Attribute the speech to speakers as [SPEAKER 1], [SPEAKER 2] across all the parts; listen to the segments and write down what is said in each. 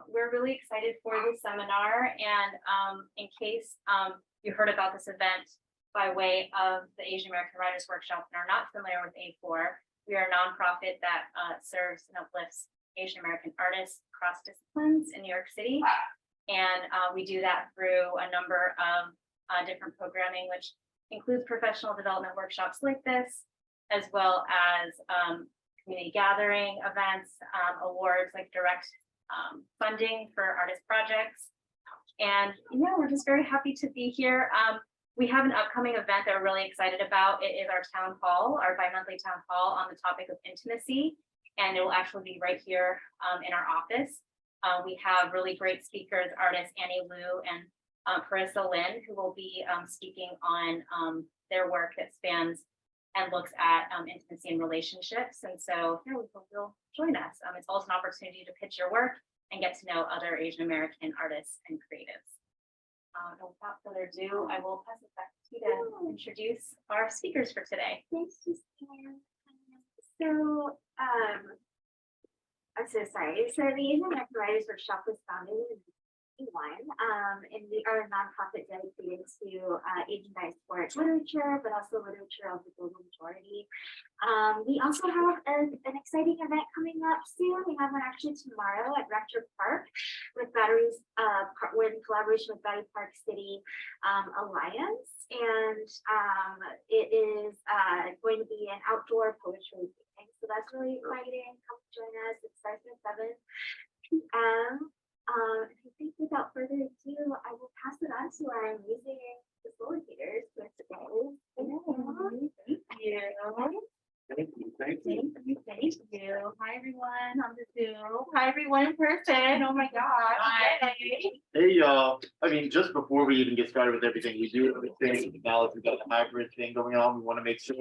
[SPEAKER 1] We're really excited for this seminar, and in case you heard about this event by way of the Asian American Writers Workshop and are not familiar with A4, we are a nonprofit that serves and uplifts Asian American artists across disciplines in New York City. And we do that through a number of different programming, which includes professional development workshops like this, as well as community gathering events, awards like direct funding for artist projects. And we're just very happy to be here. We have an upcoming event that we're really excited about. It is our town hall, our bi-monthly town hall on the topic of intimacy. And it will actually be right here in our office. We have really great speakers, artists Annie Liu and Carissa Lynn, who will be speaking on their work that spans and looks at intimacy and relationships. And so we hope you'll join us. It's also an opportunity to pitch your work and get to know other Asian American artists and creatives. And without further ado, I will pass it back to you to introduce our speakers for today.
[SPEAKER 2] Thanks, Christine. So, I'm so sorry. So the Asian American Writers Workshop was founded in 1991, and we are a nonprofit dedicated to Asian diasporic literature, but also literature of the global majority. We also have an exciting event coming up soon. We have one actually tomorrow at Rector Park with Batteries, in collaboration with Battery Park City Alliance, and it is going to be an outdoor poetry reading. So that's really exciting. Come join us. It starts at 7 p.m. I think without further ado, I will pass it on to our amazing facilitators for today.
[SPEAKER 1] Thank you. Hi, everyone on the Zoom. Hi, everyone in person. Oh my gosh. Hi.
[SPEAKER 3] Hey, y'all. I mean, just before we even get started with everything, we do everything. Now we've got the hybrid thing going on. We want to make sure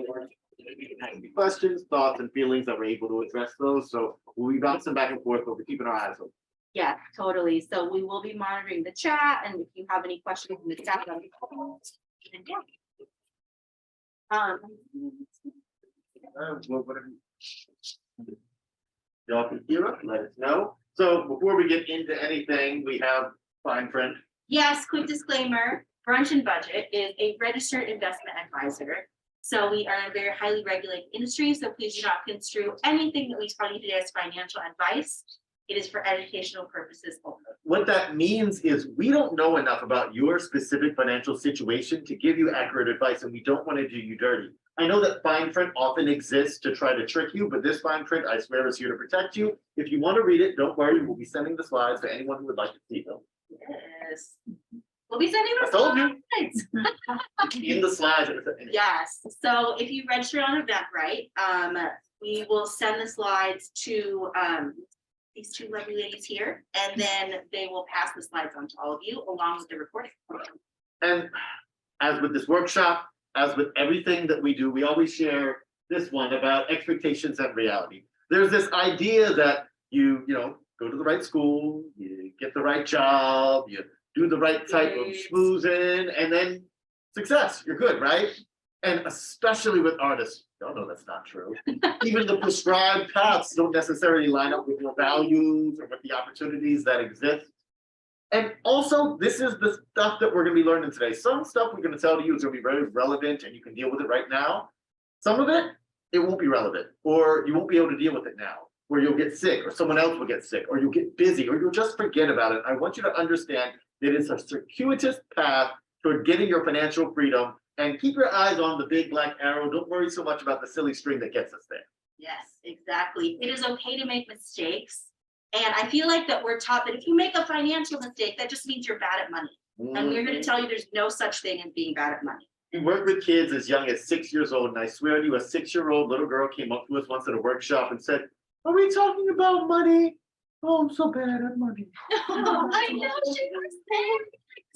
[SPEAKER 3] any questions, thoughts, and feelings that we're able to address those. So we'll be bouncing back and forth, but we're keeping our eyes open.
[SPEAKER 4] Yeah, totally. So we will be monitoring the chat, and if you have any questions in the chat,
[SPEAKER 3] Y'all can hear us, let us know. So before we get into anything, we have fine print.
[SPEAKER 4] yes, quick disclaimer, Brunch and Budget is a registered investment advisor. So we are a very highly regulated industry, so please do not construe anything that we tell you today as financial advice. It is for educational purposes only.
[SPEAKER 3] What that means is we don't know enough about your specific financial situation to give you accurate advice, and we don't want to do you dirty. I know that fine print often exists to try to trick you, but this fine print, I swear, is here to protect you. If you want to read it, don't worry, we'll be sending the slides to anyone who would like to see them.
[SPEAKER 4] Yes. We'll be sending
[SPEAKER 3] I
[SPEAKER 4] those
[SPEAKER 3] told you.
[SPEAKER 4] slides.
[SPEAKER 3] In the slides.
[SPEAKER 4] Yes, so if you register on Eventbrite, we will send the slides to these two lovely ladies here, and then they will pass the slides on to all of you along with the recording.
[SPEAKER 3] And as with this workshop, as with everything that we do, we always share this one about expectations and reality. There's this idea that you go to the right school, you get the right job, you do the right type of schmoozing, and then success, you're good, right? And especially with artists, y'all know that's not true. Even the prescribed paths don't necessarily line up with your values or with the opportunities that exist. And also, this is the stuff that we're going to be learning today. Some stuff we're going to tell you is going to be very relevant and you can deal with it right now. Some of it, it won't be relevant, or you won't be able to deal with it now, or you'll get sick, or someone else will get sick, or you'll get busy, or you'll just forget about it. I want you to understand that it's a circuitous path toward getting your financial freedom, and keep your eyes on the big black arrow. Don't worry so much about the silly string that gets us there.
[SPEAKER 4] Yes, exactly. It is okay to make mistakes. And I feel like that we're taught that if you make a financial mistake, that just means you're bad at money. And we're going to tell you there's no such thing as being bad at money.
[SPEAKER 3] We work with kids as young as 6 years old, and I swear to you, a 6-year-old little girl came up to us once at a workshop and said, "Are we talking about money? Oh, I'm so bad at money."
[SPEAKER 4] I know she was saying.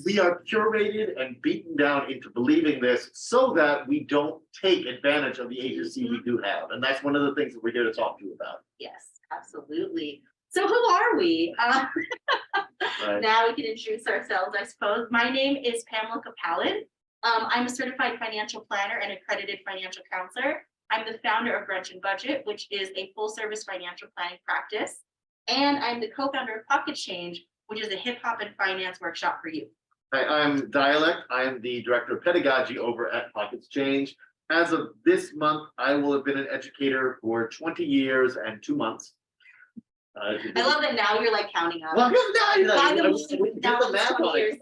[SPEAKER 3] We are curated and beaten down into believing this so that we don't take advantage of the agency we do have. And that's one of the things that we're here to talk to you about.
[SPEAKER 4] Yes, absolutely. So who are we?
[SPEAKER 3] Right.
[SPEAKER 4] Now we can introduce ourselves, I suppose. My name is Pamela Capalad. I'm a certified financial planner and accredited financial counselor. I'm the founder of Brunch and Budget, which is a full service financial planning practice. And I'm the co-founder of Pocket Change, which is a hip hop and finance workshop for youth.
[SPEAKER 3] Hi, I'm Dyalekt. I am the director of pedagogy over at Pockets Change. As of this month, I will have been an educator for 20 years and 2 months.
[SPEAKER 4] I love that now you're like counting up.
[SPEAKER 3] Well,
[SPEAKER 4] By the
[SPEAKER 3] now
[SPEAKER 4] now it's 20 years.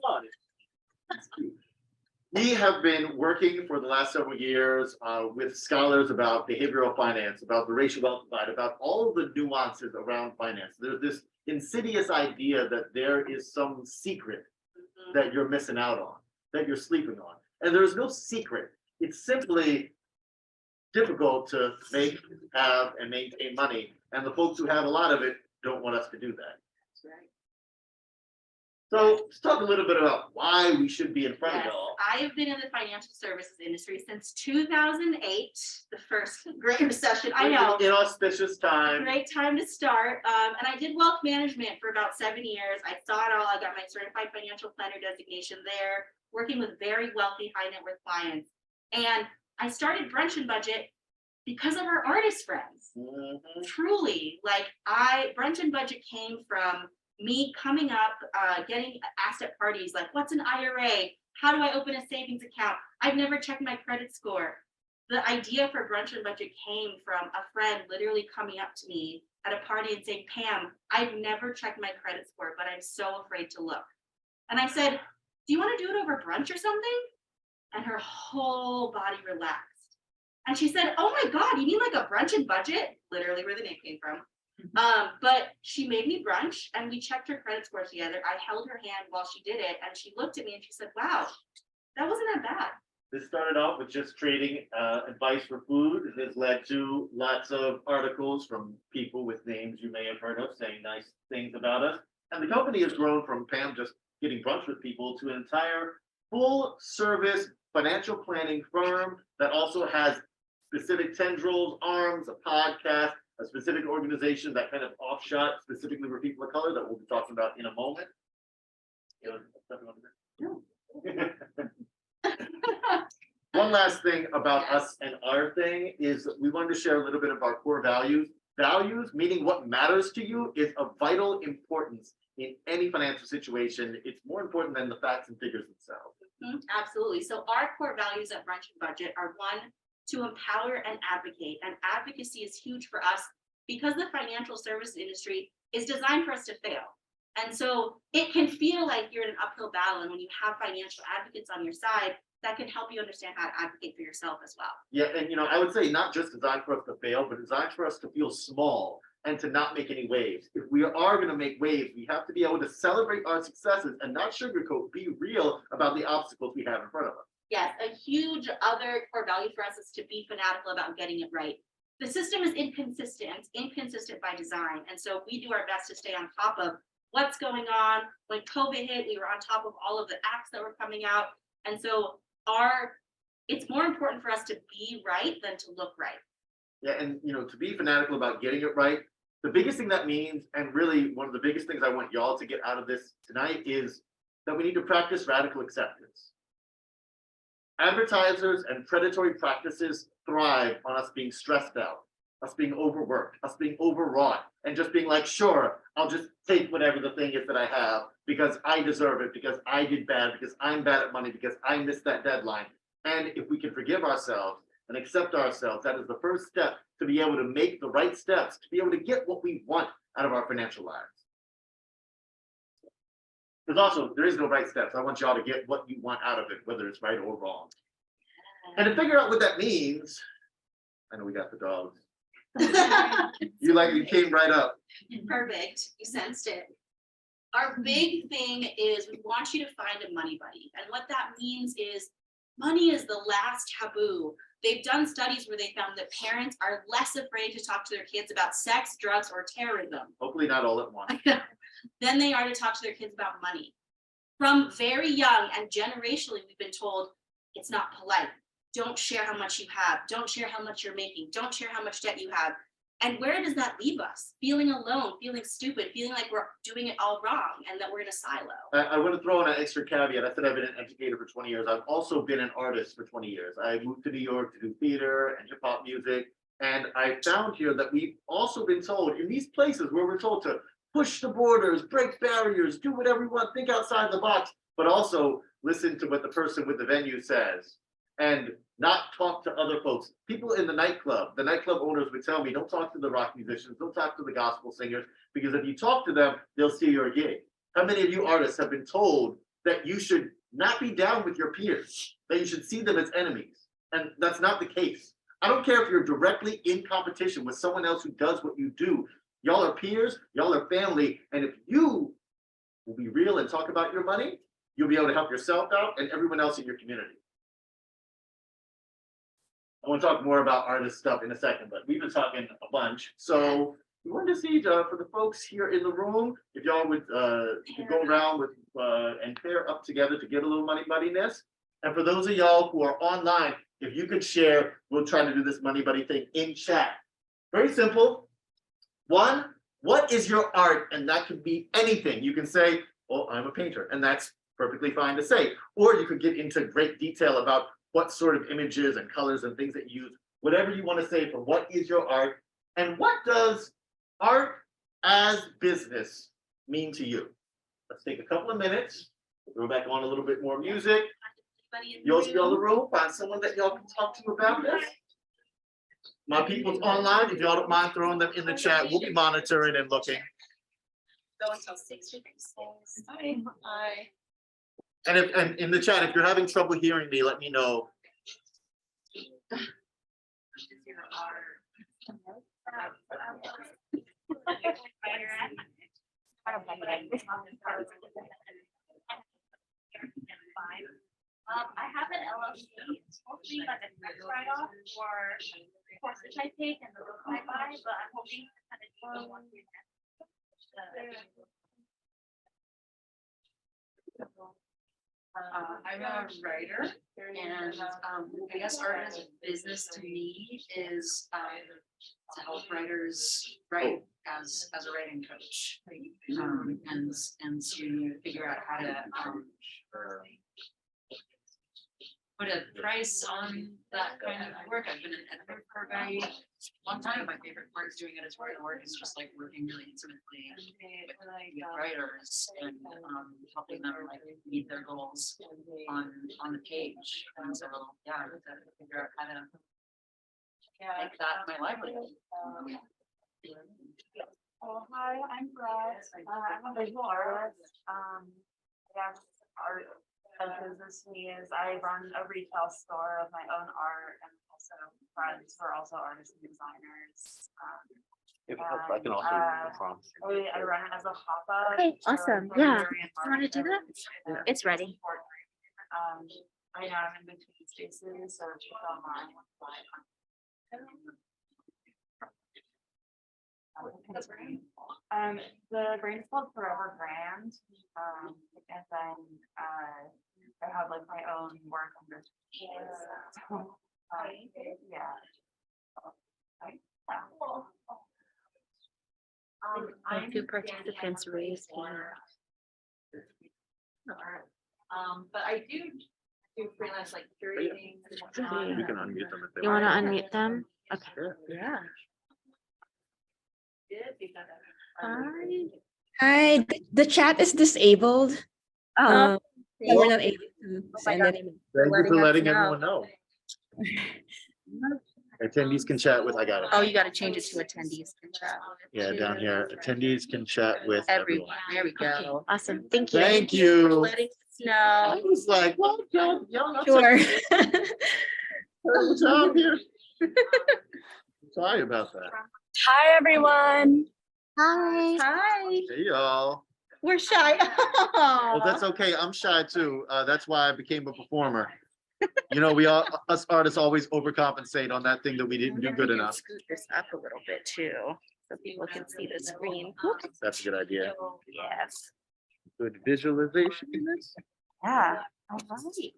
[SPEAKER 3] We have been working for the last several years with scholars about behavioral finance, about the racial wealth divide, about all of the nuances around finance. There's this insidious idea that there is some secret that you're missing out on, that you're sleeping on. And there's no secret. It's simply difficult to make, have, and maintain money. And the folks who have a lot of it don't want us to do that.
[SPEAKER 4] That's right.
[SPEAKER 3] So let's talk a little bit about why we should be in front of
[SPEAKER 4] Yes,
[SPEAKER 3] y'all.
[SPEAKER 4] I have been in the financial services industry since 2008, the first great recession. I know.
[SPEAKER 3] Inauspicious time.
[SPEAKER 4] Great time to start. And I did wealth management for about 7 years. I saw it all. I got my certified financial planner designation there, working with very wealthy, high net worth clients. And I started Brunch and Budget because of our artist friends. Truly, like Brunch and Budget came from me coming up, getting asked at parties, like, what's an IRA? How do I open a savings account? I've never checked my credit score. The idea for Brunch and Budget came from a friend literally coming up to me at a party and saying, Pam, I've never checked my credit score, but I'm so afraid to look. And I said, do you want to do it over brunch or something? And her whole body relaxed. And she said, oh my God, you mean like a Brunch and Budget? Literally where the name came from. But she made me brunch and we checked her credit score together. I held her hand while she did it and she looked at me and she said, wow, that wasn't that bad.
[SPEAKER 3] This started off with just trading advice for food. This led to lots of articles from people with names you may have heard of saying nice things about us. And the company has grown from Pam just getting brunch with people to an entire full service financial planning firm that also has specific tendrils, arms, a podcast, a specific organization that kind of offshot specifically for people of color that we'll be talking about in a moment. One last thing about us and our thing is we wanted to share a little bit of our core values. Values, meaning what matters to you, is of vital importance in any financial situation. It's more important than the facts and figures themselves.
[SPEAKER 4] Absolutely. So our core values at Brunch and Budget are one, to empower and advocate. And advocacy is huge for us because the financial service industry is designed for us to fail. And so it can feel like you're in an uphill battle. And when you have financial advocates on your side, that can help you understand how to advocate for yourself as well.
[SPEAKER 3] Yeah, and I would say not just designed for us to fail, but designed for us to feel small and to not make any waves. If we are going to make waves, we have to be able to celebrate our successes and not sugarcoat, be real about the obstacles we have in front of us.
[SPEAKER 4] Yes, a huge other core value for us is to be fanatical about getting it right. The system is inconsistent by design. And so we do our best to stay on top of what's going on. When COVID hit, we were on top of all of the acts that were coming out. And so it's more important for us to be right than to look right.
[SPEAKER 3] Yeah, and to be fanatical about getting it right, the biggest thing that means, and really one of the biggest things I want y'all to get out of this tonight, is that we need to practice radical acceptance. Advertisers and predatory practices thrive on us being stressed out, us being overworked, us being overwrought, and just being like, sure, I'll just take whatever the thing is that I have because I deserve it, because I did bad, because I'm bad at money, because I missed that deadline. And if we can forgive ourselves and accept ourselves, that is the first step to be able to make the right steps, to be able to get what we want out of our financial lives. Because also, there is no right steps. I want y'all to get what you want out of it, whether it's right or wrong. And to figure out what that means, I know we got the dogs. You came right up.
[SPEAKER 4] Perfect. You sensed it. Our big thing is we want you to find a money buddy. And what that means is money is the last taboo. They've done studies where they found that parents are less afraid to talk to their kids about sex, drugs, or terrorism.
[SPEAKER 3] Hopefully not all at once.
[SPEAKER 4] Than they are to talk to their kids about money. From very young and generationally, we've been told it's not polite. Don't share how much you have. Don't share how much you're making. Don't share how much debt you have. And where does that leave us? Feeling alone, feeling stupid, feeling like we're doing it all wrong and that we're in a silo.
[SPEAKER 3] I want to throw in an extra caveat. I said I've been an educator for 20 years. I've also been an artist for 20 years. I moved to New York to do theater and hip hop music. And I found here that we've also been told in these places where we're told to push the borders, break barriers, do whatever you want, think outside the box, but also listen to what the person with the venue says and not talk to other folks. People in the nightclub owners would tell me, don't talk to the rock musicians, don't talk to the gospel singers, because if you talk to them, they'll steal your gig. How many of you artists have been told that you should not be down with your peers, that you should see them as enemies? And that's not the case. I don't care if you're directly in competition with someone else who does what you do. Y'all are peers, y'all are family, and if you will be real and talk about your money, you'll be able to help yourself out and everyone else in your community. I want to talk more about artist stuff in a second, but we've been talking a bunch. So we wanted to see for the folks here in the room, if y'all would go around with and pair up together to get a little money buddiness. And for those of y'all who are online, if you could share, we'll try to do this money buddy thing in chat. Very simple. One, what is your art? And that could be anything. You can say, well, I'm a painter, and that's perfectly fine to say. Or you could get into great detail about what sort of images and colors and things that you use, whatever you want to say for what is your art, and what does art as business mean to you? Let's take a couple of minutes, throw back on a little bit more music. You'll see the room, find someone that y'all can talk to about this. My people's online, if y'all don't mind throwing them in the chat, we'll be monitoring and looking.
[SPEAKER 4] Go until 6 weeks.
[SPEAKER 1] Hi.
[SPEAKER 3] And in the chat, if you're having trouble hearing me, let me know.
[SPEAKER 2] I have an LLC, it's mostly like a tax write-off or courses I take and the books I buy, but I'm hoping to kind of do one thing.
[SPEAKER 5] I'm a writer, and I guess art as a business to me is to help writers write as a writing coach, and to figure out how to put a price on that kind of work. I've been an editor for a very long time. My favorite part is doing editorial work is just like working really intimately with writers and helping them like meet their goals on the page. And so yeah, I have to figure out how to make that my livelihood.
[SPEAKER 6] Oh, hi, I'm Brett. I'm a visual artist. Yeah, art as business to me is I run a retail store of my own art and also friends who are also artists and designers.
[SPEAKER 3] If it helps, I can also prompt.
[SPEAKER 6] I run it as a pop-up.
[SPEAKER 2] Okay, awesome. Yeah.
[SPEAKER 6] You
[SPEAKER 2] wanna do that? It's ready.
[SPEAKER 6] Right now I'm in between spaces, so it's online. The brand is called Forever Brand. And then I have like my own work under. So, yeah.
[SPEAKER 2] A few participants raised hand.
[SPEAKER 5] But I do freelance like curating.
[SPEAKER 3] We can unmute them if they
[SPEAKER 2] You
[SPEAKER 3] want.
[SPEAKER 2] wanna unmute them? Okay.
[SPEAKER 3] Yeah.
[SPEAKER 2] Hi.
[SPEAKER 7] Hi, the chat is disabled.
[SPEAKER 2] Oh.
[SPEAKER 7] So we're not able to send any.
[SPEAKER 3] Thank you for letting
[SPEAKER 2] us know.
[SPEAKER 3] everyone know. Attendees can chat with, I got it.
[SPEAKER 2] Oh, you gotta change it to attendees can chat.
[SPEAKER 3] Yeah, down here, attendees can chat with everyone.
[SPEAKER 2] Everyone. There we go. Awesome. Thank you.
[SPEAKER 3] Thank you.
[SPEAKER 2] Letting us
[SPEAKER 3] I
[SPEAKER 2] know.
[SPEAKER 3] was like, well, y'all not
[SPEAKER 7] Sure.
[SPEAKER 3] Good job here. Sorry about that.
[SPEAKER 7] Hi, everyone.
[SPEAKER 2] Hi. Hi.
[SPEAKER 3] Hey, y'all.
[SPEAKER 2] We're shy.
[SPEAKER 3] Well, that's okay. I'm shy too. That's why I became a performer. You know, us artists always overcompensate on that thing that we didn't do good enough.
[SPEAKER 2] Scoot this up a little bit too, so people can see the screen.
[SPEAKER 3] That's a good idea.
[SPEAKER 2] Yes.
[SPEAKER 3] Good visualization.
[SPEAKER 2] Yeah. All right.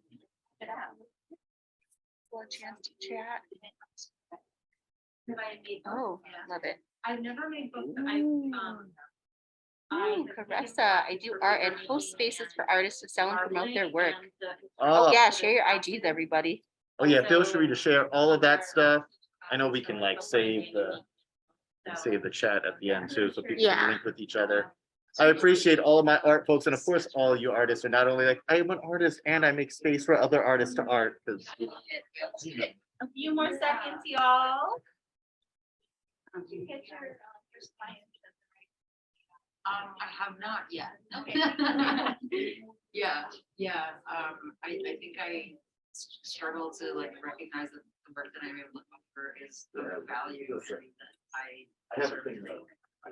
[SPEAKER 2] For a chance to chat. Oh, love it.
[SPEAKER 4] I've never made books.
[SPEAKER 2] Ooh, Caressa, I do art and host spaces for artists to sell and promote their work.
[SPEAKER 3] Oh,
[SPEAKER 2] Oh yeah, share your IGs, everybody.
[SPEAKER 3] oh yeah, feel free to share all of that stuff. I know we can like save the And save the chat at the end too, so people
[SPEAKER 7] Yeah.
[SPEAKER 3] can link with each other. I appreciate all of my art folks, and of course, all you artists are not only like, I am an artist and I make space for other artists to art, because
[SPEAKER 4] A few more seconds, y'all.
[SPEAKER 5] I have not yet.
[SPEAKER 4] Okay.
[SPEAKER 5] Yeah, I think I struggle to like recognize that the work that I'm able to offer is of value and that I
[SPEAKER 3] have
[SPEAKER 5] sort
[SPEAKER 3] a
[SPEAKER 5] of
[SPEAKER 3] thing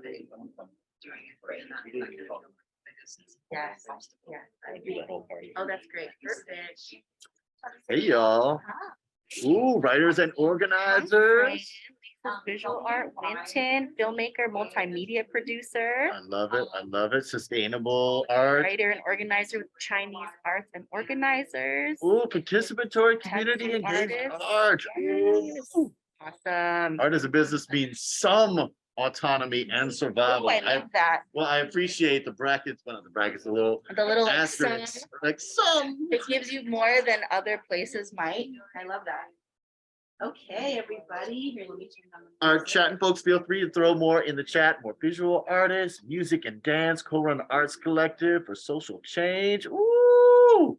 [SPEAKER 5] think
[SPEAKER 3] about
[SPEAKER 5] doing it right in that business.
[SPEAKER 7] Yes, yeah, I agree. Oh, that's great. Perfect.
[SPEAKER 3] hey, y'all. Ooh, writers and organizers.
[SPEAKER 7] Visual art, Winton, filmmaker, multimedia producer,
[SPEAKER 3] I love it. I love it. Sustainable art.
[SPEAKER 7] writer and organizer with Chinese arts and organizers.
[SPEAKER 3] Ooh, participatory community
[SPEAKER 7] Tattoo
[SPEAKER 3] engagement
[SPEAKER 7] artist.
[SPEAKER 3] art.
[SPEAKER 7] Yes.
[SPEAKER 3] Ooh.
[SPEAKER 7] Awesome.
[SPEAKER 3] Art as a business means some autonomy and survival.
[SPEAKER 7] Oh, I love that.
[SPEAKER 3] Well, I appreciate the brackets, one of the brackets, a little
[SPEAKER 7] The little like,
[SPEAKER 3] asterisk,
[SPEAKER 7] some,
[SPEAKER 3] like some.
[SPEAKER 7] it gives you more than other places might.
[SPEAKER 4] I love that. Okay, everybody, here, let me turn on. the
[SPEAKER 3] Our
[SPEAKER 4] music.
[SPEAKER 3] chatting folks, feel free to throw more in the chat, more visual artists, music and dance, co-run arts collective for social change. Ooh,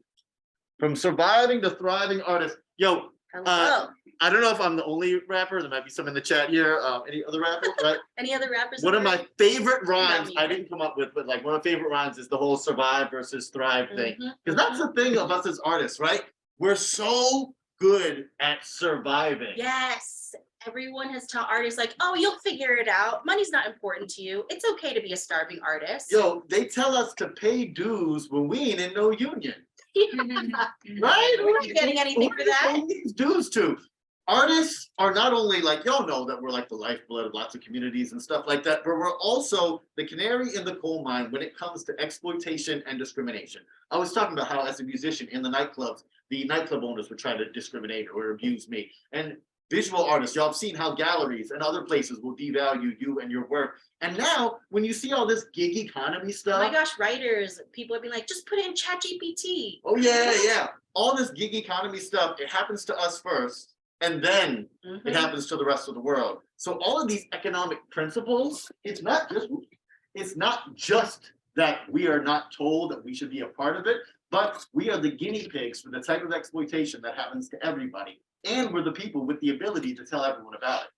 [SPEAKER 3] from surviving to thriving artists. Yo,
[SPEAKER 7] Hello.
[SPEAKER 3] I don't know if I'm the only rapper. There might be some in the chat here. Any other rappers, right?
[SPEAKER 4] Any other rappers?
[SPEAKER 3] One of my favorite rhymes
[SPEAKER 4] me.
[SPEAKER 3] I didn't come up with, but like one of my favorite rhymes is the whole survive versus thrive thing.
[SPEAKER 4] Mhm,
[SPEAKER 3] Because that's the thing of us as artists, right? We're so good at surviving.
[SPEAKER 4] Yes, everyone has taught artists like, oh, you'll figure it out. Money's not important to you. It's okay to be a starving artist.
[SPEAKER 3] Yo, they tell us to pay dues when we ain't in no union, right?
[SPEAKER 4] We're not getting anything
[SPEAKER 3] Who
[SPEAKER 4] for
[SPEAKER 3] are you
[SPEAKER 4] that.
[SPEAKER 3] paying these dues to? Artists are not only like, y'all know that we're like the lifeblood of lots of communities and stuff like that, but we're also the canary in the coal mine when it comes to exploitation and discrimination. I was talking about how as a musician in the nightclubs, the nightclub owners would try to discriminate or abuse me. And visual artists, y'all have seen how galleries and other places will devalue you and your work. And now when you see all this gig economy
[SPEAKER 4] Oh
[SPEAKER 3] stuff.
[SPEAKER 4] my gosh, writers, people have been like, just put it in ChatGPT.
[SPEAKER 3] Oh yeah, yeah. All this gig economy stuff, it happens to us first, and then
[SPEAKER 4] Mhm.
[SPEAKER 3] it happens to the rest of the world. So all of these economic principles, it's not just that we are not told that we should be a part of it, but we are the guinea pigs for the type of exploitation that happens to everybody. And we're the people with the ability to tell everyone about it.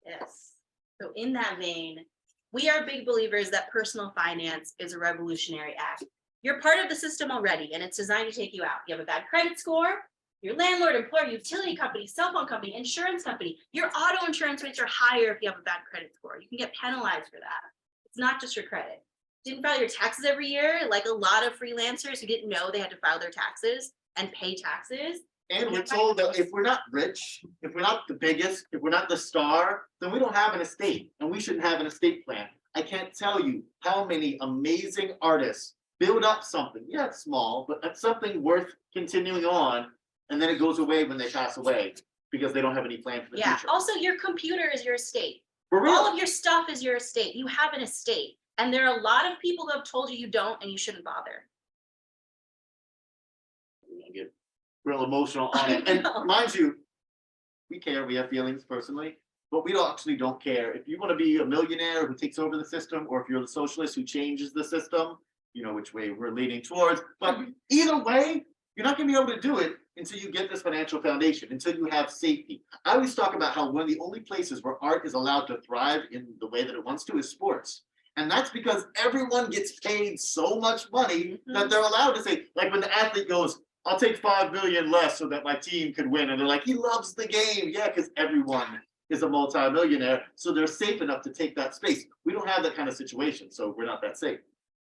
[SPEAKER 4] Yes. So in that vein, we are big believers that personal finance is a revolutionary act. You're part of the system already, and it's designed to take you out. You have a bad credit score, your landlord, employer, utility company, cell phone company, insurance company, your auto insurance rates are higher if you have a bad credit score. You can get penalized for that. It's not just your credit. Didn't file your taxes every year, like a lot of freelancers who didn't know they had to file their taxes and pay taxes.
[SPEAKER 3] And we're told that if we're not rich, if we're not the biggest, if we're not the star, then we don't have an estate, and we shouldn't have an estate plan. I can't tell you how many amazing artists build up something, yeah, it's small, but that's something worth continuing on, and then it goes away when they pass away because they don't have any plan for the
[SPEAKER 4] Yeah,
[SPEAKER 3] future.
[SPEAKER 4] also your computer is your estate.
[SPEAKER 3] For real.
[SPEAKER 4] All of your stuff is your estate. You have an estate. And there are a lot of people who have told you you don't, and you shouldn't bother.
[SPEAKER 3] I get real emotional on it. And mind you, we care, we have feelings personally, but we actually don't care. If you want to be a millionaire who takes over the system, or if you're the socialist who changes the system, you know which way we're leaning towards. But either way, you're not going to be able to do it until you get this financial foundation, until you have safety. I always talk about how one of the only places where art is allowed to thrive in the way that it wants to is sports. And that's because everyone gets paid so much money that they're allowed to say, like when the athlete goes, I'll take 5 million less so that my team could win. And they're like, he loves the game. Yeah, because everyone is a multimillionaire. So they're safe enough to take that space. We don't have that kind of situation, so we're not that safe.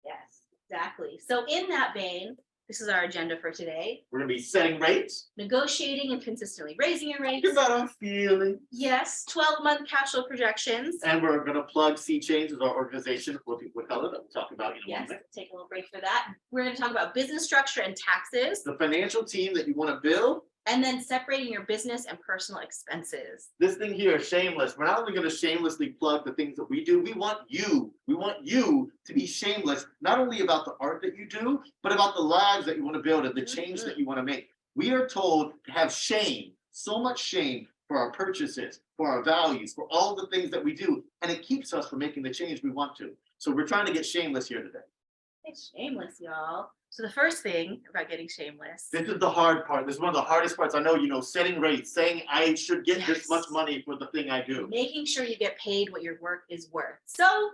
[SPEAKER 4] Yes, exactly. So in that vein, this is our agenda for today.
[SPEAKER 3] We're gonna be setting rates.
[SPEAKER 4] Negotiating and consistently raising your rates.
[SPEAKER 3] Think about our feelings.
[SPEAKER 4] Yes, 12-month cash flow projections.
[SPEAKER 3] And we're gonna plug C Change as our organization with color that we'll talk about in a
[SPEAKER 4] Yes,
[SPEAKER 3] moment.
[SPEAKER 4] take a little break for that. We're going to talk about business structure and taxes,
[SPEAKER 3] The financial team that you want to build.
[SPEAKER 4] and then separating your business and personal expenses.
[SPEAKER 3] This thing here is shameless. We're not only going to shamelessly plug the things that we do, we want you to be shameless, not only about the art that you do, but about the lives that you want to build and the change that you want to make. We are told to have shame, so much shame for our purchases, for our values, for all the things that we do. And it keeps us from making the change we want to. So we're trying to get shameless here today.
[SPEAKER 4] It's shameless, y'all. So the first thing about getting shameless.
[SPEAKER 3] This is the hard part. This is one of the hardest parts. I know, setting rates, saying I should get this much money for the thing I do.
[SPEAKER 4] Making sure you get paid what your work is worth. So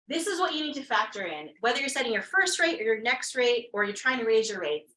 [SPEAKER 4] this is what you need to factor in, whether you're setting your first rate or your next rate, or you're trying to raise your rates.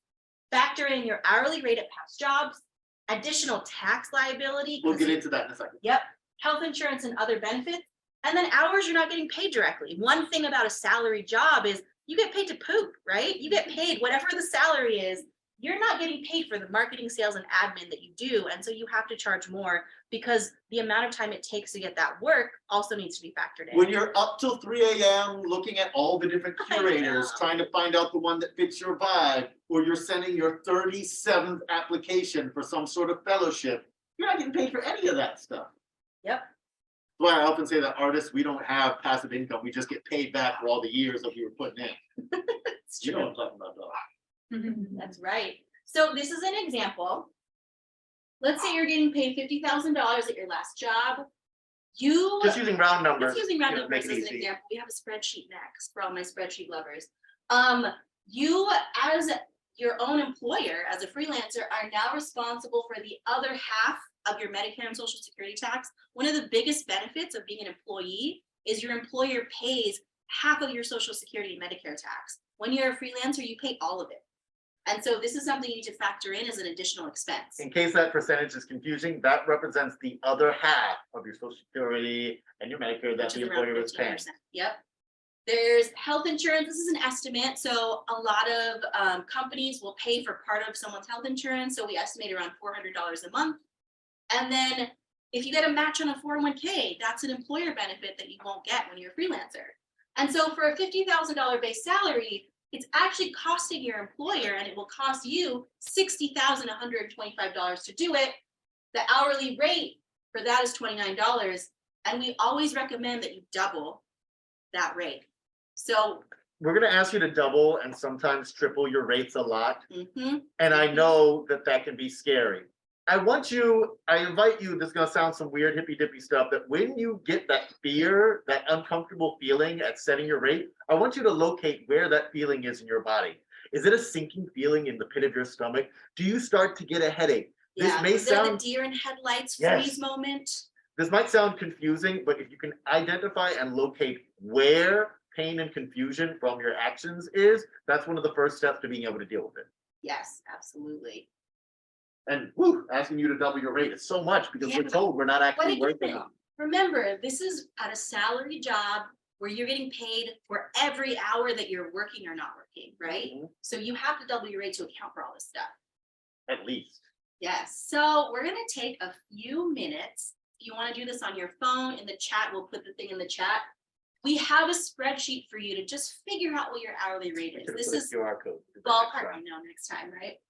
[SPEAKER 4] Factor in your hourly rate at past jobs, additional tax liability.
[SPEAKER 3] We'll get into that in a second.
[SPEAKER 4] Yep, health insurance and other benefits, and then hours you're not getting paid directly. One thing about a salary job is you get paid to poop, right? You get paid whatever the salary is. You're not getting paid for the marketing, sales, and admin that you do, and so you have to charge more because the amount of time it takes to get that work also needs to be factored in.
[SPEAKER 3] When you're up till 3 a.m. looking at all the different
[SPEAKER 4] I
[SPEAKER 3] curators,
[SPEAKER 4] know.
[SPEAKER 3] trying to find out the one that fits your vibe, or you're sending your 37th application for some sort of fellowship, you're not getting paid for any of that stuff.
[SPEAKER 4] Yep.
[SPEAKER 3] That's why I often say that artists, we don't have passive income. We just get paid back for all the years that we were putting in.
[SPEAKER 4] It's
[SPEAKER 3] You know
[SPEAKER 4] true.
[SPEAKER 3] what I'm talking about, though.
[SPEAKER 4] That's right. So this is an example. Let's say you're getting paid $50,000 at your last job. You
[SPEAKER 3] Just using round numbers.
[SPEAKER 4] Just using round
[SPEAKER 3] you know,
[SPEAKER 4] numbers
[SPEAKER 3] make
[SPEAKER 4] as
[SPEAKER 3] it
[SPEAKER 4] an
[SPEAKER 3] easy.
[SPEAKER 4] example. We have a spreadsheet next for all my spreadsheet lovers. You as your own employer, as a freelancer, are now responsible for the other half of your Medicare and Social Security tax. One of the biggest benefits of being an employee is your employer pays half of your Social Security and Medicare tax. When you're a freelancer, you pay all of it. And so this is something you need to factor in as an additional expense.
[SPEAKER 3] In case that percentage is confusing, that represents the other half of your Social Security and your Medicare that
[SPEAKER 4] Which
[SPEAKER 3] the
[SPEAKER 4] is around
[SPEAKER 3] employer is paying.
[SPEAKER 4] 15%. Yep. There's health insurance. This is an estimate. So a lot of companies will pay for part of someone's health insurance. So we estimate around $400 a month. And then if you get a match on a 401k, that's an employer benefit that you won't get when you're a freelancer. And so for a $50,000 base salary, it's actually costing your employer, and it will cost you $60,125 to do it. The hourly rate for that is $29. And we always recommend that you double that rate. So,
[SPEAKER 3] We're gonna ask you to double and sometimes triple your rates a lot.
[SPEAKER 4] mhm,
[SPEAKER 3] And I know that that can be scary. I invite you, this is gonna sound some weird hippy dippy stuff, that when you get that fear, that uncomfortable feeling at setting your rate, I want you to locate where that feeling is in your body. Is it a sinking feeling in the pit of your stomach? Do you start to get a headache? This
[SPEAKER 4] yeah,
[SPEAKER 3] may
[SPEAKER 4] is that the
[SPEAKER 3] sound,
[SPEAKER 4] deer in headlights
[SPEAKER 3] Yes.
[SPEAKER 4] freeze moment?
[SPEAKER 3] this might sound confusing, but if you can identify and locate where pain and confusion from your actions is, that's one of the first steps to being able to deal with it.
[SPEAKER 4] Yes, absolutely.
[SPEAKER 3] And asking you to double your rate is so much because we're
[SPEAKER 4] Yeah.
[SPEAKER 3] told we're not
[SPEAKER 4] But
[SPEAKER 3] actually working
[SPEAKER 4] again,
[SPEAKER 3] on.
[SPEAKER 4] remember, this is at a salary job where you're getting paid for every hour that you're working or not working, right?
[SPEAKER 3] Mhm.
[SPEAKER 4] So you have to double your rate to account for all this stuff.
[SPEAKER 3] At least.
[SPEAKER 4] Yes, so we're gonna take a few minutes. If you wanna do this on your phone, in the chat, we'll put the thing in the chat. We have a spreadsheet for you to just figure out what your hourly rate
[SPEAKER 3] We
[SPEAKER 4] is.
[SPEAKER 3] could've
[SPEAKER 4] This
[SPEAKER 3] put a
[SPEAKER 4] is
[SPEAKER 3] QR code.
[SPEAKER 4] ballpark, I know, next time, right?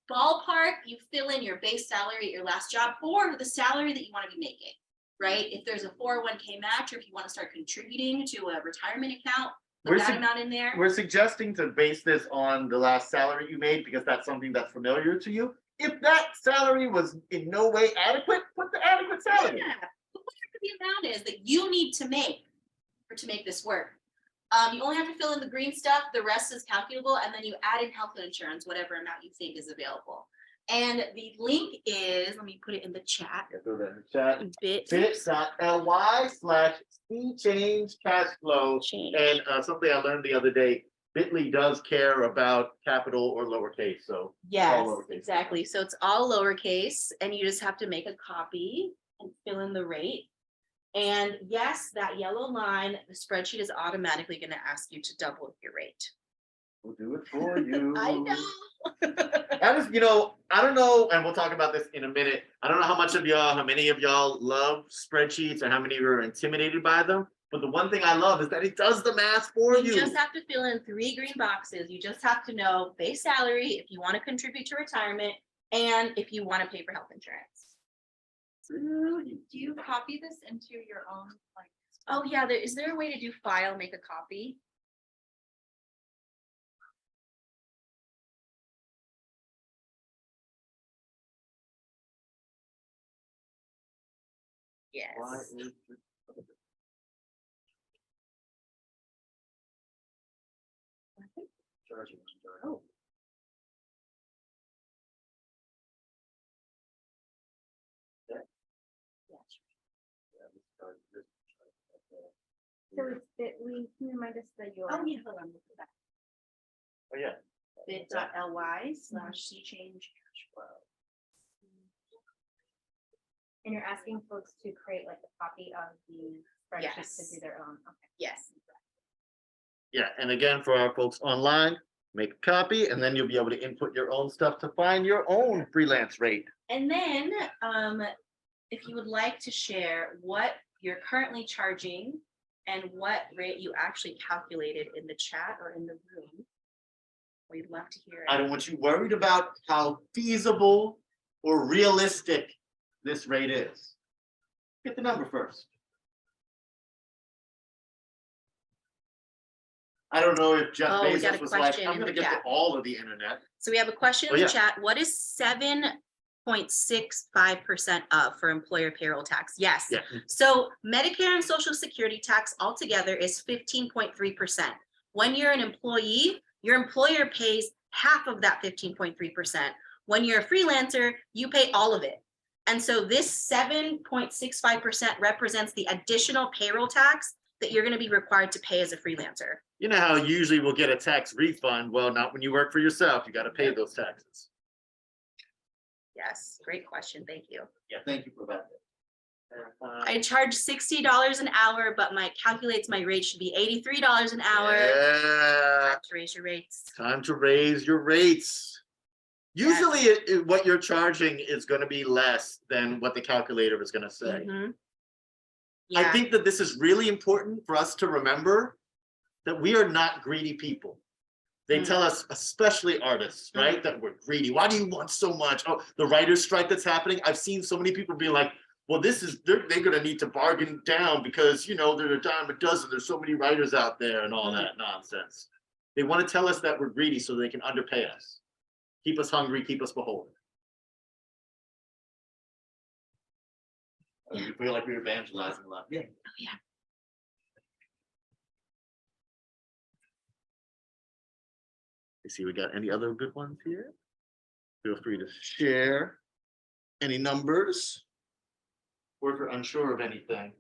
[SPEAKER 4] Ballpark, you fill in your base salary at your last job or the salary that you want to be making, right? If there's a 401k match, or if you want to start contributing to a retirement account, put
[SPEAKER 3] We're
[SPEAKER 4] that
[SPEAKER 3] sug-
[SPEAKER 4] amount in there.
[SPEAKER 3] We're suggesting to base this on the last salary you made because that's something that's familiar to you. If that salary was in no way adequate, put the adequate salary.
[SPEAKER 4] Yeah, but whatever the amount is that you need to make to make this work. You only have to fill in the green stuff, the rest is calculable, and then you add in health insurance, whatever amount you think is available. And the link is, let me put it in the chat.
[SPEAKER 3] Yeah, throw that in the chat.
[SPEAKER 4] Bit.
[SPEAKER 3] bit.ly/C change cash flow.
[SPEAKER 7] Change.
[SPEAKER 3] And something I learned the other day, Bitly does care about capital or lowercase, so.
[SPEAKER 4] Yes,
[SPEAKER 3] lowercase.
[SPEAKER 4] exactly. So it's all lowercase, and you just have to make a copy and fill in the rate. And yes, that yellow line, the spreadsheet is automatically going to ask you to double your rate.
[SPEAKER 3] We'll do it for you.
[SPEAKER 4] I know.
[SPEAKER 3] That is, I don't know, and we'll talk about this in a minute. I don't know how many of y'all love spreadsheets or how many of you are intimidated by them. But the one thing I love is that it does the math for
[SPEAKER 4] You
[SPEAKER 3] you.
[SPEAKER 4] just have to fill in 3 green boxes. You just have to know base salary, if you want to contribute to retirement, and if you want to pay for health insurance.
[SPEAKER 6] Do you copy this into your own, like?
[SPEAKER 4] Oh yeah, is there a way to do file, make a copy?
[SPEAKER 7] Yes.
[SPEAKER 3] Oh.
[SPEAKER 1] So it's can you remind us that you're.
[SPEAKER 4] Oh, yeah, hold on.
[SPEAKER 3] Oh, yeah.
[SPEAKER 4] bit.ly/C change cash flow.
[SPEAKER 1] And you're asking folks to create like a copy of the spreadsheets to do their own, okay.
[SPEAKER 4] Yes.
[SPEAKER 3] Yeah, and again, for our folks online, make a copy, and then you'll be able to input your own stuff to find your own freelance rate.
[SPEAKER 4] And then, if you would like to share what you're currently charging and what rate you actually calculated in the chat or in the room, we'd love to hear
[SPEAKER 3] I
[SPEAKER 4] it.
[SPEAKER 3] don't want you worried about how feasible or realistic this rate is. Get the number first. I don't know if Jeff
[SPEAKER 4] Oh, we got
[SPEAKER 3] Bezos
[SPEAKER 4] a
[SPEAKER 3] was like,
[SPEAKER 4] question
[SPEAKER 3] I'm
[SPEAKER 4] in
[SPEAKER 3] gonna
[SPEAKER 4] the
[SPEAKER 3] get to
[SPEAKER 4] chat.
[SPEAKER 3] all of the internet.
[SPEAKER 4] So we have a question
[SPEAKER 3] Oh,
[SPEAKER 4] in the
[SPEAKER 3] yeah.
[SPEAKER 4] chat. What is 7.65% of for employer payroll tax? Yes.
[SPEAKER 3] Yeah.
[SPEAKER 4] So Medicare and Social Security tax altogether is 15.3%. When you're an employee, your employer pays half of that 15.3%. When you're a freelancer, you pay all of it. And so this 7.65% represents the additional payroll tax that you're going to be required to pay as a freelancer.
[SPEAKER 3] You know how usually we'll get a tax refund? Well, not when you work for yourself. You got to pay those taxes.
[SPEAKER 4] Yes, great question. Thank you.
[SPEAKER 3] Yeah, thank you for that.
[SPEAKER 4] I charge $60 an hour, but my calculates my rate should be $83 an hour.
[SPEAKER 3] Yeah,
[SPEAKER 4] To raise your rates.
[SPEAKER 3] time to raise your rates. Usually what you're charging is going to be less than what the calculator is going to say.
[SPEAKER 4] Mhm.
[SPEAKER 3] I
[SPEAKER 4] Yeah,
[SPEAKER 3] think that this is really important for us to remember that we are not greedy people. They tell us, especially artists, right, that we're greedy. Why do you want so much? Oh, the writer's strike that's happening. I've seen so many people be like, well, they're gonna need to bargain down because, you know, they're a dime a dozen. There's so many writers out there and all that nonsense. They want to tell us that we're greedy so they can underpay us, keep us hungry, keep us beholden. We feel like we're evangelizing a lot. Yeah.
[SPEAKER 4] Oh, yeah.
[SPEAKER 3] You see, we got any other good ones here? Feel free to share any numbers or if you're unsure of anything.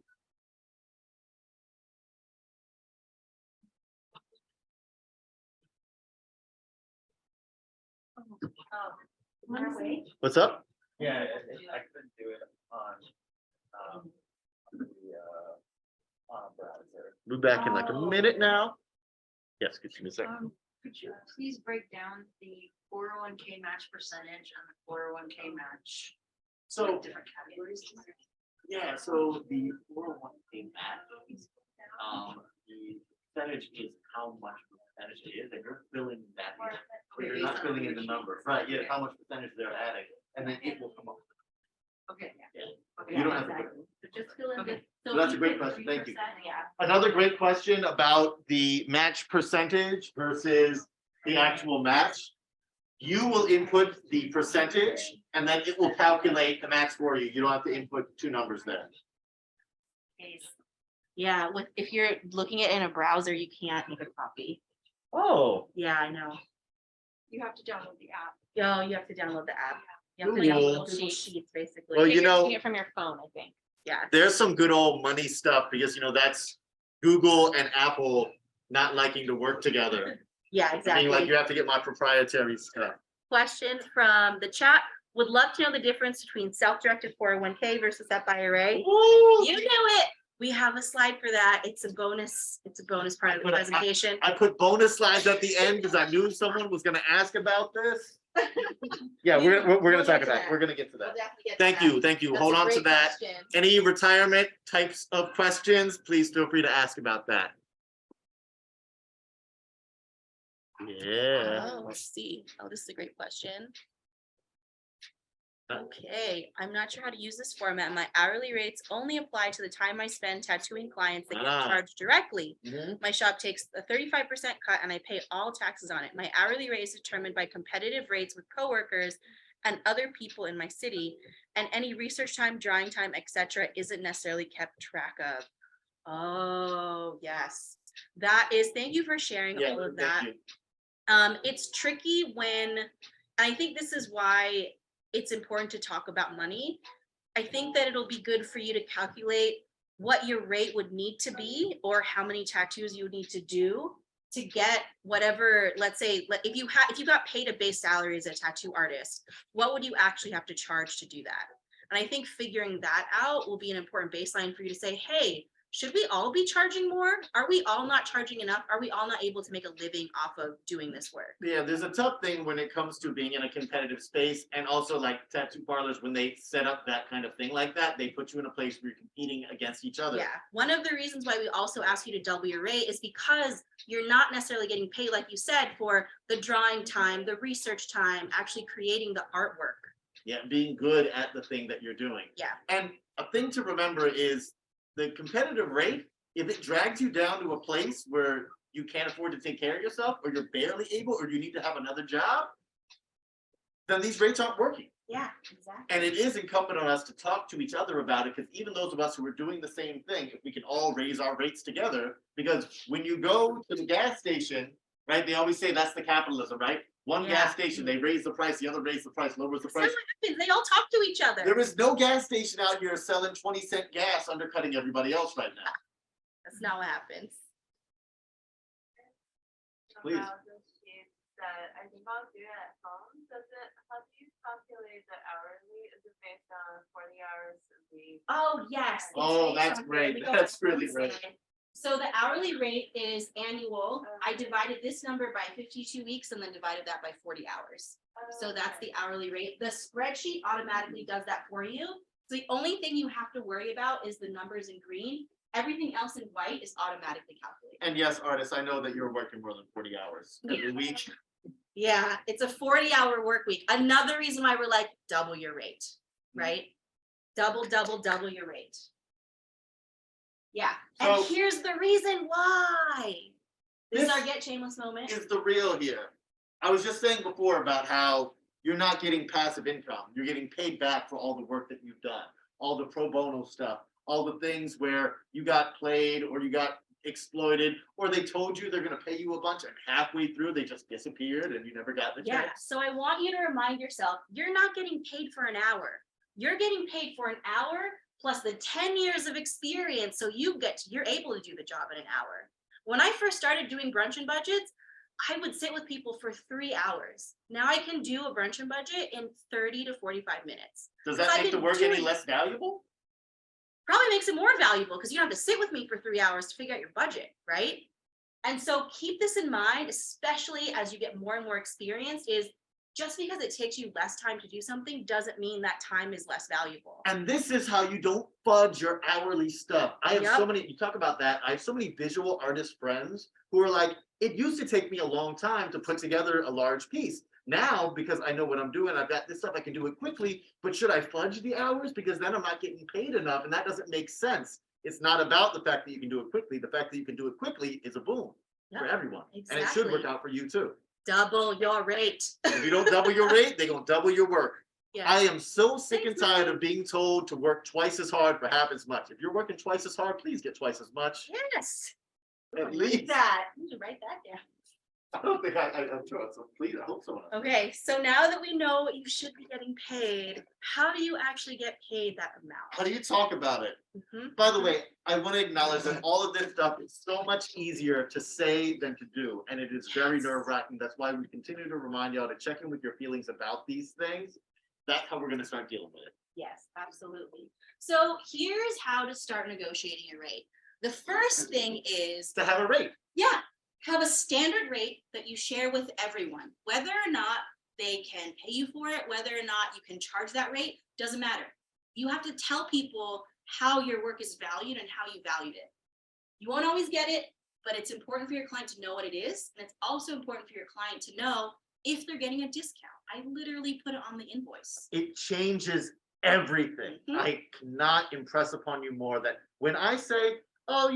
[SPEAKER 3] What's up?
[SPEAKER 8] Yeah, I couldn't do it on the browser.
[SPEAKER 3] We'll be back in like a minute now. Yes, give me a second.
[SPEAKER 5] Could you please break down the 401k match percentage and the 401k match?
[SPEAKER 3] So,
[SPEAKER 5] Different categories.
[SPEAKER 3] yeah, so the 401k match, the percentage is how much percentage it is, and you're filling that in. But you're not filling in the number, right? Yeah, how much percentage they're adding, and then it will come up.
[SPEAKER 5] Okay.
[SPEAKER 3] You don't have to.
[SPEAKER 4] So just fill in
[SPEAKER 5] Okay.
[SPEAKER 4] the.
[SPEAKER 3] So that's a great question. Thank you.
[SPEAKER 4] Yeah.
[SPEAKER 3] Another great question about the match percentage versus the actual match. You will input the percentage and then it will calculate the match for you. You don't have to input two numbers there.
[SPEAKER 4] Yeah, if you're looking at it in a browser, you can't make a copy.
[SPEAKER 3] Oh.
[SPEAKER 4] Yeah, I know.
[SPEAKER 6] You have to download the app.
[SPEAKER 4] Yo, you have to download the app. You have to
[SPEAKER 3] Cool.
[SPEAKER 4] download Google Sheets, basically.
[SPEAKER 3] Well, you know,
[SPEAKER 7] It from your phone, I think.
[SPEAKER 4] Yeah.
[SPEAKER 3] there's some good old money stuff because, you know, that's Google and Apple not liking to work together.
[SPEAKER 4] Yeah,
[SPEAKER 3] I mean,
[SPEAKER 4] exactly.
[SPEAKER 3] like, you have to get my proprietary stuff.
[SPEAKER 4] Question from the chat. Would love to know the difference between self-directed 401k versus SEP IRA. You knew it. We have a slide for that. It's a bonus. It's a bonus part of the presentation.
[SPEAKER 3] I put bonus slides at the end because I knew someone was gonna ask about this. Yeah, we're
[SPEAKER 4] We'll
[SPEAKER 3] gonna
[SPEAKER 4] get
[SPEAKER 3] talk
[SPEAKER 4] to
[SPEAKER 3] about
[SPEAKER 4] that.
[SPEAKER 3] it. We're gonna get to
[SPEAKER 4] We'll
[SPEAKER 3] that.
[SPEAKER 4] definitely get to
[SPEAKER 3] Thank
[SPEAKER 4] that.
[SPEAKER 3] you, thank you.
[SPEAKER 4] That's
[SPEAKER 3] Hold
[SPEAKER 4] a
[SPEAKER 3] on to
[SPEAKER 4] great
[SPEAKER 3] that.
[SPEAKER 4] question.
[SPEAKER 3] Any retirement types of questions, please feel free to ask about that. Yeah.
[SPEAKER 4] Oh, let's see. Oh, this is a great question. Okay, I'm not sure how to use this format. My hourly rates only apply to the time I spend tattooing clients that get
[SPEAKER 3] Ah.
[SPEAKER 4] charged directly.
[SPEAKER 3] Mhm.
[SPEAKER 4] My shop takes a 35% cut and I pay all taxes on it. My hourly rate is determined by competitive rates with coworkers
[SPEAKER 7] and other people in my city, and any research time, drawing time, etc. isn't necessarily kept track of. Oh, yes. That is, thank you for sharing
[SPEAKER 3] Yeah,
[SPEAKER 7] all of
[SPEAKER 3] thank
[SPEAKER 7] that.
[SPEAKER 3] you.
[SPEAKER 7] It's tricky when, and I think this is why it's important to talk about money. I think that it'll be good for you to calculate what your rate would need to be, or how many tattoos you would need to do to get whatever, let's say, if you got paid a base salary as a tattoo artist, what would you actually have to charge to do that? And I think figuring that out will be an important baseline for you to say, hey, should we all be charging more? Are we all not charging enough? Are we all not able to make a living off of doing this work?
[SPEAKER 3] Yeah, there's a tough thing when it comes to being in a competitive space, and also like tattoo parlors, when they set up that kind of thing like that, they put you in a place where you're competing against each other.
[SPEAKER 7] Yeah, one of the reasons why we also ask you to double your rate is because you're not necessarily getting paid, like you said, for the drawing time, the research time, actually creating the artwork.
[SPEAKER 3] Yeah, being good at the thing that you're doing.
[SPEAKER 7] Yeah.
[SPEAKER 3] And a thing to remember is the competitive rate, if it drags you down to a place where you can't afford to take care of yourself, or you're barely able, or you need to have another job, then these rates aren't working.
[SPEAKER 7] Yeah, exactly.
[SPEAKER 3] And it is incumbent on us to talk to each other about it, because even those of us who are doing the same thing, if we can all raise our rates together, because when you go to the gas station, right, they always say that's the capitalism, right? One
[SPEAKER 7] Yeah.
[SPEAKER 3] gas station, they raise the price, the other raise the price, lowers the
[SPEAKER 7] So
[SPEAKER 3] price.
[SPEAKER 7] what happens? They all talk to each other.
[SPEAKER 3] There is no gas station out here selling 20-cent gas undercutting everybody else right now.
[SPEAKER 7] That's not what happens.
[SPEAKER 3] Please.
[SPEAKER 6] About the sheet that I think I'll do at home, how do you calculate the hourly? Is it based on 40 hours a week?
[SPEAKER 7] Oh, yes. it's
[SPEAKER 3] Oh,
[SPEAKER 7] based
[SPEAKER 3] that's
[SPEAKER 7] on-
[SPEAKER 3] great.
[SPEAKER 7] let me go
[SPEAKER 3] That's
[SPEAKER 7] back one
[SPEAKER 3] really great.
[SPEAKER 7] slide. So the hourly rate is annual. I divided this number by 52 weeks and then divided that by 40 hours. So that's the hourly rate. The spreadsheet automatically does that for you. So the only thing you have to worry about is the numbers in green. Everything else in white is automatically calculated.
[SPEAKER 3] And yes, artists, I know that you're working more than 40 hours every week.
[SPEAKER 7] Yeah, it's a 40-hour work week. Another reason why we're like, double your rate, right? Double your rate. Yeah, and
[SPEAKER 3] So-
[SPEAKER 7] here's the reason why. This is
[SPEAKER 3] This-
[SPEAKER 7] our get shameless moment.
[SPEAKER 3] Is the real here. I was just saying before about how you're not getting passive income. You're getting paid back for all the work that you've done, all the pro bono stuff, all the things where you got played or you got exploited, or they told you they're going to pay you a bunch and halfway through they just disappeared and you never got the check.
[SPEAKER 7] Yeah, so I want you to remind yourself, you're not getting paid for an hour. You're getting paid for an hour plus the 10 years of experience. So you're able to do the job in an hour. When I first started doing brunch and budgets, I would sit with people for 3 hours. Now I can do a brunch and budget in 30 to 45 minutes.
[SPEAKER 3] Does
[SPEAKER 7] I've
[SPEAKER 3] that make the
[SPEAKER 7] been
[SPEAKER 3] work any
[SPEAKER 7] doing-
[SPEAKER 3] less valuable?
[SPEAKER 7] Probably makes it more valuable because you don't have to sit with me for 3 hours to figure out your budget, right? And so keep this in mind, especially as you get more and more experience, is just because it takes you less time to do something doesn't mean that time is less valuable.
[SPEAKER 3] And this is how you don't fudge your hourly stuff. I have so
[SPEAKER 7] Yep.
[SPEAKER 3] many, you talk about that. I have so many visual artist friends who are like, it used to take me a long time to put together a large piece. Now, because I know what I'm doing, I've got this stuff, I can do it quickly, but should I fudge the hours? Because then I'm not getting paid enough, and that doesn't make sense. It's not about the fact that you can do it quickly. The fact that you can do it quickly is a boom for
[SPEAKER 7] Yep,
[SPEAKER 3] everyone. And it should work
[SPEAKER 7] exactly.
[SPEAKER 3] out for you too.
[SPEAKER 7] Double your rate.
[SPEAKER 3] If you don't double your rate, they're gonna double your work.
[SPEAKER 7] Yeah.
[SPEAKER 3] I am so sick and
[SPEAKER 7] Thanks,
[SPEAKER 3] tired
[SPEAKER 7] Mom.
[SPEAKER 3] of being told to work twice as hard for half as much. If you're working twice as hard, please get twice as much.
[SPEAKER 7] Yes.
[SPEAKER 3] At
[SPEAKER 7] Read
[SPEAKER 3] least.
[SPEAKER 7] that. You should write that down.
[SPEAKER 3] I don't think I'm sure. So please, I hope so.
[SPEAKER 7] Okay, so now that we know what you should be getting paid, how do you actually get paid that
[SPEAKER 3] How
[SPEAKER 7] amount?
[SPEAKER 3] do you talk about it?
[SPEAKER 7] Mhm.
[SPEAKER 3] By the way, I want to acknowledge that all of this stuff is so much easier to say than to do, and it is very
[SPEAKER 7] Yes.
[SPEAKER 3] nerve-wracking. That's why we continue to remind y'all to check in with your feelings about these things. That's how we're going to start dealing with it.
[SPEAKER 7] Yes, absolutely. So here's how to start negotiating your rate. The first thing is,
[SPEAKER 3] To have a rate.
[SPEAKER 7] yeah, have a standard rate that you share with everyone, whether or not they can pay you for it, whether or not you can charge that rate, doesn't matter. You have to tell people how your work is valued and how you valued it. You won't always get it, but it's important for your client to know what it is. And it's also important for your client to know if they're getting a discount. I literally put it on the invoice.
[SPEAKER 3] It changes everything.
[SPEAKER 7] Mhm.
[SPEAKER 3] I cannot impress upon you more that when I say, oh,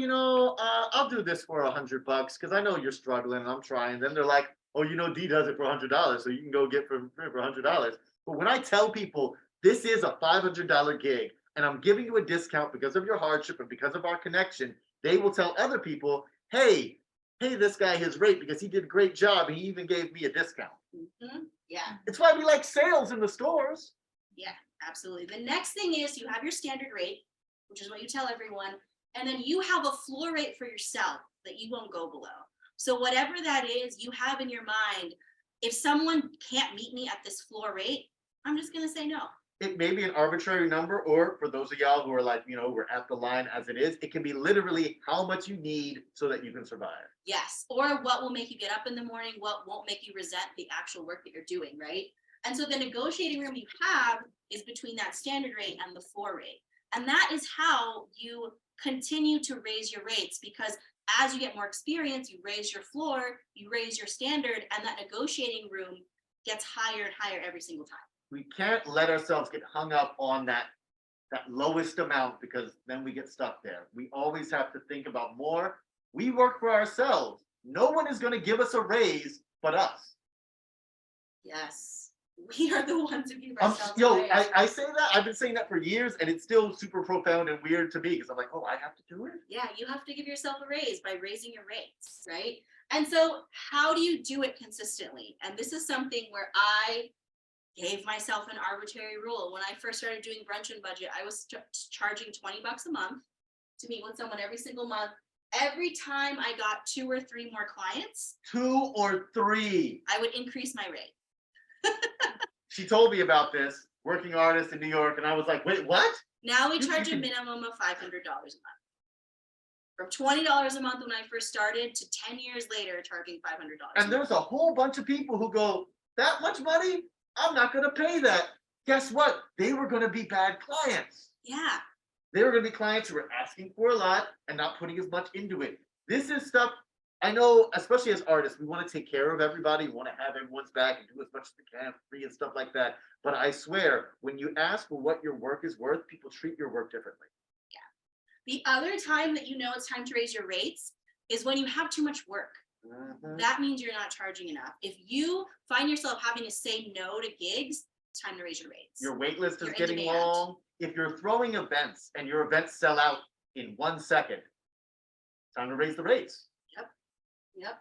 [SPEAKER 3] I'll do this for $100 because I know you're struggling and I'm trying. Then they're like, oh, Dee does it for $100, so you can go get for $100. But But when I tell people this is a $500 gig and I'm giving you a discount because of your hardship and because of our connection, they will tell other people, hey, pay this guy his rate because he did a great job and he even gave me a discount.
[SPEAKER 7] Mhm. Yeah,
[SPEAKER 3] It's why we like sales in the stores.
[SPEAKER 7] yeah, absolutely. The next thing is you have your standard rate, which is what you tell everyone, and then you have a floor rate for yourself that you won't go below. So whatever that is, you have in your mind, if someone can't meet me at this floor rate, I'm just gonna say no.
[SPEAKER 3] It may be an arbitrary number, or for those of y'all who are like, we're at the line as it is, it can be literally how much you need so that you can survive.
[SPEAKER 7] Yes, or what will make you get up in the morning, what won't make you resent the actual work that you're doing, right? And so the negotiating room you have is between that standard rate and the floor rate. And that is how you continue to raise your rates, because as you get more experience, you raise your floor, you raise your standard, and that negotiating room gets higher and higher every single time.
[SPEAKER 3] We can't let ourselves get hung up on that lowest amount, because then we get stuck there. We always have to think about more. We work for ourselves. No one is going to give us a raise but us.
[SPEAKER 7] Yes, we are the ones who give ourselves a raise.
[SPEAKER 3] I say that. I've been saying that for years, and it's still super profound and weird to me because I'm like, oh, I have to do it?
[SPEAKER 7] Yeah, you have to give yourself a raise by raising your rates, right? And so how do you do it consistently? And this is something where I gave myself an arbitrary rule. When I first started doing Brunch and Budget, I was charging $20 a month to meet with someone every single month. Every time I got 2 or 3 more clients,
[SPEAKER 3] 2 or 3.
[SPEAKER 7] I would increase my rate.
[SPEAKER 3] She told me about this, working artist in New York, and I was like, wait, what?
[SPEAKER 7] Now we charge a minimum of $500 a month. From $20 a month when I first started to 10 years later, charging $500.
[SPEAKER 3] And there's a whole bunch of people who go, that much money? I'm not going to pay that. Guess what? They were going to be bad clients.
[SPEAKER 7] Yeah.
[SPEAKER 3] They were going to be clients who were asking for a lot and not putting as much into it. This is stuff, I know, especially as artists, we want to take care of everybody. We want to have everyone's back and do as much as we can free and stuff like that. But I swear, when you ask for what your work is worth, people treat your work differently.
[SPEAKER 7] Yeah. The other time that you know it's time to raise your rates is when you have too much work.
[SPEAKER 3] Mm-hmm.
[SPEAKER 7] That means you're not charging enough. If you find yourself having to say no to gigs, it's time to raise your rates.
[SPEAKER 3] Your wait list is
[SPEAKER 7] You're in
[SPEAKER 3] getting
[SPEAKER 7] demand.
[SPEAKER 3] long. If you're throwing events and your events sell out in 1 second, time to raise the rates.
[SPEAKER 7] Yep.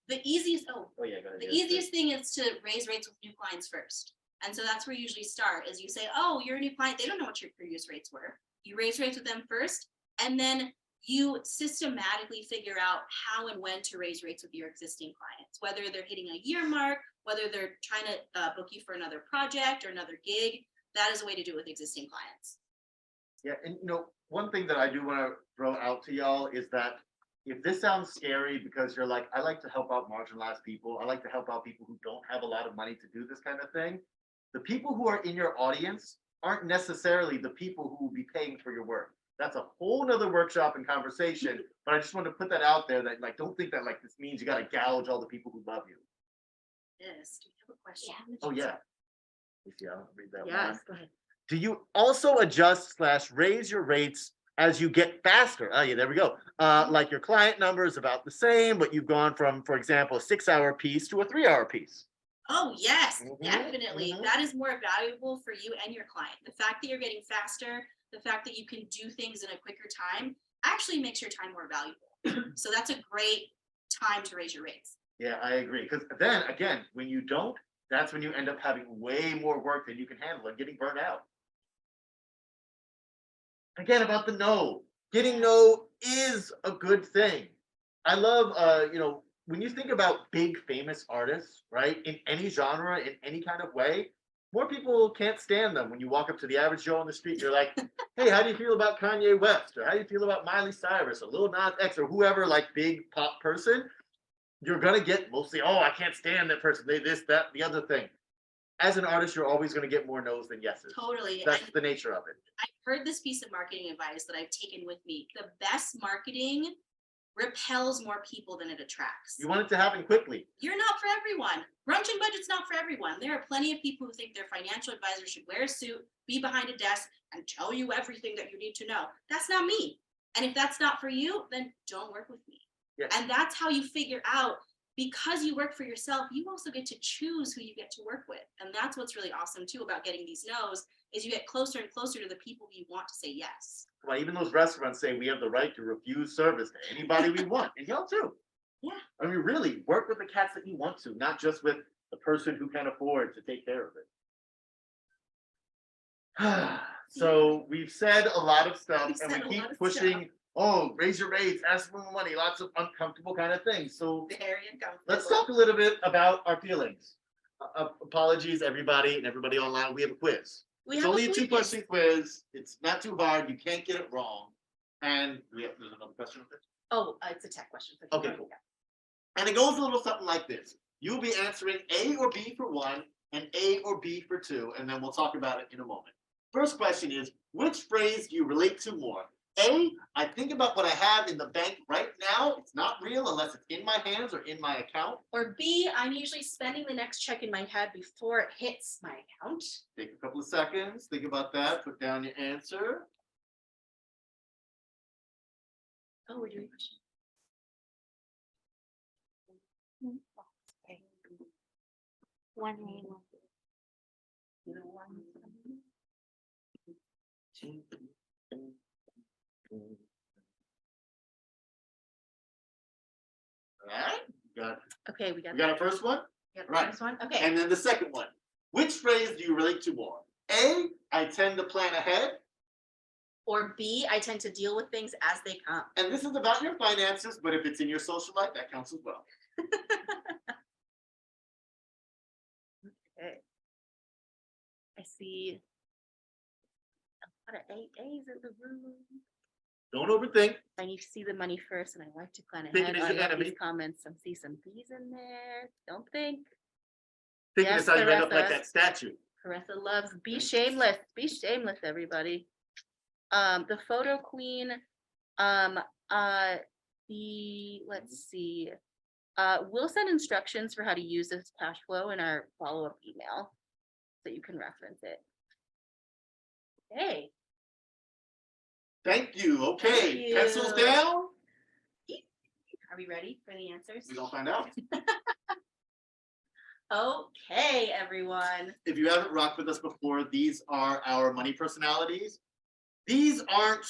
[SPEAKER 7] The easiest,
[SPEAKER 3] Oh yeah, go ahead.
[SPEAKER 7] the easiest thing is to raise rates with new clients first. And so that's where you usually start, is you say, oh, you're a new client. They don't know what your previous rates were. You raise rates with them first, and then you systematically figure out how and when to raise rates with your existing clients, whether they're hitting a year mark, whether they're trying to book you for another project or another gig. That is a way to do it with existing clients.
[SPEAKER 3] Yeah, and one thing that I do want to throw out to y'all is that if this sounds scary because you're like, I like to help out marginalized people, I like to help out people who don't have a lot of money to do this kind of thing, the people who are in your audience aren't necessarily the people who will be paying for your work. That's a whole nother workshop and conversation, but I just want to put that out there that don't think that this means you got to gouge all the people who love you.
[SPEAKER 7] Yes, do you have a question?
[SPEAKER 3] Oh yeah. Yeah, I'll read that one.
[SPEAKER 7] Yes, go ahead.
[SPEAKER 3] Do you also adjust / raise your rates as you get faster? Oh yeah, there we go. Like your client number is about the same, but you've gone from, for example, a 6-hour piece to a 3-hour piece.
[SPEAKER 7] Oh, yes,
[SPEAKER 3] Mhm,
[SPEAKER 7] definitely.
[SPEAKER 3] mhm.
[SPEAKER 7] That is more valuable for you and your client. The fact that you're getting faster, the fact that you can do things in a quicker time actually makes your time more valuable. So that's a great time to raise your rates.
[SPEAKER 3] Yeah, I agree. Because then again, when you don't, that's when you end up having way more work than you can handle and getting burnt out. Again, about the no. Getting no is a good thing. I love, when you think about big famous artists, right, in any genre, in any kind of way, more people can't stand them. When you walk up to the average Joe on the street, you're like, hey, how do you feel about Kanye West? Or how do you feel about Miley Cyrus or Lil Nas X or whoever, big pop person? You're going to get mostly, oh, I can't stand that person. They this, that, the other thing. As an artist, you're always going to get more no's than yeses.
[SPEAKER 7] Totally.
[SPEAKER 3] That's the nature of it.
[SPEAKER 7] I've heard this piece of marketing advice that I've taken with me. The best marketing repels more people than it attracts.
[SPEAKER 3] You want it to happen quickly.
[SPEAKER 7] You're not for everyone. Brunch and Budget's not for everyone. There are plenty of people who think their financial advisor should wear a suit, be behind a desk, and tell you everything that you need to know. That's not me. And if that's not for you, then don't work with me.
[SPEAKER 3] Yeah.
[SPEAKER 7] And that's how you figure out because you work for yourself, you also get to choose who you get to work with. And that's what's really awesome too about getting these no's, is you get closer and closer to the people you want to say yes.
[SPEAKER 3] Well, even those restaurants say we have the right to refuse service to anybody we want, and y'all too.
[SPEAKER 7] Yeah.
[SPEAKER 3] I mean, really, work with the cats that you want to, not just with the person who can afford to take care of it. So we've said a lot of stuff,
[SPEAKER 7] We've
[SPEAKER 3] and
[SPEAKER 7] said a
[SPEAKER 3] we keep
[SPEAKER 7] lot of
[SPEAKER 3] pushing, oh, raise your rates, ask for more money, lots of uncomfortable kind of things. So
[SPEAKER 7] Very uncomfortable.
[SPEAKER 3] let's talk a little bit about our feelings. Apologies, everybody, and everybody online. We have a quiz.
[SPEAKER 7] We
[SPEAKER 3] It's
[SPEAKER 7] have
[SPEAKER 3] only a
[SPEAKER 7] quiz.
[SPEAKER 3] 2-question quiz. It's not too hard. You can't get it wrong. And there's another question.
[SPEAKER 7] Oh, it's a tech question. for
[SPEAKER 3] Okay,
[SPEAKER 7] you.
[SPEAKER 3] cool. And it goes a little something like this. You'll be answering A or B for one and A or B for two, and then we'll talk about it in a moment. First question is, which phrase do you relate to more? A, I think about what I have in the bank right now. It's not real unless it's in my hands or in my account.
[SPEAKER 7] Or B, I'm usually spending the next check in my head before it hits my account.
[SPEAKER 3] Take a couple of seconds, think about that, put down your answer.
[SPEAKER 7] Oh, we're doing questions.
[SPEAKER 2] One name.
[SPEAKER 3] All right, got
[SPEAKER 7] Okay, we
[SPEAKER 3] we
[SPEAKER 7] got
[SPEAKER 3] got our first one,
[SPEAKER 7] the
[SPEAKER 3] right.
[SPEAKER 7] first one. Okay.
[SPEAKER 3] and then the second one. Which phrase do you relate to more? A, I tend to plan ahead,
[SPEAKER 7] Or B, I tend to deal with things as they come.
[SPEAKER 3] and this is about your finances, but if it's in your social life, that counts as well.
[SPEAKER 7] Okay. I see a lot of AAs in the room.
[SPEAKER 3] Don't overthink.
[SPEAKER 7] I need to see the money first, and I like to plan
[SPEAKER 3] Thinking
[SPEAKER 7] ahead.
[SPEAKER 3] is
[SPEAKER 7] I
[SPEAKER 3] your
[SPEAKER 7] love
[SPEAKER 3] enemy.
[SPEAKER 7] these comments. I see some B's in there. Don't think.
[SPEAKER 3] Thinking
[SPEAKER 7] Yes,
[SPEAKER 3] is how you end up like
[SPEAKER 7] Caressa.
[SPEAKER 3] that statue.
[SPEAKER 7] Caressa loves, be shameless, everybody. The photo queen, let's see. We'll send instructions for how to use this cash flow in our follow-up email, so you can reference it. Hey,
[SPEAKER 3] Thank you. Okay,
[SPEAKER 7] Thank you.
[SPEAKER 3] pencils down.
[SPEAKER 7] are we ready for the answers?
[SPEAKER 3] We don't find out.
[SPEAKER 7] Okay, everyone.
[SPEAKER 3] If you haven't rocked with us before, these are our money personalities. These aren't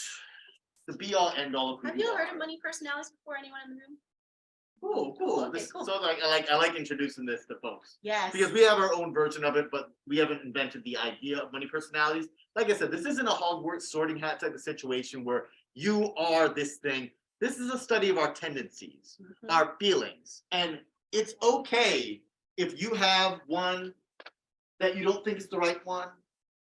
[SPEAKER 3] the be all end all of who
[SPEAKER 7] Have
[SPEAKER 3] we
[SPEAKER 7] you heard
[SPEAKER 3] are.
[SPEAKER 7] of money personalities before? Anyone in the room?
[SPEAKER 3] Cool.
[SPEAKER 7] Okay,
[SPEAKER 3] This,
[SPEAKER 7] cool.
[SPEAKER 3] So I like introducing this to folks.
[SPEAKER 7] Yes.
[SPEAKER 3] Because we have our own version of it, but we haven't invented the idea of money personalities. Like I said, this isn't a Hogwarts sorting hat type of situation where you are this thing. This is a study of our tendencies,
[SPEAKER 7] Mhm.
[SPEAKER 3] our feelings. And it's okay if you have one that you don't think is the right one,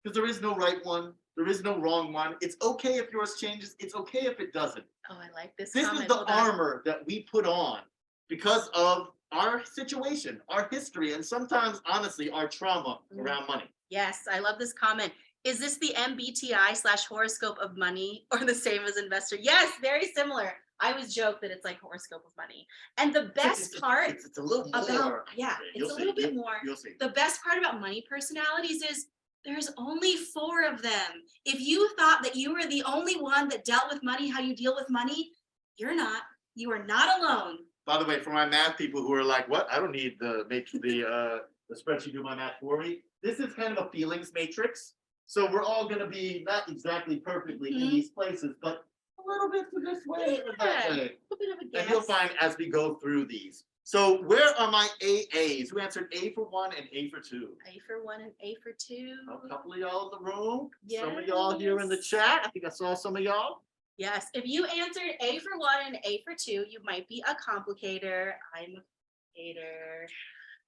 [SPEAKER 3] because there is no right one. There is no wrong one. It's okay if yours changes. It's okay if it doesn't.
[SPEAKER 7] Oh, I like this
[SPEAKER 3] This
[SPEAKER 7] comment.
[SPEAKER 3] is the
[SPEAKER 7] Hold on.
[SPEAKER 3] armor that we put on because of our situation, our history, and sometimes, honestly, our trauma around money.
[SPEAKER 7] Yes, I love this comment. Is this the MBTI/horoscope of money, or the same as investor? Yes, very similar. I always joke that it's like horoscope of money. And the best part
[SPEAKER 3] It's a little more.
[SPEAKER 7] about, yeah,
[SPEAKER 3] You'll
[SPEAKER 7] it's a
[SPEAKER 3] see.
[SPEAKER 7] little bit more.
[SPEAKER 3] You'll see.
[SPEAKER 7] The best part about money personalities is there's only 4 of them. If you thought that you were the only one that dealt with money, how you deal with money, you're not. You are not alone.
[SPEAKER 3] By the way, for my math people who are like, what? I don't need the spreadsheet do my math for me. This is kind of a feelings matrix. So we're all gonna be not exactly perfectly in
[SPEAKER 7] Mhm.
[SPEAKER 3] these places, but a little bit to this way or that
[SPEAKER 7] Yeah.
[SPEAKER 3] way.
[SPEAKER 7] A little bit of a
[SPEAKER 3] And you'll
[SPEAKER 7] guess.
[SPEAKER 3] find as we go through these. So where are my AAs? Who answered A for 1 and A for 2?
[SPEAKER 7] A for 1 and A for 2.
[SPEAKER 3] A couple of y'all in the room. Some of
[SPEAKER 7] Yes.
[SPEAKER 3] y'all here in the chat. I think I saw some of y'all.
[SPEAKER 7] Yes, if you answered A for 1 and A for 2, you might be a complicator. I'm a complicator.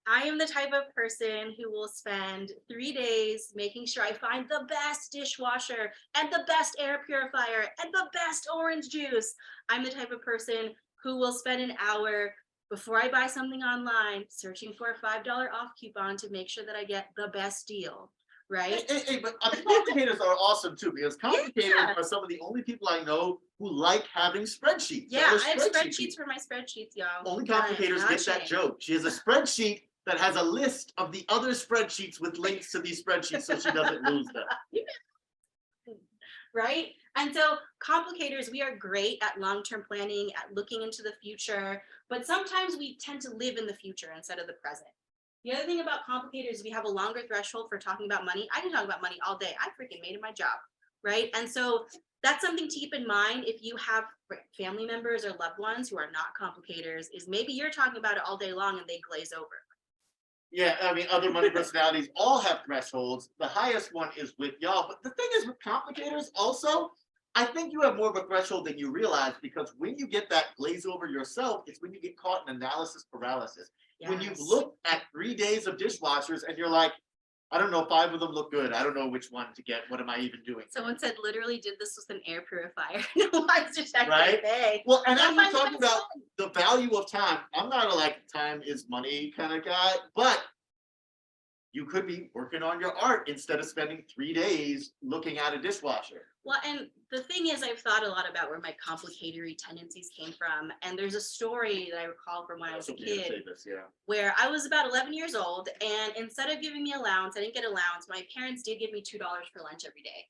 [SPEAKER 7] I am the type of person who will spend 3 days making sure I find the best dishwasher and the best air purifier and the best orange juice. I'm the type of person who will spend an hour before I buy something online searching for a $5 off coupon to make sure that I get the best deal, right?
[SPEAKER 3] Hey, but I mean, complicators are awesome too, because complicators
[SPEAKER 7] Yeah.
[SPEAKER 3] are some of the only people I know who like having spreadsheets.
[SPEAKER 7] Yeah,
[SPEAKER 3] They're
[SPEAKER 7] I have
[SPEAKER 3] spreadsheet
[SPEAKER 7] spreadsheets
[SPEAKER 3] people.
[SPEAKER 7] for my spreadsheets, y'all.
[SPEAKER 3] Only
[SPEAKER 7] I am
[SPEAKER 3] complicators
[SPEAKER 7] not
[SPEAKER 3] get that
[SPEAKER 7] ashamed.
[SPEAKER 3] joke. She has a spreadsheet that has a list of the other spreadsheets with links to these spreadsheets so she doesn't lose them.
[SPEAKER 7] Right? And so complicators, we are great at long-term planning, at looking into the future, but sometimes we tend to live in the future instead of the present. The other thing about complicators is we have a longer threshold for talking about money. I can talk about money all day. I freaking made it my job, right? And so that's something to keep in mind if you have family members or loved ones who are not complicators, is maybe you're talking about it all day long and they glaze over.
[SPEAKER 3] Yeah, I mean, other money personalities all have thresholds. The highest one is with y'all. But the thing is with complicators also, I think you have more of a threshold than you realize, because when you get that glaze over yourself, it's when you get caught in analysis paralysis. When you've
[SPEAKER 7] Yes.
[SPEAKER 3] looked at 3 days of dishwashers and you're like, I don't know, 5 of them look good. I don't know which one to get. What am I even doing?
[SPEAKER 7] Someone said literally did this with an air purifier. No one's detecting
[SPEAKER 3] Right?
[SPEAKER 7] bay.
[SPEAKER 3] Well, and as we're
[SPEAKER 7] Sometimes
[SPEAKER 3] talking
[SPEAKER 7] it's
[SPEAKER 3] about
[SPEAKER 7] fun.
[SPEAKER 3] the value of time, I'm not a like time is money kind of guy, but you could be working on your art instead of spending 3 days looking at a dishwasher.
[SPEAKER 7] Well, and the thing is, I've thought a lot about where my complicatory tendencies came from. And there's a story that I recall from when I was a
[SPEAKER 3] Somebody to
[SPEAKER 7] kid,
[SPEAKER 3] say this, yeah.
[SPEAKER 7] where I was about 11 years old, and instead of giving me allowance, I didn't get allowance. My parents did give me $2 for lunch every day.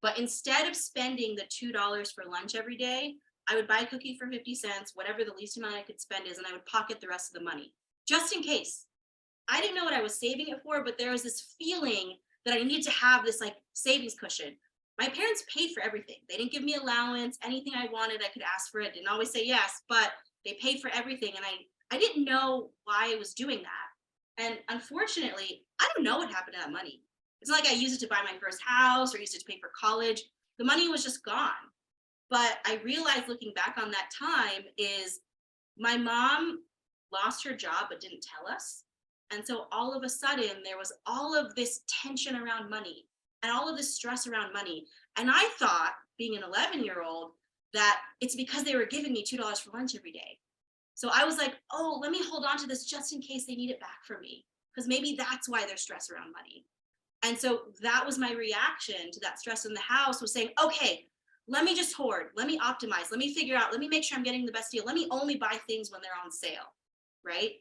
[SPEAKER 7] But instead of spending the $2 for lunch every day, I would buy a cookie for 50 cents, whatever the least amount I could spend is, and I would pocket the rest of the money, just in case. I didn't know what I was saving it for, but there was this feeling that I needed to have this like savings cushion. My parents paid for everything. They didn't give me allowance, anything I wanted, I could ask for it. Didn't always say yes, but they paid for everything. And I didn't know why I was doing that. And unfortunately, I don't know what happened to that money. It's not like I used it to buy my first house or used it to pay for college. The money was just gone. But I realized looking back on that time is my mom lost her job but didn't tell us. And so all of a sudden there was all of this tension around money and all of this stress around money. And I thought, being an 11-year-old, that it's because they were giving me $2 for lunch every day. So I was like, oh, let me hold on to this just in case they need it back from me, because maybe that's why there's stress around money. And so that was my reaction to that stress in the house, was saying, okay, let me just hoard, let me optimize, let me figure out, let me make sure I'm getting the best deal. Let me only buy things when they're on sale, right?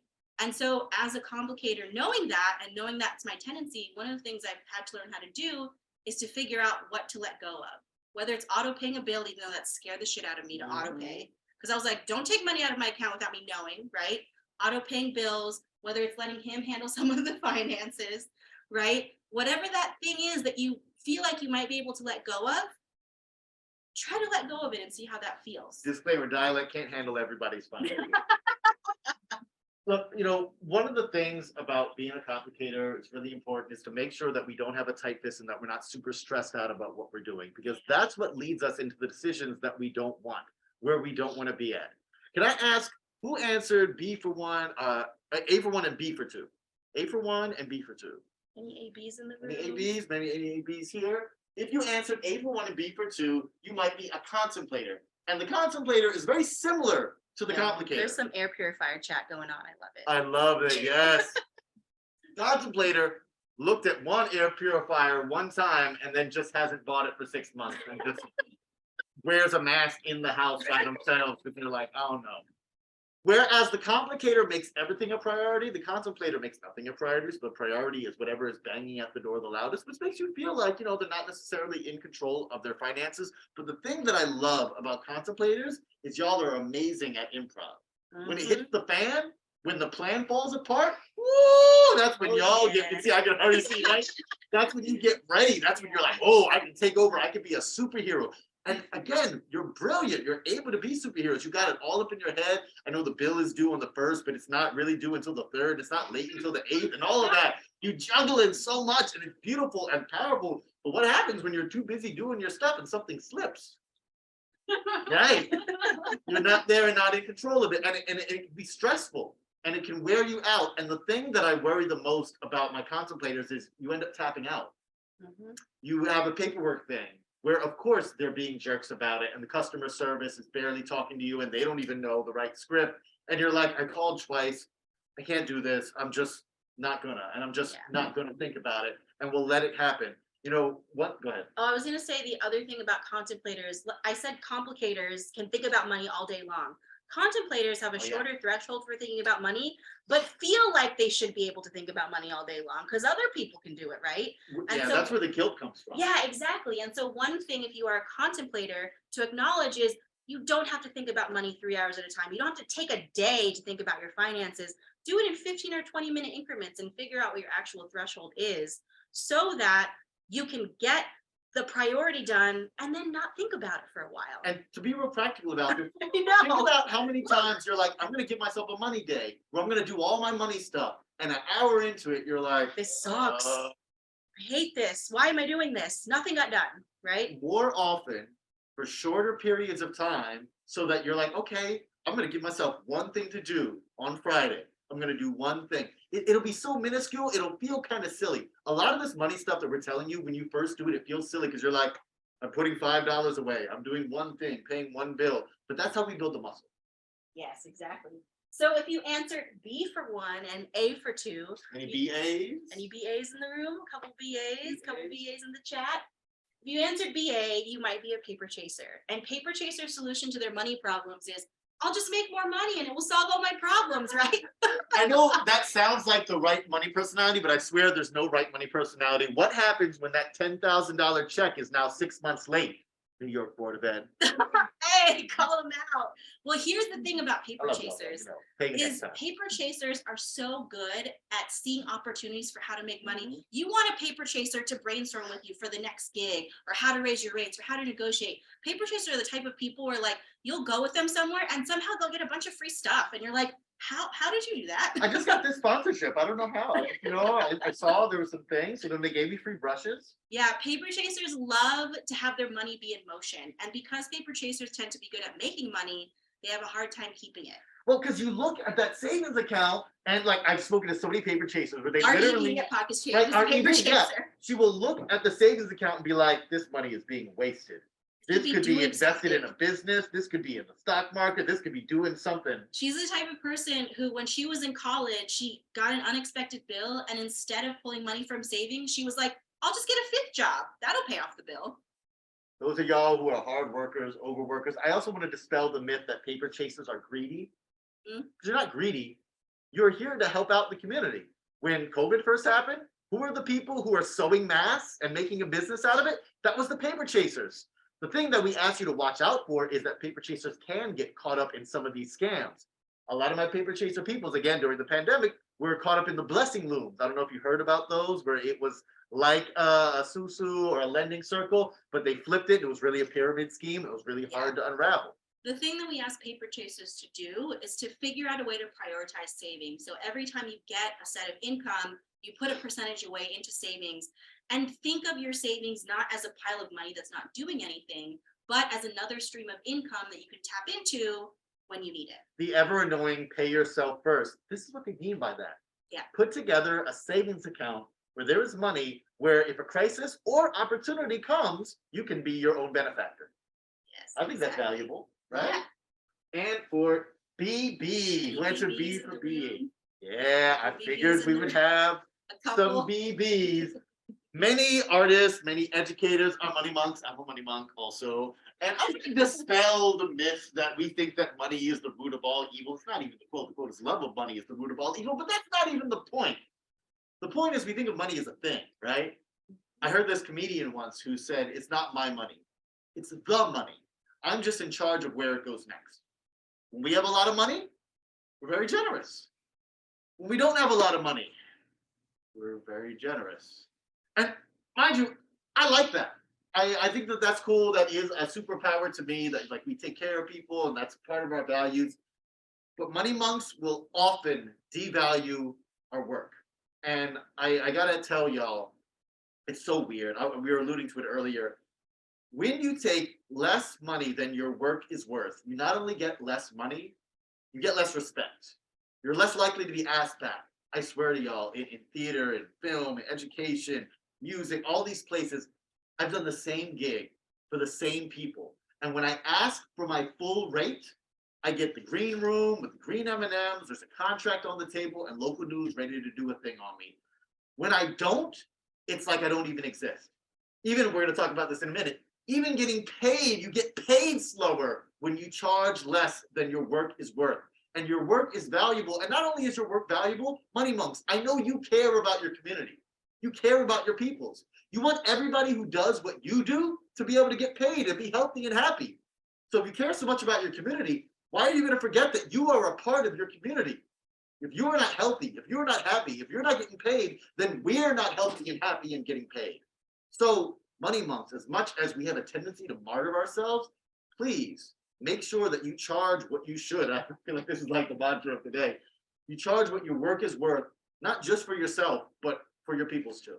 [SPEAKER 7] And so as a complicator, knowing that and knowing that's my tendency, one of the things I've had to learn how to do is to figure out what to let go of, whether it's auto paying a bill, even though that scared the shit out of me to auto pay. Because I was like, don't take money out of my account without me knowing, right? Auto paying bills, whether it's letting him handle some of the finances, right? Whatever that thing is that you feel like you might be able to let go of, try to let go of it and see how that feels.
[SPEAKER 3] Disclaimer, Dyalekt can't handle everybody's finances. Look, you know, one of the things about being a complicator is really important is to make sure that we don't have a tight fist and that we're not super stressed out about what we're doing, because that's what leads us into the decisions that we don't want, where we don't want to be at. Can I ask who answered B for one, A for one and B for two? A for one and B for two.
[SPEAKER 7] Any ABs in the room?
[SPEAKER 3] Any ABs? Maybe any ABs here? If you answered A for one and B for two, you might be a contemplator. And the contemplator is very similar to the complicator.
[SPEAKER 7] There's some air purifier chat going on. I love it.
[SPEAKER 3] I love it, yes. Contemplator looked at one air purifier one time and then just hasn't bought it for 6 months and just wears a mask in the house by themselves because they're like, oh no. Whereas the complicator makes everything a priority, the contemplator makes nothing a priority. So the priority is whatever is banging at the door the loudest, which makes you feel like, you know, they're not necessarily in control of their finances. But the thing that I love about contemplators is y'all are amazing at improv. When it hits the fan, when the plan falls apart, woo, that's when y'all get, you see, I can already see, right? That's when you get ready. That's when you're like, oh, I can take over. I can be a superhero. And again, you're brilliant. You're able to be superheroes. You got it all up in your head. I know the bill is due on the 1st, but it's not really due until the 3rd. It's not late until the 8th and all of that. You juggle in so much and it's beautiful and powerful. But what happens when you're too busy doing your stuff and something slips? Right? You're not there and not in control of it. And it can be stressful and it can wear you out. And the thing that I worry the most about my contemplators is you end up tapping out. You have a paperwork thing where of course they're being jerks about it and the customer service is barely talking to you and they don't even know the right script. And you're like, I called twice. I can't do this. I'm just not gonna, and I'm just not gonna think about it and we'll let it happen. You know what? Go ahead.
[SPEAKER 7] Oh, I was going to say the other thing about contemplators. I said complicators can think about money all day long. Contemplators have a
[SPEAKER 3] Oh, yeah.
[SPEAKER 7] shorter threshold for thinking about money, but feel like they should be able to think about money all day long because other people can do it, right? And
[SPEAKER 3] Yeah,
[SPEAKER 7] so-
[SPEAKER 3] that's where the guilt comes from.
[SPEAKER 7] Yeah, exactly. And so one thing, if you are a contemplator, to acknowledge is you don't have to think about money 3 hours at a time. You don't have to take a day to think about your finances. Do it in 15 or 20-minute increments and figure out what your actual threshold is so that you can get the priority done and then not think about it for a while.
[SPEAKER 3] And to be real practical about it,
[SPEAKER 7] I
[SPEAKER 3] think
[SPEAKER 7] know.
[SPEAKER 3] about how many times you're like, I'm gonna give myself a money day where I'm gonna do all my money stuff. And an hour into it, you're like,
[SPEAKER 7] This sucks. I hate this. Why am I doing this? Nothing got done, right?
[SPEAKER 3] more often for shorter periods of time so that you're like, okay, I'm gonna give myself one thing to do on Friday. I'm gonna do one thing. It'll be so minuscule, it'll feel kind of silly. A lot of this money stuff that we're telling you, when you first do it, it feels silly because you're like, I'm putting $5 away, I'm doing one thing, paying one bill. But that's how we build the muscle.
[SPEAKER 7] Yes, exactly. So if you answered B for 1 and A for 2,
[SPEAKER 3] Any BAs?
[SPEAKER 7] any BAs in the room? A couple BAs, couple BAs in the chat. If you answered BA, you might be a paper chaser. And paper chaser's solution to their money problems is, I'll just make more money and it will solve all my problems, right?
[SPEAKER 3] I know that sounds like the right money personality, but I swear there's no right money personality. What happens when that $10,000 check is now 6 months late? New York Board of Ed.
[SPEAKER 7] Hey, call them out. Well, here's the thing about paper
[SPEAKER 3] I love y'all,
[SPEAKER 7] chasers.
[SPEAKER 3] Pay me next
[SPEAKER 7] Is
[SPEAKER 3] time.
[SPEAKER 7] paper chasers are so good at seeing opportunities for how to make money.
[SPEAKER 3] Mm-hmm.
[SPEAKER 7] You want a paper chaser to brainstorm with you for the next gig or how to raise your rates or how to negotiate. Paper chasers are the type of people where like you'll go with them somewhere and somehow they'll get a bunch of free stuff and you're like, how did you do that?
[SPEAKER 3] I just got this sponsorship. I don't know how. I saw there were some things, so then they gave me free brushes.
[SPEAKER 7] Yeah, paper chasers love to have their money be in motion. And because paper chasers tend to be good at making money, they have a hard time keeping it.
[SPEAKER 3] Well, because you look at that savings account, and like I've spoken to so many paper chasers where they
[SPEAKER 7] Are you
[SPEAKER 3] literally,
[SPEAKER 7] eating at Pocket Change?
[SPEAKER 3] right,
[SPEAKER 7] is a
[SPEAKER 3] are you
[SPEAKER 7] paper
[SPEAKER 3] doing that?
[SPEAKER 7] chaser.
[SPEAKER 3] She will look at the savings account and be like, this money is being wasted. This
[SPEAKER 7] be
[SPEAKER 3] could be
[SPEAKER 7] doing
[SPEAKER 3] invested in a
[SPEAKER 7] something.
[SPEAKER 3] business. This could be in the stock market. This could be doing something.
[SPEAKER 7] She's the type of person who, when she was in college, she got an unexpected bill. And instead of pulling money from savings, she was like, I'll just get a 5th job. That'll pay off the bill.
[SPEAKER 3] Those are y'all who are hard workers, overworkers. I also want to dispel the myth that paper chasers are greedy.
[SPEAKER 7] Mm.
[SPEAKER 3] You're not greedy. You're here to help out the community. When COVID first happened, who are the people who are sewing masks and making a business out of it? That was the paper chasers. The thing that we ask you to watch out for is that paper chasers can get caught up in some of these scams. A lot of my paper chaser peoples, again, during the pandemic, were caught up in the blessing looms. I don't know if you heard about those, where it was like a susu or a lending circle, but they flipped it. It was really a pyramid scheme. It was really hard to unravel.
[SPEAKER 7] The thing that we ask paper chasers to do is to figure out a way to prioritize savings. So every time you get a set of income, you put a percentage away into savings and think of your savings not as a pile of money that's not doing anything, but as another stream of income that you can tap into when you need it.
[SPEAKER 3] The ever annoying pay yourself first. This is what they mean by that.
[SPEAKER 7] Yeah.
[SPEAKER 3] Put together a savings account where there is money where if a crisis or opportunity comes, you can be your own benefactor.
[SPEAKER 7] Yes,
[SPEAKER 3] I think that's
[SPEAKER 7] exactly.
[SPEAKER 3] valuable, right? And for BB, who answered B
[SPEAKER 7] BBs in
[SPEAKER 3] for
[SPEAKER 7] the
[SPEAKER 3] B?
[SPEAKER 7] room.
[SPEAKER 3] Yeah, I
[SPEAKER 7] BBs
[SPEAKER 3] figured
[SPEAKER 7] in
[SPEAKER 3] we
[SPEAKER 7] the
[SPEAKER 3] would
[SPEAKER 7] room.
[SPEAKER 3] have
[SPEAKER 7] A
[SPEAKER 3] some
[SPEAKER 7] couple.
[SPEAKER 3] BBs. Many artists, many educators are money monks. I'm a money monk also. And I can dispel the myth that we think that money is the root of all evil. It's not even the quote. The quote is love of money is the root of all evil, but that's not even the point. The point is we think of money as a thing, right? I heard this comedian once who said, it's not my money. It's the money. I'm just in charge of where it goes next. When we have a lot of money, we're very generous. When we don't have a lot of money, we're very generous. And mind you, I like that. I think that that's cool. That is a superpower to me, that like we take care of people and that's part of our values. But money monks will often devalue our work. And I gotta tell y'all, it's so weird. We were alluding to it earlier. When you take less money than your work is worth, you not only get less money, you get less respect. You're less likely to be asked back. I swear to y'all, in theater, in film, in education, music, all these places, I've done the same gig for the same people. And when I ask for my full rate, I get the green room with the green M&Ms, there's a contract on the table, and local news ready to do a thing on me. When I don't, it's like I don't even exist. Even, we're gonna talk about this in a minute, Even getting paid, you get paid slower when you charge less than your work is worth. And your work is valuable. And not only is your work valuable, Money Monks, I know you care about your community. You care about your peoples. You want everybody who does what you do to be able to get paid and be healthy and happy. So if you care so much about your community, why are you going to forget that you are a part of your community? If you are not healthy, if you're not happy, if you're not getting paid, then we're not healthy and happy and getting paid. So Money Monks, as much as we have a tendency to martyr ourselves, please make sure that you charge what you should. I feel like this is like the mantra of the day. You charge what your work is worth, not just for yourself, but for your peoples too.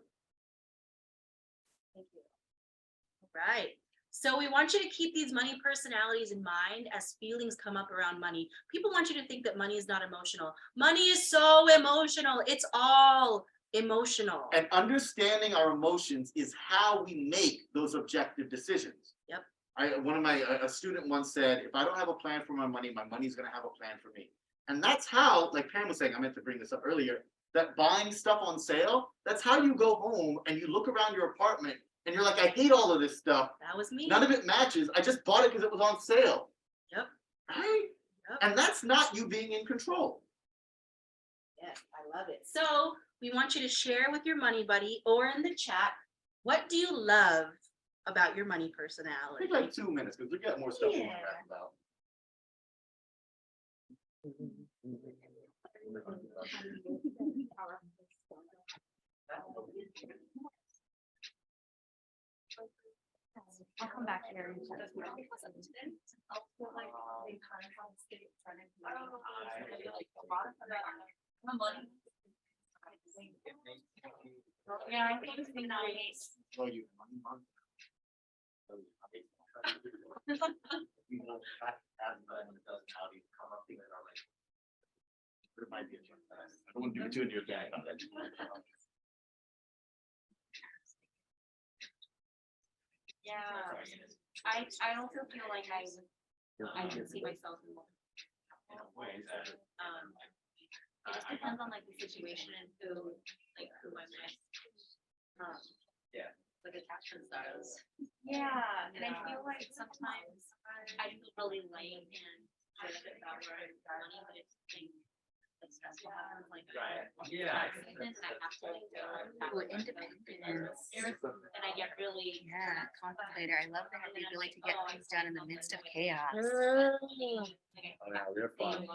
[SPEAKER 7] Thank you. Right. So we want you to keep these money personalities in mind as feelings come up around money. People want you to think that money is not emotional. Money is so emotional. It's all emotional.
[SPEAKER 3] And understanding our emotions is how we make those objective decisions.
[SPEAKER 7] Yep.
[SPEAKER 3] A student once said, if I don't have a plan for my money's gonna have a plan for me. And that's how, like Pam was saying, I meant to bring this up earlier, that buying stuff on sale, that's how you go home and you look around your apartment and you're like, I hate all of this stuff.
[SPEAKER 7] That was me.
[SPEAKER 3] None of it matches. I just bought it because it was on sale.
[SPEAKER 7] Yep.
[SPEAKER 3] Right?
[SPEAKER 7] Yep.
[SPEAKER 3] And that's not you being in control.
[SPEAKER 7] Yes, I love it. So we want you to share with your money buddy or in the chat, what do you love about your money personality?
[SPEAKER 3] Take like 2 minutes because we got more stuff we want to talk about.
[SPEAKER 2] I'll come back here.
[SPEAKER 1] Yeah, I think it's been nice.
[SPEAKER 3] Show you Money Monk. We will track as when it does how do you come up with our like. There might be a chance. I don't want to do it too in your gang.
[SPEAKER 1] Yeah, I also feel like I can see myself in more. It just depends on like the situation and who I'm with.
[SPEAKER 5] Yeah. Like attachment styles.
[SPEAKER 1] Yeah, and I feel like sometimes I feel really lame and good about where I'm money, but it's like stressful happens like.
[SPEAKER 5] Right. Yeah.
[SPEAKER 1] And I have to like go.
[SPEAKER 7] Ooh, independence.
[SPEAKER 1] And I get really.
[SPEAKER 7] Yeah, contemplator. I love that the ability to get things done in the midst of chaos.
[SPEAKER 3] Oh, yeah, they're fun.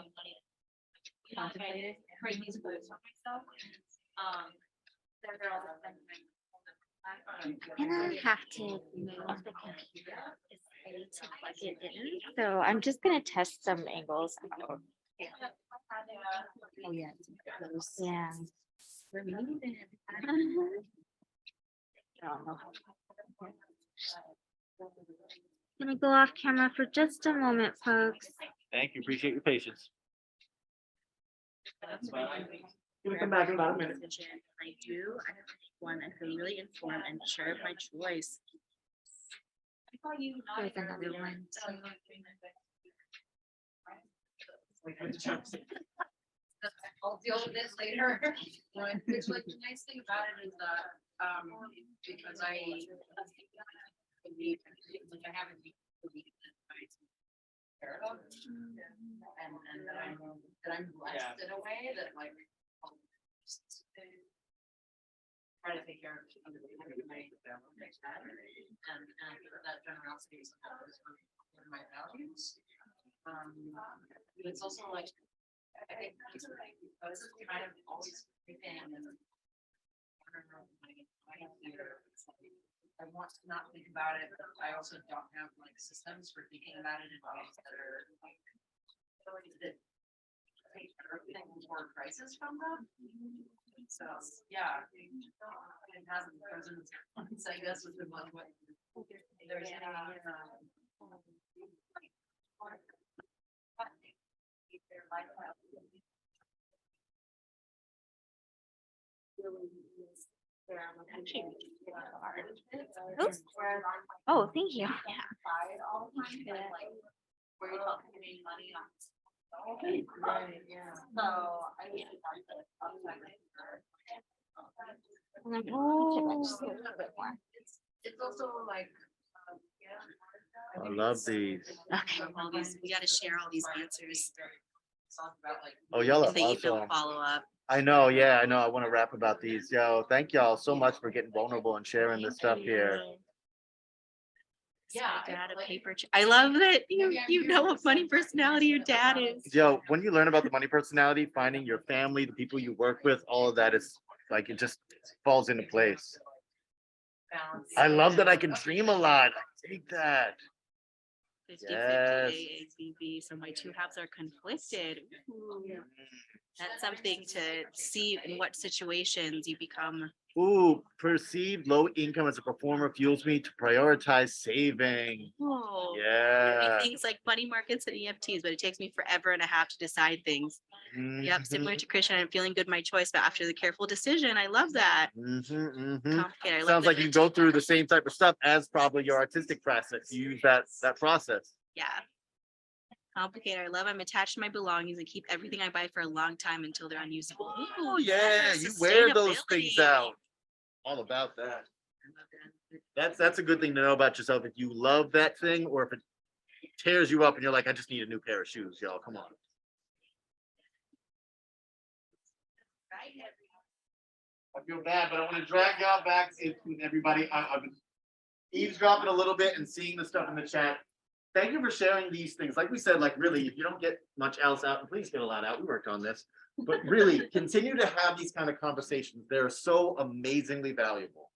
[SPEAKER 7] Contemplated.
[SPEAKER 1] Create these goals for myself. They're all the things.
[SPEAKER 2] And I have to move the computer to plug it in. So I'm just gonna test some angles out.
[SPEAKER 7] Oh, yeah.
[SPEAKER 2] Yeah.
[SPEAKER 7] We're moving.
[SPEAKER 2] I don't know. Gonna go off camera for just a moment, folks.
[SPEAKER 3] Thank you. Appreciate your patience. Gonna come back in about a minute.
[SPEAKER 7] I do. I have one and feel really informed and sure of my choice.
[SPEAKER 2] There's another one.
[SPEAKER 5] I'll deal with this later. Which like the nice thing about it is that, because I haven't. And that I'm blessed in a way that like. Try to take care of other people in my family and that generosity is one of my values. But it's also like, I think this is kind of always everything and I want to not think about it, but I also don't have like systems for thinking about it in ways that are like that take everything before crisis from them. So yeah, it has the presence, I guess, with the one way. There's
[SPEAKER 2] Oh, thank you.
[SPEAKER 1] Where you're not getting money on.
[SPEAKER 5] yeah.
[SPEAKER 1] So I was.
[SPEAKER 2] I'm like, oh, just a little bit more.
[SPEAKER 5] It's also like,
[SPEAKER 3] I love these.
[SPEAKER 7] Okay, all these, we gotta share all these answers
[SPEAKER 3] Oh, y'all
[SPEAKER 7] in
[SPEAKER 3] are
[SPEAKER 7] the email
[SPEAKER 3] awesome.
[SPEAKER 7] follow-up.
[SPEAKER 3] I know, yeah, I know. I want to rap about these. Yo, thank y'all so much for getting vulnerable and sharing this stuff here.
[SPEAKER 7] Yeah. Dad, a paper. I love that you know what money personality your dad is.
[SPEAKER 3] Yo, when you learn about the money personality, finding your family, the people you work with, all of that is like, it just falls into place. I love that I can dream a lot. I take that.
[SPEAKER 7] 50-50
[SPEAKER 3] Yes.
[SPEAKER 7] AAWW, so my two halves are conflicted. Ooh. That's something to see in what situations you become.
[SPEAKER 3] Ooh, perceived low income as a performer fuels me to prioritize saving.
[SPEAKER 7] Oh,
[SPEAKER 3] Yeah.
[SPEAKER 7] things like money markets and EFTs, but it takes me forever and a half to decide things. Yep, similar to Christian, I'm feeling good my choice, but after the careful decision, I love that. Complicated. I love
[SPEAKER 3] Sounds
[SPEAKER 7] that
[SPEAKER 3] like you go through the same type of stuff as probably your artistic process. You use that process.
[SPEAKER 7] Yeah. Complicated. I love I'm attached to my belongings and keep everything I buy for a long time until they're unusable.
[SPEAKER 3] Oh
[SPEAKER 7] Ooh,
[SPEAKER 3] yeah, you wear those things
[SPEAKER 7] sustainability.
[SPEAKER 3] out. All about that. That's a good thing to know about yourself. If you love that thing or if it tears you up and you're like, I just need a new pair of shoes, y'all. Come on. I feel bad, but I want to drag y'all back with everybody. I've been eavesdropping a little bit and seeing the stuff in the chat. Thank you for sharing these things. Like we said, like really, if you don't get much else out, please get a lot out. We worked on this, but really continue to have these kind of conversations. They're so amazingly valuable.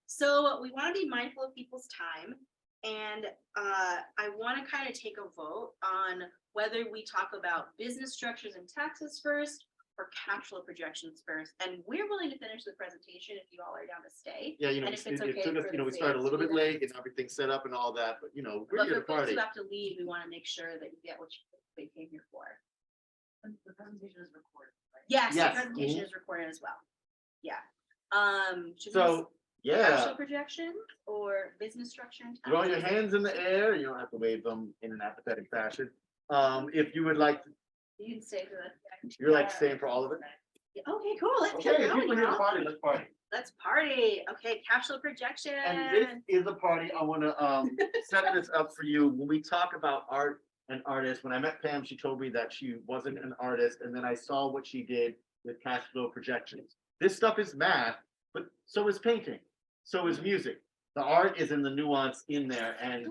[SPEAKER 7] So we want to be mindful of people's time. And I want to kind of take a vote on whether we talk about business structures and taxes first or cash flow projections first. And we're willing to finish the presentation if you all are down to stay.
[SPEAKER 3] Yeah, you know,
[SPEAKER 7] And
[SPEAKER 3] it
[SPEAKER 7] if it's
[SPEAKER 3] took
[SPEAKER 7] okay
[SPEAKER 3] us,
[SPEAKER 7] for
[SPEAKER 3] you know,
[SPEAKER 7] the
[SPEAKER 3] we started a little bit
[SPEAKER 7] fans,
[SPEAKER 3] late, getting everything set up and all that, but you know, we're
[SPEAKER 7] But
[SPEAKER 3] here
[SPEAKER 7] for
[SPEAKER 3] to
[SPEAKER 7] folks
[SPEAKER 3] party.
[SPEAKER 7] who have to leave, we want to make sure that you get what they came here for.
[SPEAKER 5] The presentation is recorded, right?
[SPEAKER 7] Yes, the
[SPEAKER 3] Yes.
[SPEAKER 7] presentation is recorded as well. Yeah. Should we
[SPEAKER 3] So,
[SPEAKER 7] cash
[SPEAKER 3] yeah,
[SPEAKER 7] flow projection or business structure? And
[SPEAKER 3] draw your
[SPEAKER 7] taxes?
[SPEAKER 3] hands in the air. You don't have to wave them in an apathetic fashion. If you would like,
[SPEAKER 7] You can stay for the.
[SPEAKER 3] you're like staying for all of it.
[SPEAKER 7] Okay, cool. Let's
[SPEAKER 3] Okay,
[SPEAKER 7] get
[SPEAKER 3] if
[SPEAKER 7] going,
[SPEAKER 3] people are here to
[SPEAKER 7] y'all.
[SPEAKER 3] party, let's party.
[SPEAKER 7] Let's party. Okay, cash flow projection.
[SPEAKER 3] And this is a party. I want to set this up for you. When we talk about art and artists, when I met Pam, she told me that she wasn't an artist, and then I saw what she did with cash flow projections. This stuff is math, but so is painting, so is music. The art is in the nuance in there, and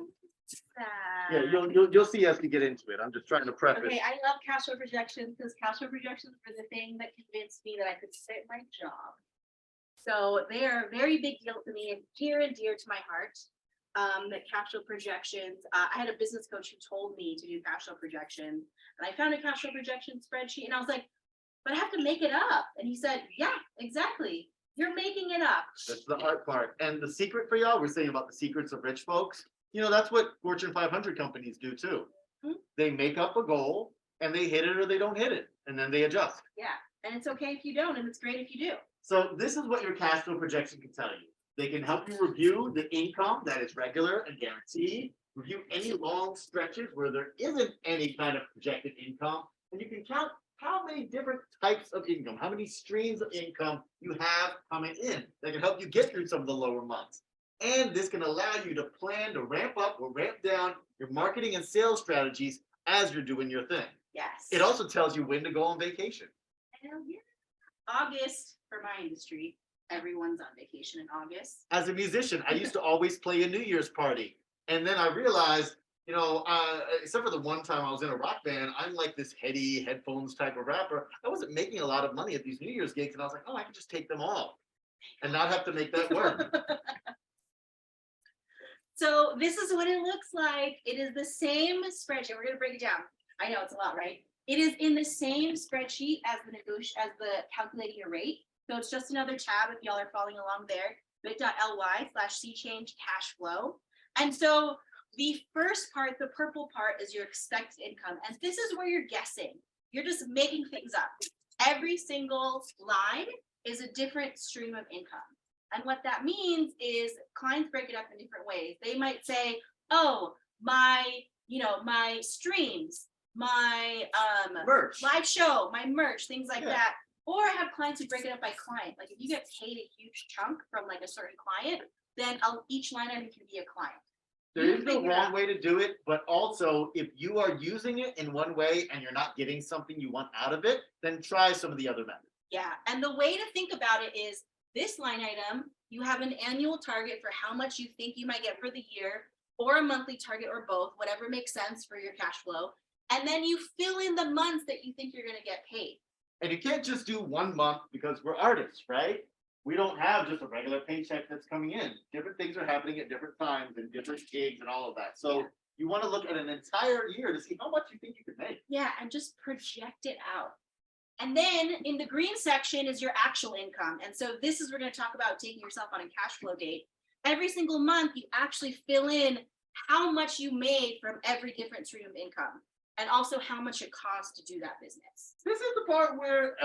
[SPEAKER 3] yeah, you'll see as we get into it. I'm just trying to preface.
[SPEAKER 7] Okay, I love cash flow projections because cash flow projections were the thing that convinced me that I could quit my job. So they are a very big deal to me and near and dear to my heart. The cash flow projections. I had a business coach who told me to do cash flow projections, and I found a cash flow projection spreadsheet, and I was like, "But I have to make it up." And he said, "Yeah, exactly. You're making it up."
[SPEAKER 3] That's the art part. And the secret for y'all, we're saying about the secrets of rich folks. You know, that's what Fortune 500 companies do too.
[SPEAKER 7] Mhm.
[SPEAKER 3] They make up a goal and they hit it or they don't hit it, and then they adjust.
[SPEAKER 7] Yeah, and it's okay if you don't, and it's great if you do.
[SPEAKER 3] So this is what your cash flow projection can tell you. They can help you review the income that is regular and guaranteed, review any long stretches where there isn't any kind of projected income, and you can count how many different types of income, how many streams of income you have coming in that can help you get through some of the lower months. And this can allow you to plan to ramp up or ramp down your marketing and sales strategies as you're doing your thing.
[SPEAKER 7] Yes.
[SPEAKER 3] It also tells you when to go on vacation.
[SPEAKER 7] Hell yeah. August for my industry, everyone's on vacation in August.
[SPEAKER 3] As a musician, I used to always play a New Year's party. And then I realized, you know, except for the one time I was in a rock band, I'm like this heady headphones type of rapper. I wasn't making a lot of money at these New Year's gigs. And I was like, oh, I can just take them off and not have to make that work.
[SPEAKER 7] So this is what it looks like. It is the same spreadsheet. We're gonna break it down. I know it's a lot, right? It is in the same spreadsheet as the calculating your rate. So it's just another tab if y'all are following along there. bit.ly/cchange cash flow. And so the first part, the purple part, is your expected income. And this is where you're guessing. You're just making things up. Every single line is a different stream of income. And what that means is clients break it up in different ways. They might say, oh, my streams, my
[SPEAKER 3] Merch.
[SPEAKER 7] live show, my merch, things like
[SPEAKER 3] Yeah.
[SPEAKER 7] that. Or I have clients who break it up by client. Like if you get paid a huge chunk from like a certain client, then each line item can be a client.
[SPEAKER 3] There
[SPEAKER 7] You
[SPEAKER 3] is no
[SPEAKER 7] figure it
[SPEAKER 3] wrong
[SPEAKER 7] out.
[SPEAKER 3] way to do it, but also if you are using it in one way and you're not getting something you want out of it, then try some of the other methods.
[SPEAKER 7] Yeah, and the way to think about it is this line item, you have an annual target for how much you think you might get for the year, or a monthly target, or both, whatever makes sense for your cash flow. And then you fill in the months that you think you're gonna get paid.
[SPEAKER 3] And you can't just do 1 month because we're artists, right? We don't have just a regular paycheck that's coming in. Different things are happening at different times and different gigs and all of that. So
[SPEAKER 7] Yeah.
[SPEAKER 3] you want to look at an entire year to see how much you think you can make.
[SPEAKER 7] Yeah, and just project it out. And then in the green section is your actual income. And so this is, we're going to talk about taking yourself on a cash flow date. Every single month, you actually fill in how much you made from every different stream of income, and also how much it costs to do that business.
[SPEAKER 3] This is the part where,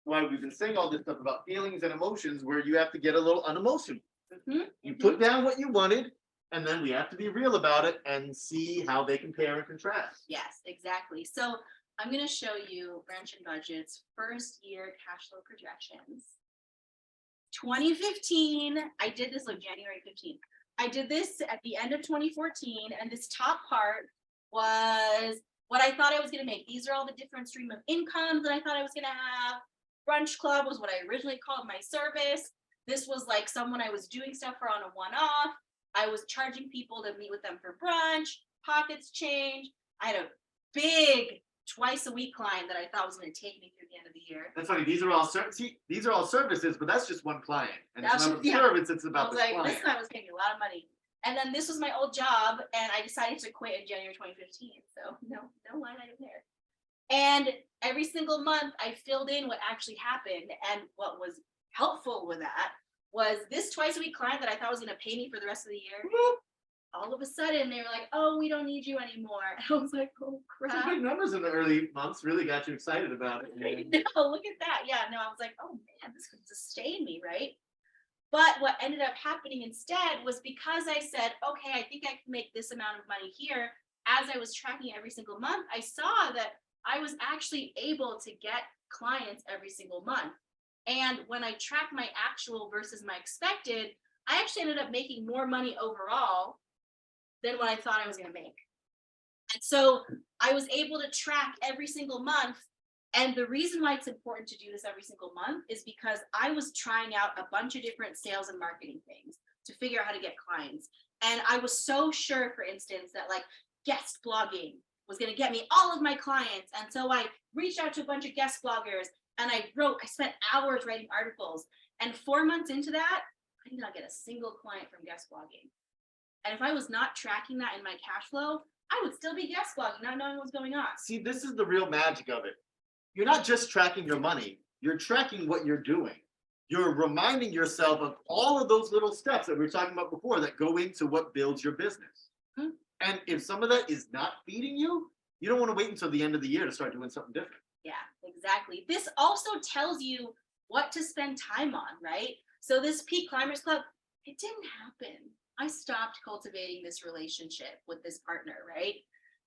[SPEAKER 3] why we've been saying all this stuff about feelings and emotions, where you have to get a little unemotional. You put down what you wanted, and then we have to be real about it and see how they compare and contrast.
[SPEAKER 7] Yes, exactly. So I'm going to show you Brunch and Budget's first year cash flow projections. 2015, I did this like January 15th. I did this at the end of 2014, and this top part was what I thought I was going to make. These are all the different stream of incomes that I thought I was going to have. Brunch Club was what I originally called my service. This was like someone I was doing stuff for on a one-off. I was charging people to meet with them for brunch. Pockets change. I had a big twice-a-week client that I thought was going to take me through the end of the year.
[SPEAKER 3] That's funny. These are all these are all services, but that's just one client. And it's
[SPEAKER 7] That's
[SPEAKER 3] not
[SPEAKER 7] just-
[SPEAKER 3] a service, it's
[SPEAKER 7] I
[SPEAKER 3] about
[SPEAKER 7] was
[SPEAKER 3] the
[SPEAKER 7] like,
[SPEAKER 3] client.
[SPEAKER 7] this time I was paying a lot of money. And then this was my old job, and I decided to quit in January 2015. So no line item there. And every single month I filled in what actually happened. And what was helpful with that was this twice-a-week client that I thought was going to pay me for the rest of the year. All of a sudden they were like, oh, we don't need you anymore. And I was like, oh
[SPEAKER 3] Some
[SPEAKER 7] crap.
[SPEAKER 3] big numbers in the early months really got you excited about it.
[SPEAKER 7] No, look at that. Yeah, no, I was like, oh man, this could sustain me, right? But what ended up happening instead was, because I said, okay, I think I can make this amount of money here, as I was tracking every single month, I saw that I was actually able to get clients every single month. And when I tracked my actual versus my expected, I actually ended up making more money overall than what I thought I was going to make. And so I was able to track every single month. And the reason why it's important to do this every single month is because I was trying out a bunch of different sales and marketing things to figure out how to get clients. And I was so sure, for instance, that like guest blogging was going to get me all of my clients. And so I reached out to a bunch of guest bloggers, and I spent hours writing articles. And 4 months into that, I did not get a single client from guest blogging. And if I was not tracking that in my cash flow, I would still be guest blogging, not knowing what's going on.
[SPEAKER 3] See, this is the real magic of it. You're not just tracking your money, you're tracking what you're doing. You're reminding yourself of all of those little steps that we were talking about before that go into what builds your business. And if some of that is not feeding you, you don't want to wait until the end of the year to start doing something different.
[SPEAKER 7] Yeah, exactly. This also tells you what to spend time on, right? So this Peak Climbers Club, it didn't happen. I stopped cultivating this relationship with this partner, right?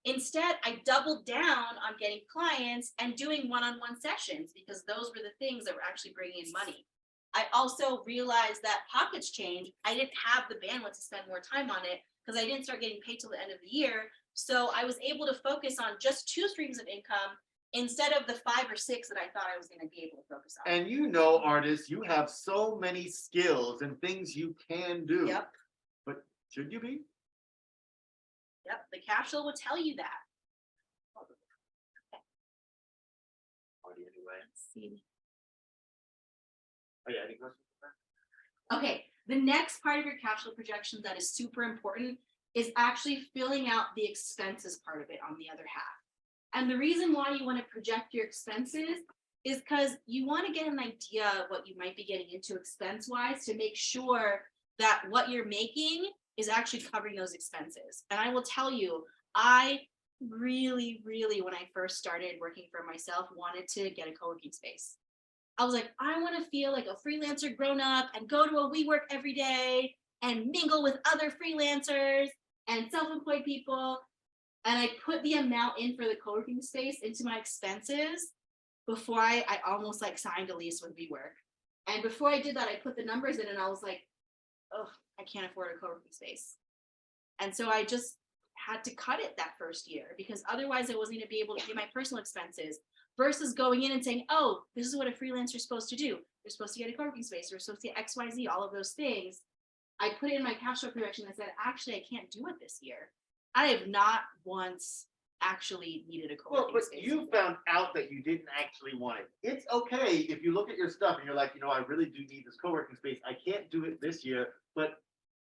[SPEAKER 7] Instead, I doubled down on getting clients and doing one-on-one sessions, because those were the things that were actually bringing in money. I also realized that pockets change. I didn't have the bandwidth to spend more time on it because I didn't start getting paid till the end of the year. So I was able to focus on just 2 streams of income instead of the 5 or 6 that I thought I was going to be able to focus on.
[SPEAKER 3] And you know, artists, you have so many skills and things you can do.
[SPEAKER 7] Yep.
[SPEAKER 3] But should you be?
[SPEAKER 7] Yep, the cash flow will tell you that.
[SPEAKER 3] Anyway.
[SPEAKER 7] Let's see.
[SPEAKER 3] Oh, yeah, any questions?
[SPEAKER 7] Okay, the next part of your cash flow projections that is super important is actually filling out the expenses part of it on the other half. And the reason why you want to project your expenses is because you want to get an idea of what you might be getting into expense-wise to make sure that what you're making is actually covering those expenses. And I will tell you, I really, when I first started working for myself, wanted to get a co-working space. I was like, I want to feel like a freelancer grown up and go to a WeWork every day and mingle with other freelancers and self-employed people. And I put the amount in for the co-working space into my expenses before I almost like signed a lease with WeWork. And before I did that, I put the numbers in and I was like, oh, I can't afford a co-working space. And so I just had to cut it that first year because otherwise I wasn't gonna be able to pay my personal expenses versus going in and saying, oh, this is what a freelancer is supposed to do. They're supposed to get a co-working space, they're supposed to get XYZ, all of those things. I put it in my cash flow projection and said, actually, I can't do it this year. I have not once actually needed a
[SPEAKER 3] Well,
[SPEAKER 7] co-working
[SPEAKER 3] but
[SPEAKER 7] space.
[SPEAKER 3] you found out that you didn't actually want it. It's okay if you look at your stuff and you're like, I really do need this co-working space. I can't do it this year, but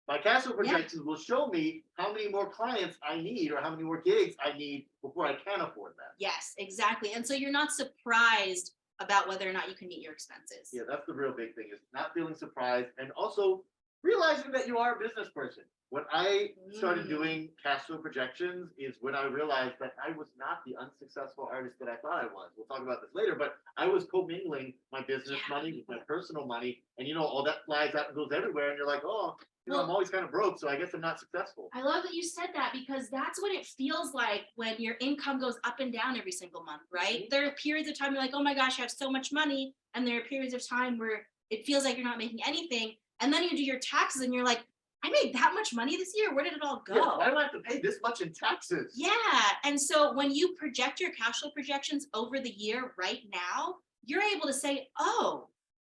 [SPEAKER 3] my cash flow projections will show me how many more clients I need or how many more gigs I need before I can afford that.
[SPEAKER 7] Yes, exactly. And so you're not surprised about whether or not you can meet your expenses.
[SPEAKER 3] Yeah, that's the real big thing, is not feeling surprised and also realizing that you are a business person. When I started doing cash flow projections is when I realized that I was not the unsuccessful artist that I thought I was. We'll talk about this later, but I was commingling my business money with my personal money, and all that flies out and goes everywhere, and you're like, oh, I'm always kind of broke, so I guess I'm not successful.
[SPEAKER 7] I love that you said that because that's what it feels like when your income goes up and down every single month, right? There are periods of time you're like, oh my gosh, I have so much money. And there are periods of time where it feels like you're not making anything. And then you do your taxes and you're like, I made that much money this year. Where did it all go?
[SPEAKER 3] Yeah, why do I have to pay this much in taxes?
[SPEAKER 7] Yeah. And so when you project your cash flow projections over the year right now, you're able to say, oh,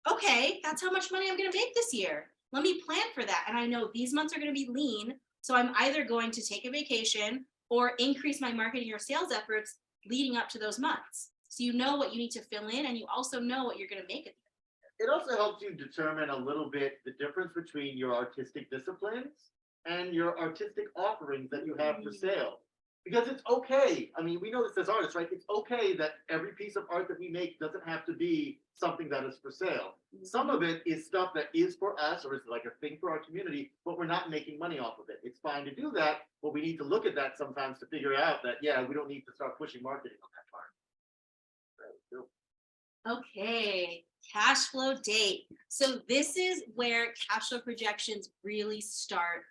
[SPEAKER 7] okay, that's how much money I'm going to make this year. Let me plan for that. And I know these months are going to be lean. So I'm either going to take a vacation or increase my marketing or sales efforts leading up to those months. So you know what you need to fill in, and you also know what you're going to make at the
[SPEAKER 3] It also helps you determine a little bit the difference between your artistic disciplines and your artistic offerings that you have for sale. Because it's okay. I mean, we know this as artists, right? It's okay that every piece of art that we make doesn't have to be something that is for sale. Some of it is stuff that is for us or is like a thing for our community, but we're not making money off of it. It's fine to do that, but we need to look at that sometimes to figure out that, yeah, we don't need to start pushing marketing on that part.
[SPEAKER 7] Okay, cash flow date. So this is where cash flow projections really start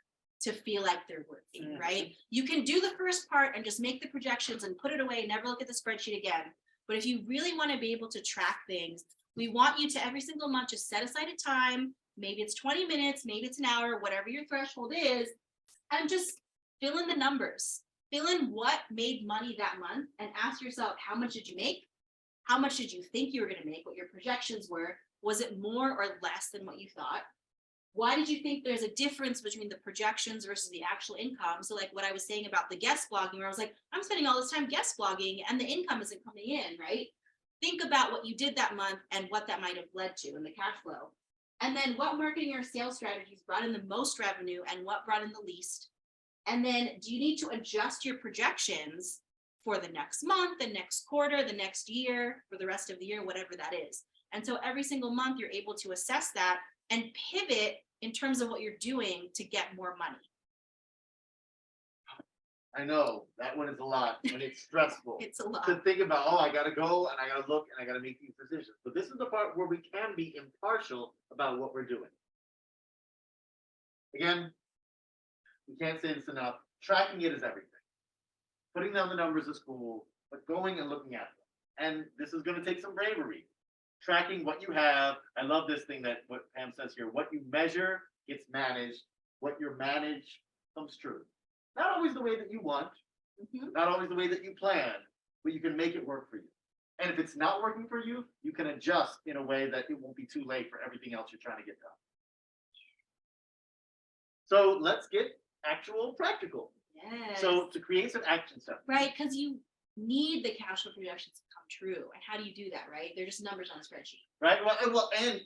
[SPEAKER 7] to feel like they're working, right? You can do the first part and just make the projections and put it away and never look at the spreadsheet again. But if you really want to be able to track things, we want you to every single month just set aside a time. Maybe it's 20 minutes, maybe it's an hour, whatever your threshold is, and just fill in the numbers. Fill in what made money that month and ask yourself, how much did you make? How much did you think you were going to make? What your projections were? Was it more or less than what you thought? Why did you think there's a difference between the projections versus the actual income? So like what I was saying about the guest blogging, where I was like, I'm spending all this time guest blogging and the income isn't coming in, right? Think about what you did that month and what that might have led to in the cash flow. And then what marketing or sales strategies brought in the most revenue and what brought in the least? And then do you need to adjust your projections for the next month, the next quarter, the next year, for the rest of the year, whatever that is? And so every single month you're able to assess that and pivot in terms of what you're doing to get more money.
[SPEAKER 3] I know that one is a lot and it's stressful.
[SPEAKER 7] It's a lot.
[SPEAKER 3] To think about, I gotta go and I gotta look and I gotta make these decisions. But this is the part where we can be impartial about what we're doing. Again, we can't say this enough. Tracking it is everything. Putting down the numbers is cool, but going and looking at them. And this is gonna take some bravery. Tracking what you have. I love this thing that what Pam says here. What you measure gets managed. What you manage comes true. Not always the way that you want, not always the way that you plan, but you can make it work for you. And if it's not working for you, you can adjust in a way that it won't be too late for everything else you're trying to get done. So let's get actual practical.
[SPEAKER 7] Yes.
[SPEAKER 3] So to create some action steps.
[SPEAKER 7] Right, because you need the cash flow projections to come true. And how do you do that, right? They're just numbers on a spreadsheet.
[SPEAKER 3] Right. And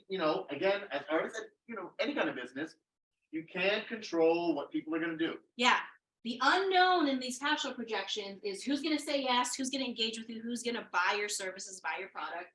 [SPEAKER 3] again, as artists, any kind of business, you can't control what people are going to do.
[SPEAKER 7] Yeah. The unknown in these cash flow projections is who's going to say yes, who's going to engage with you, who's going to buy your services, buy your product.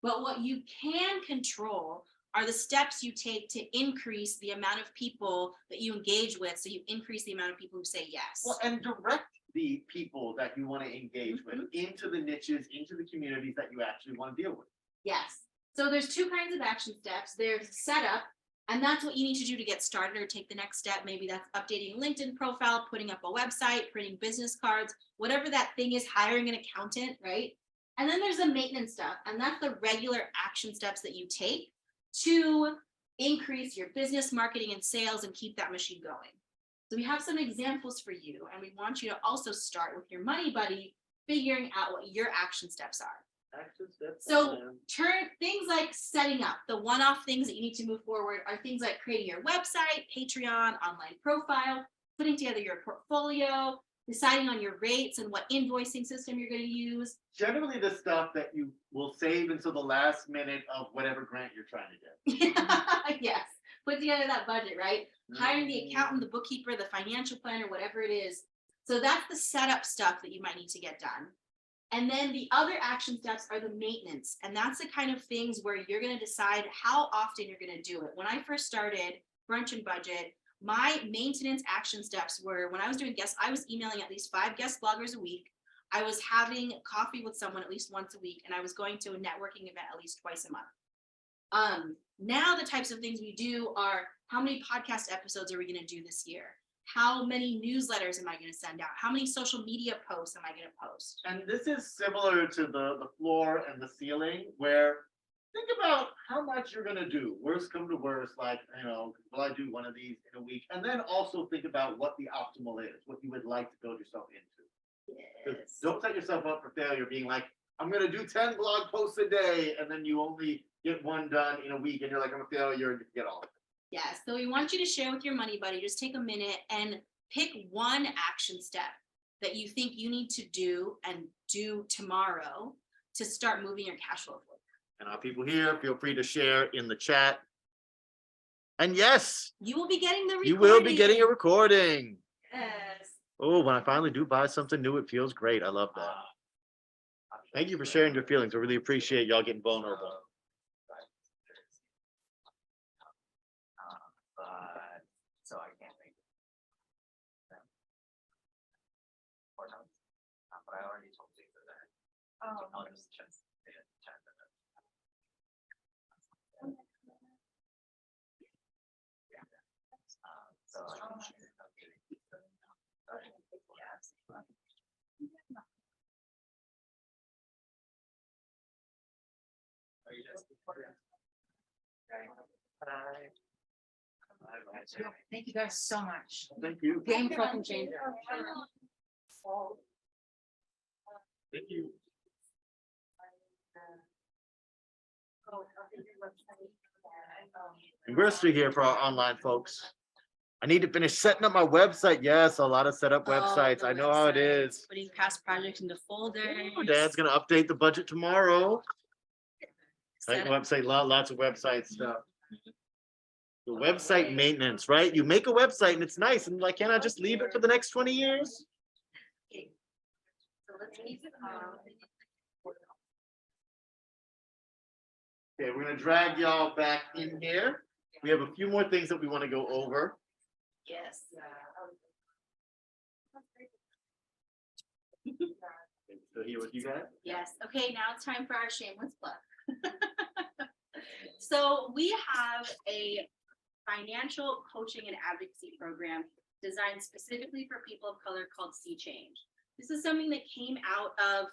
[SPEAKER 7] But what you can control are the steps you take to increase the amount of people that you engage with. So you increase the amount of people who say yes.
[SPEAKER 3] Well, and direct the people that you want to engage with into the niches, into the communities that you actually want to deal with.
[SPEAKER 7] Yes. So there's two kinds of action steps. There's setup, and that's what you need to do to get started or take the next step. Maybe that's updating a LinkedIn profile, putting up a website, printing business cards, whatever that thing is, hiring an accountant, right? And then there's the maintenance stuff, and that's the regular action steps that you take to increase your business marketing and sales and keep that machine going. So we have some examples for you, and we want you to also start with your money buddy, figuring out what your action steps are. So turn things like setting up the one-off things that you need to move forward are things like creating your website, Patreon, online profile, putting together your portfolio, deciding on your rates and what invoicing system you're going to use.
[SPEAKER 3] Generally the stuff that you will save until the last minute of whatever grant you're trying to get.
[SPEAKER 7] Yes, put together that budget, right? Hiring the accountant, the bookkeeper, the financial planner, whatever it is. So that's the setup stuff that you might need to get done. And then the other action steps are the maintenance. And that's the kind of things where you're going to decide how often you're going to do it. When I first started Brunch and Budget, my maintenance action steps were when I was doing guests, I was emailing at least 5 guest bloggers a week. I was having coffee with someone at least once a week, and I was going to a networking event at least twice a month. Now the types of things we do are how many podcast episodes are we going to do this year? How many newsletters am I going to send out? How many social media posts am I going to post?
[SPEAKER 3] And this is similar to the floor and the ceiling, where think about how much you're gonna do. Worst come to worst, like, will I do one of these in a week? And then also think about what the optimal is, what you would like to build yourself into. 'Cause don't set yourself up for failure being like, I'm gonna do 10 blog posts a day, and then you only get one done in a week, and you're like, I'm a failure, and you get all of it.
[SPEAKER 7] Yes, so we want you to share with your money buddy, just take a minute and pick one action step that you think you need to do and do tomorrow to start moving your cash flow forward.
[SPEAKER 3] And our people here, feel free to share in the chat. And yes,
[SPEAKER 7] You will be getting the recording.
[SPEAKER 3] you will be getting a recording.
[SPEAKER 7] Yes.
[SPEAKER 3] Oh, when I finally do buy something new, it feels great. I love that. Thank you for sharing your feelings. I really appreciate y'all getting vulnerable.
[SPEAKER 8] So I can't make it. Or no, but I already told you that. I'll just check. So I can share. Are you just?
[SPEAKER 5] Thank you guys so much.
[SPEAKER 3] Thank you.
[SPEAKER 5] Game fucking changer.
[SPEAKER 3] Thank you. And we're still here for our online folks. I need to finish setting up my website. Yes, a lot of setup websites.
[SPEAKER 7] the
[SPEAKER 3] I know how it
[SPEAKER 7] website,
[SPEAKER 3] is.
[SPEAKER 7] Putting past projects into folders.
[SPEAKER 3] Oh, Dad's gonna update the budget tomorrow. Right,
[SPEAKER 7] Set up-
[SPEAKER 3] website, lots of website stuff. The website maintenance, right? You make a website and it's nice, and like, can I just leave it for the next 20 years?
[SPEAKER 7] So let's keep it
[SPEAKER 3] Okay, we're gonna drag y'all back in here. We have a few more things that we want to go over.
[SPEAKER 7] Yes.
[SPEAKER 3] So here with you guys.
[SPEAKER 7] Yes. Okay, now it's time for our shameless plug. So we have a financial coaching and advocacy program designed specifically for people of color called Sea Change. This is something that came out of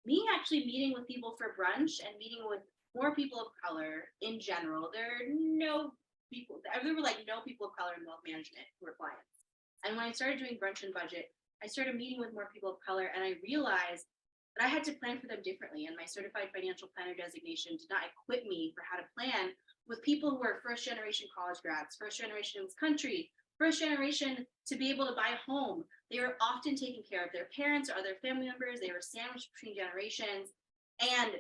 [SPEAKER 7] me actually meeting with people for brunch and meeting with more people of color in general. There were no people of color in wealth management who were clients. And when I started doing Brunch and Budget, I started meeting with more people of color, and I realized that I had to plan for them differently. And my certified financial planner designation did not equip me for how to plan with people who are first generation college grads, first generation in this country, first generation to be able to buy a home. They were often taking care of their parents or other family members. They were sandwiched between generations, and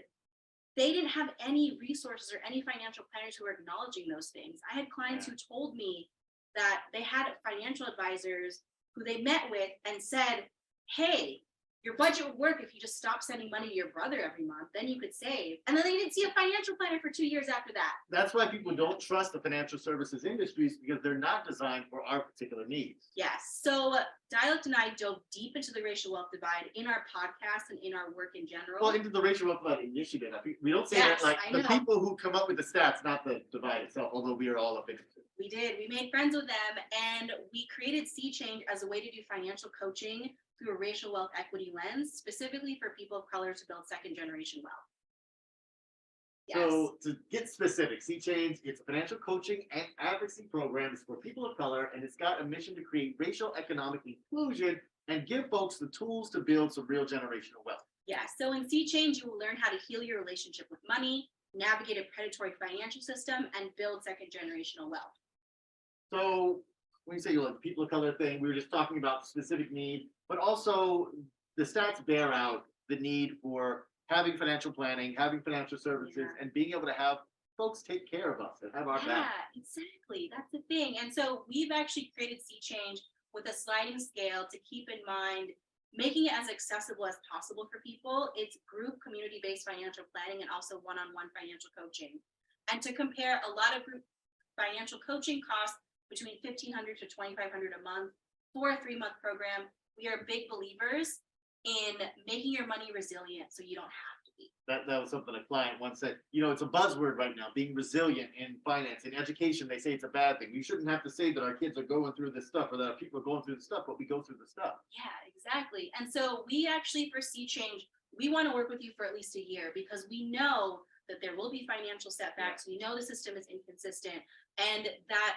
[SPEAKER 7] they didn't have any resources or any financial planners who were acknowledging those things. I had clients who told me that they had financial advisors who they met with and said, hey, your budget would work if you just stopped sending money to your brother every month, then you could save. And then they didn't see a financial planner for 2 years after that.
[SPEAKER 3] That's why people don't trust the financial services industries, because they're not designed for our particular needs.
[SPEAKER 7] Yes. So Dyalekt and I dove deep into the racial wealth divide in our podcast and in our work in general.
[SPEAKER 3] Well, into the racial wealth divide initiative. We don't say
[SPEAKER 7] Yes,
[SPEAKER 3] that, like,
[SPEAKER 7] I
[SPEAKER 3] the
[SPEAKER 7] know.
[SPEAKER 3] people who come up with the stats, not the divide itself, although we are all a victim.
[SPEAKER 7] We did. We made friends with them, and we created Sea Change as a way to do financial coaching through a racial wealth equity lens, specifically for people of color to build second generation wealth. Yes.
[SPEAKER 3] So to get specific, Sea Change, it's a financial coaching and advocacy program. It's for people of color, and it's got a mission to create racial economic inclusion and give folks the tools to build some real generational wealth.
[SPEAKER 7] Yeah, so in Sea Change, you will learn how to heal your relationship with money, navigate a predatory financial system, and build second generational wealth.
[SPEAKER 3] So when you say you like people of color thing, we were just talking about specific need, but also the stats bear out the need for having financial planning, having financial services,
[SPEAKER 7] Yeah.
[SPEAKER 3] and being able to have folks take care of us and have our
[SPEAKER 7] Yeah,
[SPEAKER 3] back.
[SPEAKER 7] exactly. That's the thing. And so we've actually created Sea Change with a sliding scale to keep in mind making it as accessible as possible for people. It's group community-based financial planning and also one-on-one financial coaching. And to compare, a lot of group financial coaching costs between $1,500 to $2,500 a month for a 3-month program. We are big believers in making your money resilient so you don't have to be.
[SPEAKER 3] That was something a client once said, you know, it's a buzzword right now, being resilient in finance. In education, they say it's a bad thing. We shouldn't have to say that our kids are going through this stuff or that our people are going through the stuff, but we go through the stuff.
[SPEAKER 7] Yeah, exactly. And so we actually, for Sea Change, we want to work with you for at least a year because we know that there will be financial setbacks. We know the system is inconsistent and that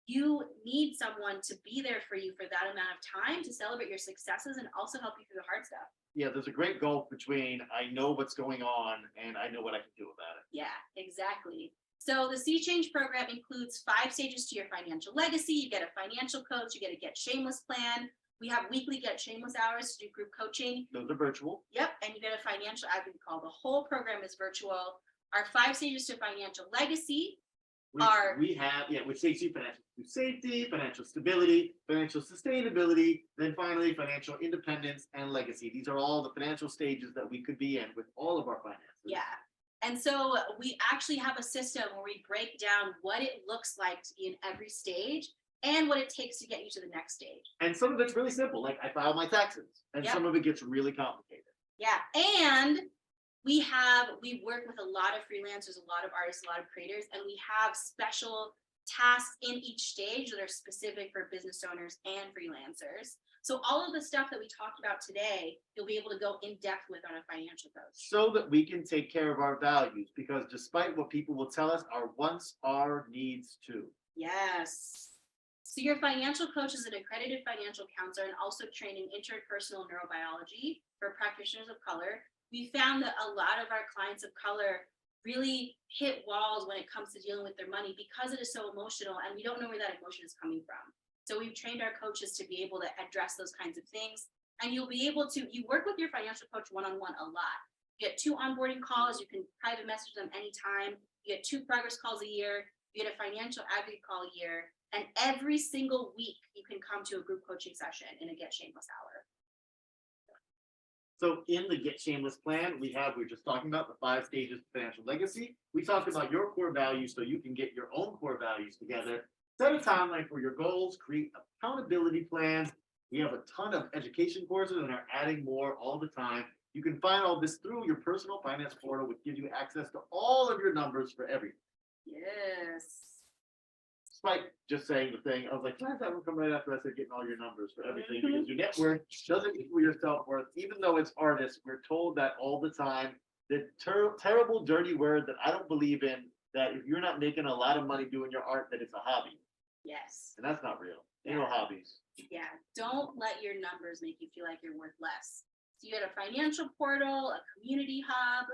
[SPEAKER 7] you need someone to be there for you for that amount of time to celebrate your successes and also help you through the hard stuff.
[SPEAKER 3] Yeah, there's a great gulf between I know what's going on and I know what I can do about it.
[SPEAKER 7] Yeah, exactly. So the Sea Change program includes 5 stages to your financial legacy. You get a financial coach, you get a Get Shameless plan. We have weekly Get Shameless hours to do group coaching.
[SPEAKER 3] Those are virtual.
[SPEAKER 7] Yep, and you get a financial advocate call. The whole program is virtual. Our 5 stages to financial legacy are
[SPEAKER 3] We have, yeah, which takes you financial safety, financial stability, financial sustainability, then finally financial independence and legacy. These are all the financial stages that we could be in with all of our finances.
[SPEAKER 7] yeah. And so we actually have a system where we break down what it looks like to be in every stage and what it takes to get you to the next stage.
[SPEAKER 3] And some of it's really simple, like I file my taxes, and
[SPEAKER 7] Yep.
[SPEAKER 3] some of it gets really complicated.
[SPEAKER 7] Yeah, and we work with a lot of freelancers, a lot of artists, a lot of creators, and we have special tasks in each stage that are specific for business owners and freelancers. So all of the stuff that we talked about today, you'll be able to go in depth with on a financial coach.
[SPEAKER 3] So that we can take care of our values, because despite what people will tell us, our wants are needs too.
[SPEAKER 7] Yes. So your financial coach is an accredited financial counselor and also trained in interpersonal neurobiology for practitioners of color. We found that a lot of our clients of color really hit walls when it comes to dealing with their money because it is so emotional and we don't know where that emotion is coming from. So we've trained our coaches to be able to address those kinds of things. And you'll be able to, you work with your financial coach one-on-one a lot. You get 2 onboarding calls, you can private message them anytime. You get 2 progress calls a year, you get a financial advocate call a year. And every single week you can come to a group coaching session in a Get Shameless hour.
[SPEAKER 3] So in the Get Shameless plan, we're just talking about the 5 stages of financial legacy. We talked about your core values so you can get your own core values together. Set a timeline for your goals, create accountability plans. We have a ton of education courses and are adding more all the time. You can find all this through your personal finance portal, which gives you access to all of your numbers for everything.
[SPEAKER 7] Yes.
[SPEAKER 3] Despite just saying the thing, I was like, why does that one come right after I said getting all your numbers for everything? Because your net worth doesn't equal your self-worth. Even though it's artists, we're told that all the time. The terrible, dirty word that I don't believe in, that if you're not making a lot of money doing your art, that it's a hobby.
[SPEAKER 7] Yes.
[SPEAKER 3] And that's not real. Ain't no
[SPEAKER 7] Yeah.
[SPEAKER 3] hobbies.
[SPEAKER 7] Yeah. Don't let your numbers make you feel like you're worth less. So you had a financial portal, a community hub,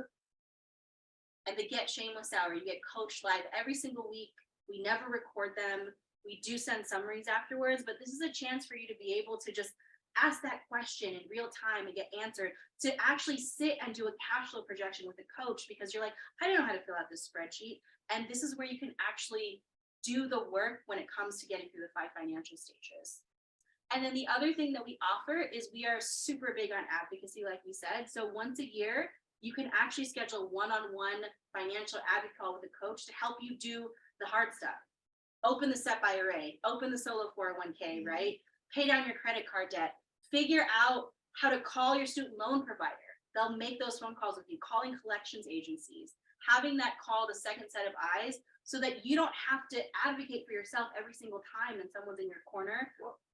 [SPEAKER 7] and the Get Shameless hour. You get coached live every single week. We never record them. We do send summaries afterwards, but this is a chance for you to be able to just ask that question in real time and get answered, to actually sit and do a cash flow projection with a coach because you're like, I don't know how to fill out this spreadsheet. And this is where you can actually do the work when it comes to getting through the 5 financial stages. And then the other thing that we offer is we are super big on advocacy, like we said. So once a year, you can actually schedule one-on-one financial advocate call with a coach to help you do the hard stuff. Open the SEP IRA, open the solo 401k, right? Pay down your credit card debt, figure out how to call your student loan provider. They'll make those phone calls with you, calling collections agencies, having that call the second set of eyes so that you don't have to advocate for yourself every single time and someone's in your corner.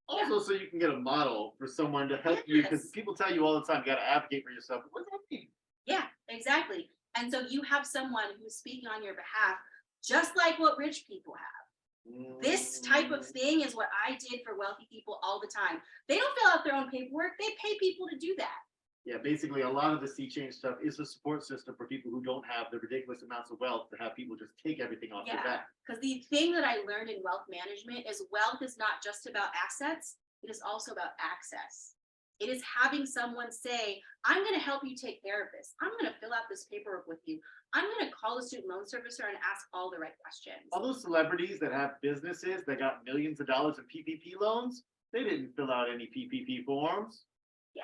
[SPEAKER 3] Also, so you can get a model for someone to help you, because
[SPEAKER 7] Yes.
[SPEAKER 3] people tell you all the time, you got to advocate for yourself. What does that mean?
[SPEAKER 7] Yeah, exactly. And so you have someone who's speaking on your behalf, just like what rich people have. This type of thing is what I did for wealthy people all the time. They don't fill out their own paperwork. They pay people to do that.
[SPEAKER 3] Yeah, basically a lot of the sea change stuff is a support system for people who don't have the ridiculous amounts of wealth to have people just take everything off their
[SPEAKER 7] Yeah.
[SPEAKER 3] back.
[SPEAKER 7] Because the thing that I learned in wealth management is wealth is not just about assets, it is also about access. It is having someone say, I'm going to help you take care of this. I'm going to fill out this paperwork with you. I'm going to call the student loan servicer and ask all the right questions.
[SPEAKER 3] All those celebrities that have businesses that got millions of dollars in PPP loans, they didn't fill out any PPP forms.
[SPEAKER 7] Yeah.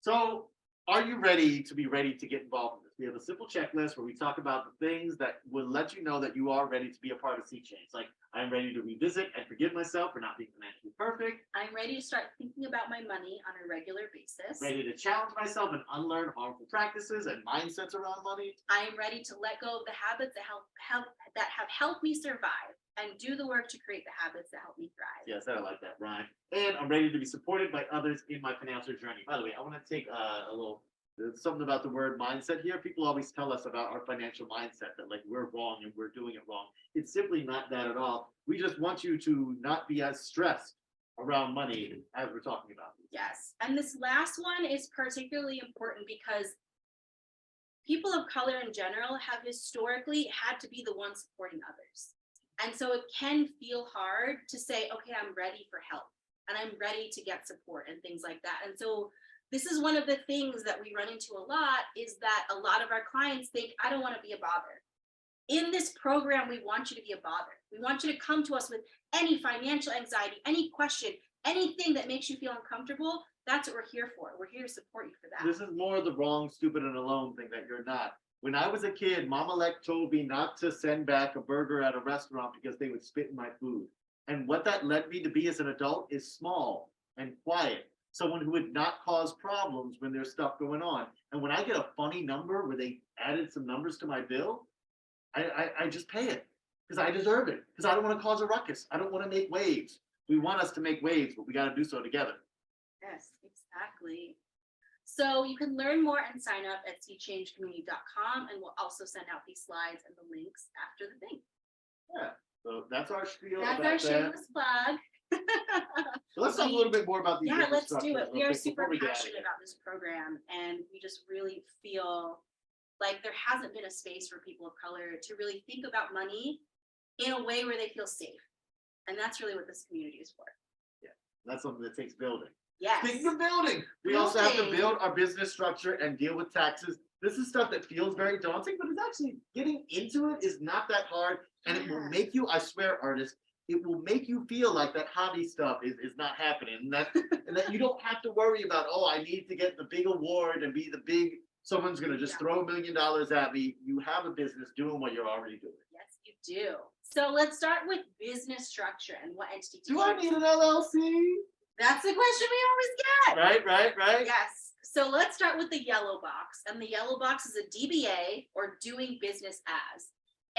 [SPEAKER 3] So are you ready to get involved in this? We have a simple checklist where we talk about the things that will let you know that you are ready to be a part of Sea Change. Like, I'm ready to revisit and forgive myself for not being financially perfect.
[SPEAKER 7] I'm ready to start thinking about my money on a regular basis.
[SPEAKER 3] Ready to challenge myself and unlearn harmful practices and mindsets around money.
[SPEAKER 7] I am ready to let go of the habits that have helped me survive and do the work to create the habits that help me thrive.
[SPEAKER 3] Yes, I like that, Ryan. And I'm ready to be supported by others in my financial journey. By the way, I want to take a little, there's something about the word mindset here. People always tell us about our financial mindset, that like we're wrong and we're doing it wrong. It's simply not that at all. We just want you to not be as stressed around money as we're talking about.
[SPEAKER 7] Yes, and this last one is particularly important because people of color in general have historically had to be the ones supporting others. And so it can feel hard to say, okay, I'm ready for help and I'm ready to get support and things like that. And so this is one of the things that we run into a lot, is that a lot of our clients think, I don't want to be a bother. In this program, we want you to be a bother. We want you to come to us with any financial anxiety, any question, anything that makes you feel uncomfortable. That's what we're here for. We're here to support you for that.
[SPEAKER 3] This is more the wrong, stupid, and alone thing that you're not. When I was a kid, Mama told me not to send back a burger at a restaurant because they would spit in my food. And what that led me to be as an adult is small and quiet. Someone who would not cause problems when there's stuff going on. And when I get a funny number where they added some numbers to my bill, I just pay it because I deserve it, because I don't want to cause a ruckus. I don't want to make waves. We want us to make waves, but we got to do so together.
[SPEAKER 7] Yes, exactly. So you can learn more and sign up at seachangecommunity.com, and we'll also send out these slides and the links after the thing.
[SPEAKER 3] Yeah, so that's our spiel.
[SPEAKER 7] That's
[SPEAKER 3] about
[SPEAKER 7] our
[SPEAKER 3] that.
[SPEAKER 7] shameless plug.
[SPEAKER 3] So let's talk a little bit more about these.
[SPEAKER 7] Yeah,
[SPEAKER 3] different
[SPEAKER 7] let's do
[SPEAKER 3] structures
[SPEAKER 7] it. We
[SPEAKER 3] real
[SPEAKER 7] are
[SPEAKER 3] quick before
[SPEAKER 7] super
[SPEAKER 3] we get out of
[SPEAKER 7] passionate
[SPEAKER 3] here.
[SPEAKER 7] about this program, and we just really feel like there hasn't been a space for people of color to really think about money in a way where they feel safe. And that's really what this community is for.
[SPEAKER 3] That's something that takes building.
[SPEAKER 7] Yes.
[SPEAKER 3] Speaking of building, we also have to
[SPEAKER 7] Building.
[SPEAKER 3] build our business structure and deal with taxes. This is stuff that feels very daunting, but it's actually getting into it is not that hard. And it will
[SPEAKER 7] Yeah.
[SPEAKER 3] make you, I swear, artists, it will make you feel like that hobby stuff is not happening. And that you don't have to worry about, oh, I need to get the big award and be the big, someone's gonna just
[SPEAKER 7] Yeah.
[SPEAKER 3] throw $1 million at me. You have a business doing what you're already doing.
[SPEAKER 7] Yes, you do. So let's start with business structure and what entity.
[SPEAKER 3] Do I need an LLC?
[SPEAKER 7] That's the question we always get.
[SPEAKER 3] Right.
[SPEAKER 7] Yes. So let's start with the yellow box. And the yellow box is a DBA, or doing business as.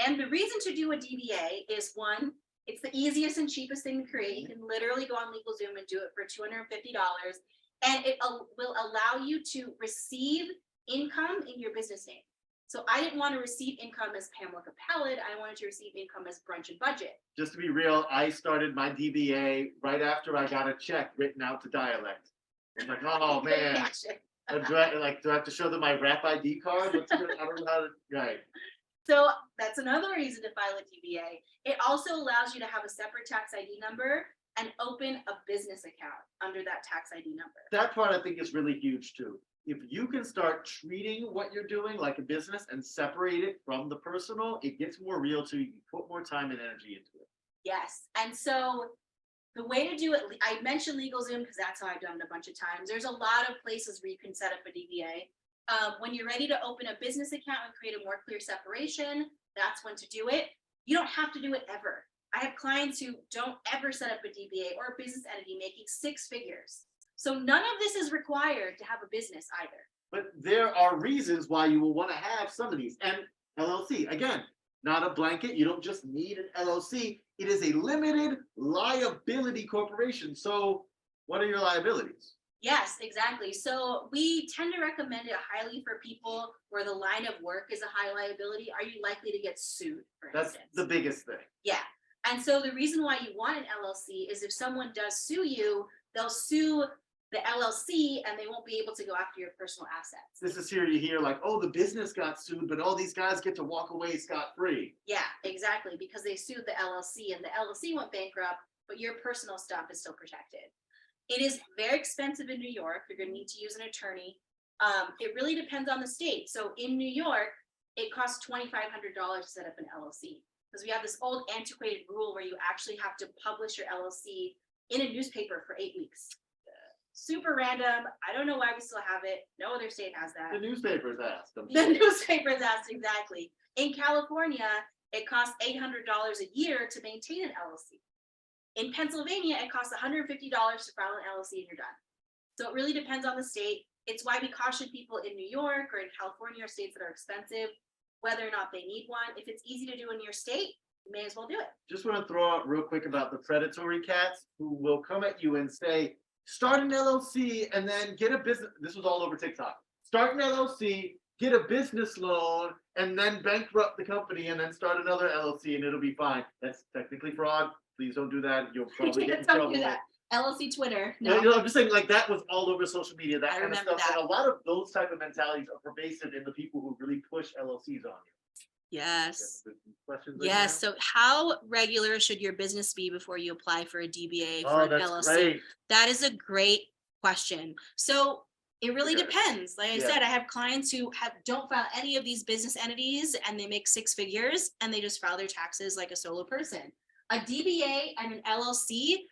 [SPEAKER 7] And the reason to do a DBA is, one, it's the easiest and cheapest thing to create. You can literally go on LegalZoom and do it for $250. And it will allow you to receive income in your business name. So I didn't want to receive income as Pamela Capalad. I wanted to receive income as Brunch and Budget.
[SPEAKER 3] Just to be real, I started my DBA right after I got a check written out to Dyalekt. I'm like, oh man, do I have to show them my rap ID card? What's good? I don't know how to, right.
[SPEAKER 7] So that's another reason to file a DBA. It also allows you to have a separate tax ID number and open a business account under that tax ID number.
[SPEAKER 3] That part I think is really huge too. If you can start treating what you're doing like a business and separate it from the personal, it gets more real to you. You put more time and energy into it.
[SPEAKER 7] Yes, and so the way to do it, I mentioned LegalZoom because that's how I've done it a bunch of times. There's a lot of places where you can set up a DBA. When you're ready to open a business account and create a more clear separation, that's when to do it. You don't have to do it ever. I have clients who don't ever set up a DBA or a business entity making 6 figures. So none of this is required to have a business either.
[SPEAKER 3] But there are reasons why you will want to have some of these. And LLC, again, not a blanket. You don't just need an LLC. It is a limited liability corporation. So what are your liabilities?
[SPEAKER 7] Yes, exactly. So we tend to recommend it highly for people where the line of work is a high liability. Are you likely to get sued, for
[SPEAKER 3] That's
[SPEAKER 7] instance?
[SPEAKER 3] the biggest thing.
[SPEAKER 7] Yeah. And so the reason why you want an LLC is if someone does sue you, they'll sue the LLC and they won't be able to go after your personal assets.
[SPEAKER 3] This is here to hear like, oh, the business got sued, but all these guys get to walk away scot-free.
[SPEAKER 7] Yeah, exactly, because they sued the LLC and the LLC went bankrupt, but your personal stuff is still protected. It is very expensive in New York. You're gonna need to use an attorney. It really depends on the state. So in New York, it costs $2,500 to set up an LLC. Because we have this old antiquated rule where you actually have to publish your LLC in a newspaper for 8 weeks. Super random. I don't know why we still have it. No other state has that.
[SPEAKER 3] The newspapers asked them.
[SPEAKER 7] The newspapers asked, exactly. In California, it costs $800 a year to maintain an LLC. In Pennsylvania, it costs $150 to file an LLC and you're done. So it really depends on the state. It's why we caution people in New York or in California or states that are expensive, whether or not they need one. If it's easy to do in your state, you may as well do it.
[SPEAKER 3] Just want to throw out real quick about the predatory cats who will come at you and say, start an LLC and then get a business. This was all over TikTok. Start an LLC, get a business loan, and then bankrupt the company and then start another LLC and it'll be fine. That's technically fraud. Please don't do that. You'll probably get in
[SPEAKER 7] Don't
[SPEAKER 3] trouble.
[SPEAKER 7] do that. LLC Twitter.
[SPEAKER 3] No,
[SPEAKER 7] No.
[SPEAKER 3] I'm just saying, like, that was all over social media, that
[SPEAKER 7] I
[SPEAKER 3] kind of
[SPEAKER 7] remember
[SPEAKER 3] stuff.
[SPEAKER 7] that.
[SPEAKER 3] And a lot of those type of mentalities are pervasive in the people who really push LLCs on you.
[SPEAKER 7] Yes.
[SPEAKER 3] Questions? right
[SPEAKER 7] Yes.
[SPEAKER 3] now?
[SPEAKER 7] So how regular should your business be before you apply for a DBA for
[SPEAKER 3] Oh,
[SPEAKER 7] an
[SPEAKER 3] that's
[SPEAKER 7] LLC?
[SPEAKER 3] great.
[SPEAKER 7] That is a great question. So it really
[SPEAKER 3] Yeah.
[SPEAKER 7] depends. Like I
[SPEAKER 3] Yeah.
[SPEAKER 7] said, I have clients who don't file any of these business entities and they make 6 figures and they just file their taxes like a solo person. A DBA and an LLC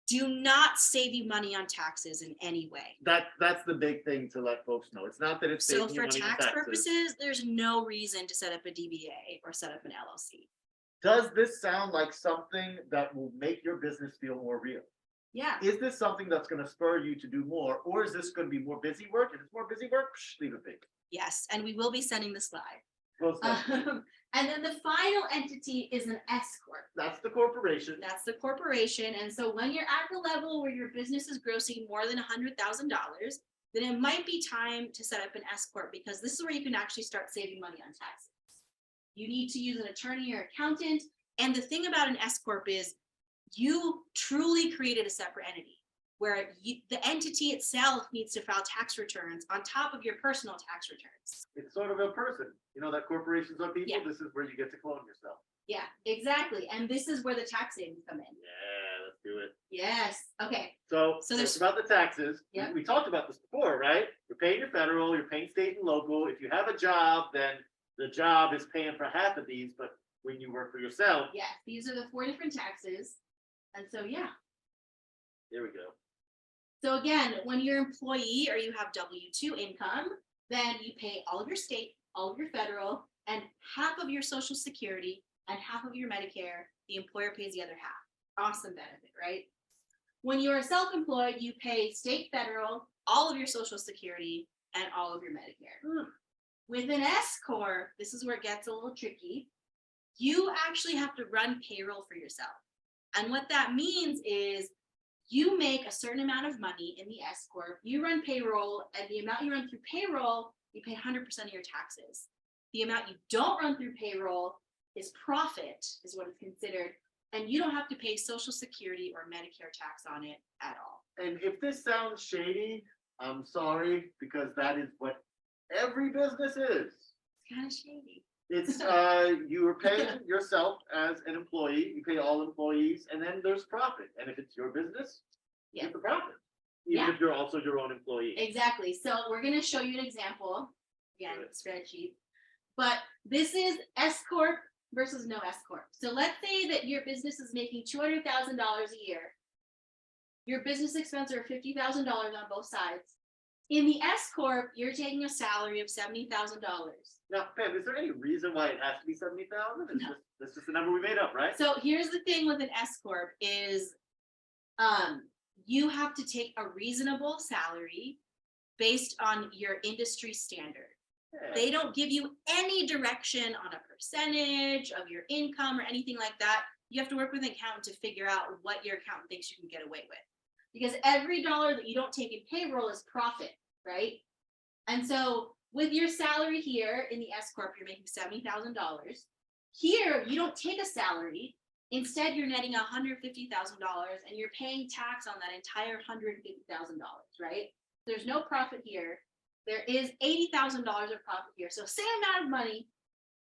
[SPEAKER 7] do not save you money on taxes in any way.
[SPEAKER 3] That's the big thing to let folks know. It's not that it's
[SPEAKER 7] So
[SPEAKER 3] saving you
[SPEAKER 7] for
[SPEAKER 3] money on
[SPEAKER 7] tax
[SPEAKER 3] taxes.
[SPEAKER 7] purposes, there's no reason to set up a DBA or set up an LLC.
[SPEAKER 3] Does this sound like something that will make your business feel more real?
[SPEAKER 7] Yeah.
[SPEAKER 3] Is this something that's going to spur you to do more, or is this going to be more busy work? If it's more busy work, leave it vacant.
[SPEAKER 7] Yes, and we will be sending the slide.
[SPEAKER 3] Close that.
[SPEAKER 7] And then the final entity is an S corp.
[SPEAKER 3] That's the corporation.
[SPEAKER 7] That's the corporation. And so when you're at the level where your business is grossing more than $100,000, then it might be time to set up an S corp because this is where you can actually start saving money on taxes. You need to use an attorney or accountant. And the thing about an S corp is you truly created a separate entity where the entity itself needs to file tax returns on top of your personal tax returns.
[SPEAKER 3] It's sort of a person. You know that corporations are people.
[SPEAKER 7] Yeah.
[SPEAKER 3] This is where you get to clone yourself.
[SPEAKER 7] Yeah, exactly. And this is where the tax savings come in.
[SPEAKER 3] Yeah, let's do it.
[SPEAKER 7] Yes. Okay.
[SPEAKER 3] So
[SPEAKER 7] So
[SPEAKER 3] it's
[SPEAKER 7] there's-
[SPEAKER 3] about the taxes.
[SPEAKER 7] Yeah.
[SPEAKER 3] We talked about this before, right? You're paying your federal, you're paying state and local. If you have a job, then the job is paying for half of these, but when you work for yourself,
[SPEAKER 7] Yes, these are the 4 different taxes. And so, yeah.
[SPEAKER 3] there we go.
[SPEAKER 7] So again, when you're an employee or you have W-2 income, then you pay all of your state, all of your federal, and half of your Social Security and half of your Medicare. The employer pays the other half. Awesome benefit, right? When you're self-employed, you pay state, federal, all of your Social Security, and all of your Medicare. With an S corp, this is where it gets a little tricky. You actually have to run payroll for yourself. And what that means is you make a certain amount of money in the S corp, you run payroll, and the amount you run through payroll, you pay 100% of your taxes. The amount you don't run through payroll is profit, is what it's considered, and you don't have to pay Social Security or Medicare tax on it at all.
[SPEAKER 3] And if this sounds shady, I'm sorry, because that is what every business is.
[SPEAKER 7] It's kind of shady.
[SPEAKER 3] It's you are paying yourself as an employee, you pay all employees, and then there's profit. And if it's your business, you
[SPEAKER 7] Yeah.
[SPEAKER 3] get the profit. Even
[SPEAKER 7] Yeah.
[SPEAKER 3] if you're also your own employee.
[SPEAKER 7] Exactly. So we're going to show you an example. Again, spreadsheet. But this is S corp versus no S corp. So let's say that your business is making $200,000 a year. Your business expenses are $50,000 on both sides. In the S corp, you're taking a salary of $70,000.
[SPEAKER 3] Now, Pam, is there any reason why it has to be 70,000? It's
[SPEAKER 7] No.
[SPEAKER 3] just that's just the number we made up, right?
[SPEAKER 7] So here's the thing with an S corp is you have to take a reasonable salary based on your industry standard.
[SPEAKER 3] Yeah.
[SPEAKER 7] They don't give you any direction on a percentage of your income or anything like that. You have to work with an accountant to figure out what your accountant thinks you can get away with.
[SPEAKER 4] because every dollar that you don't take in payroll is profit, right? And so with your salary here in the S Corp, you're making $70,000. Here, you don't take a salary. Instead, you're netting $150,000 and you're paying tax on that entire $150,000, right? There's no profit here. There is $80,000 of profit here. So same amount of money,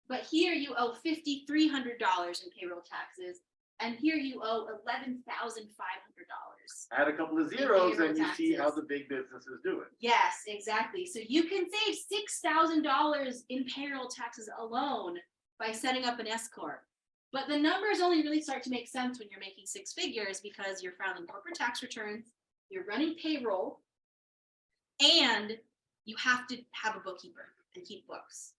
[SPEAKER 4] but here you owe $5,300 in payroll taxes. And here you owe $11,500.
[SPEAKER 3] Add a couple of zeros and you see how the big businesses do it.
[SPEAKER 4] Yes, exactly. So you can save $6,000 in payroll taxes alone by setting up an S Corp. But the numbers only really start to make sense when you're making six figures because you're filing corporate tax returns, you're running payroll, and you have to have a bookkeeper and keep books.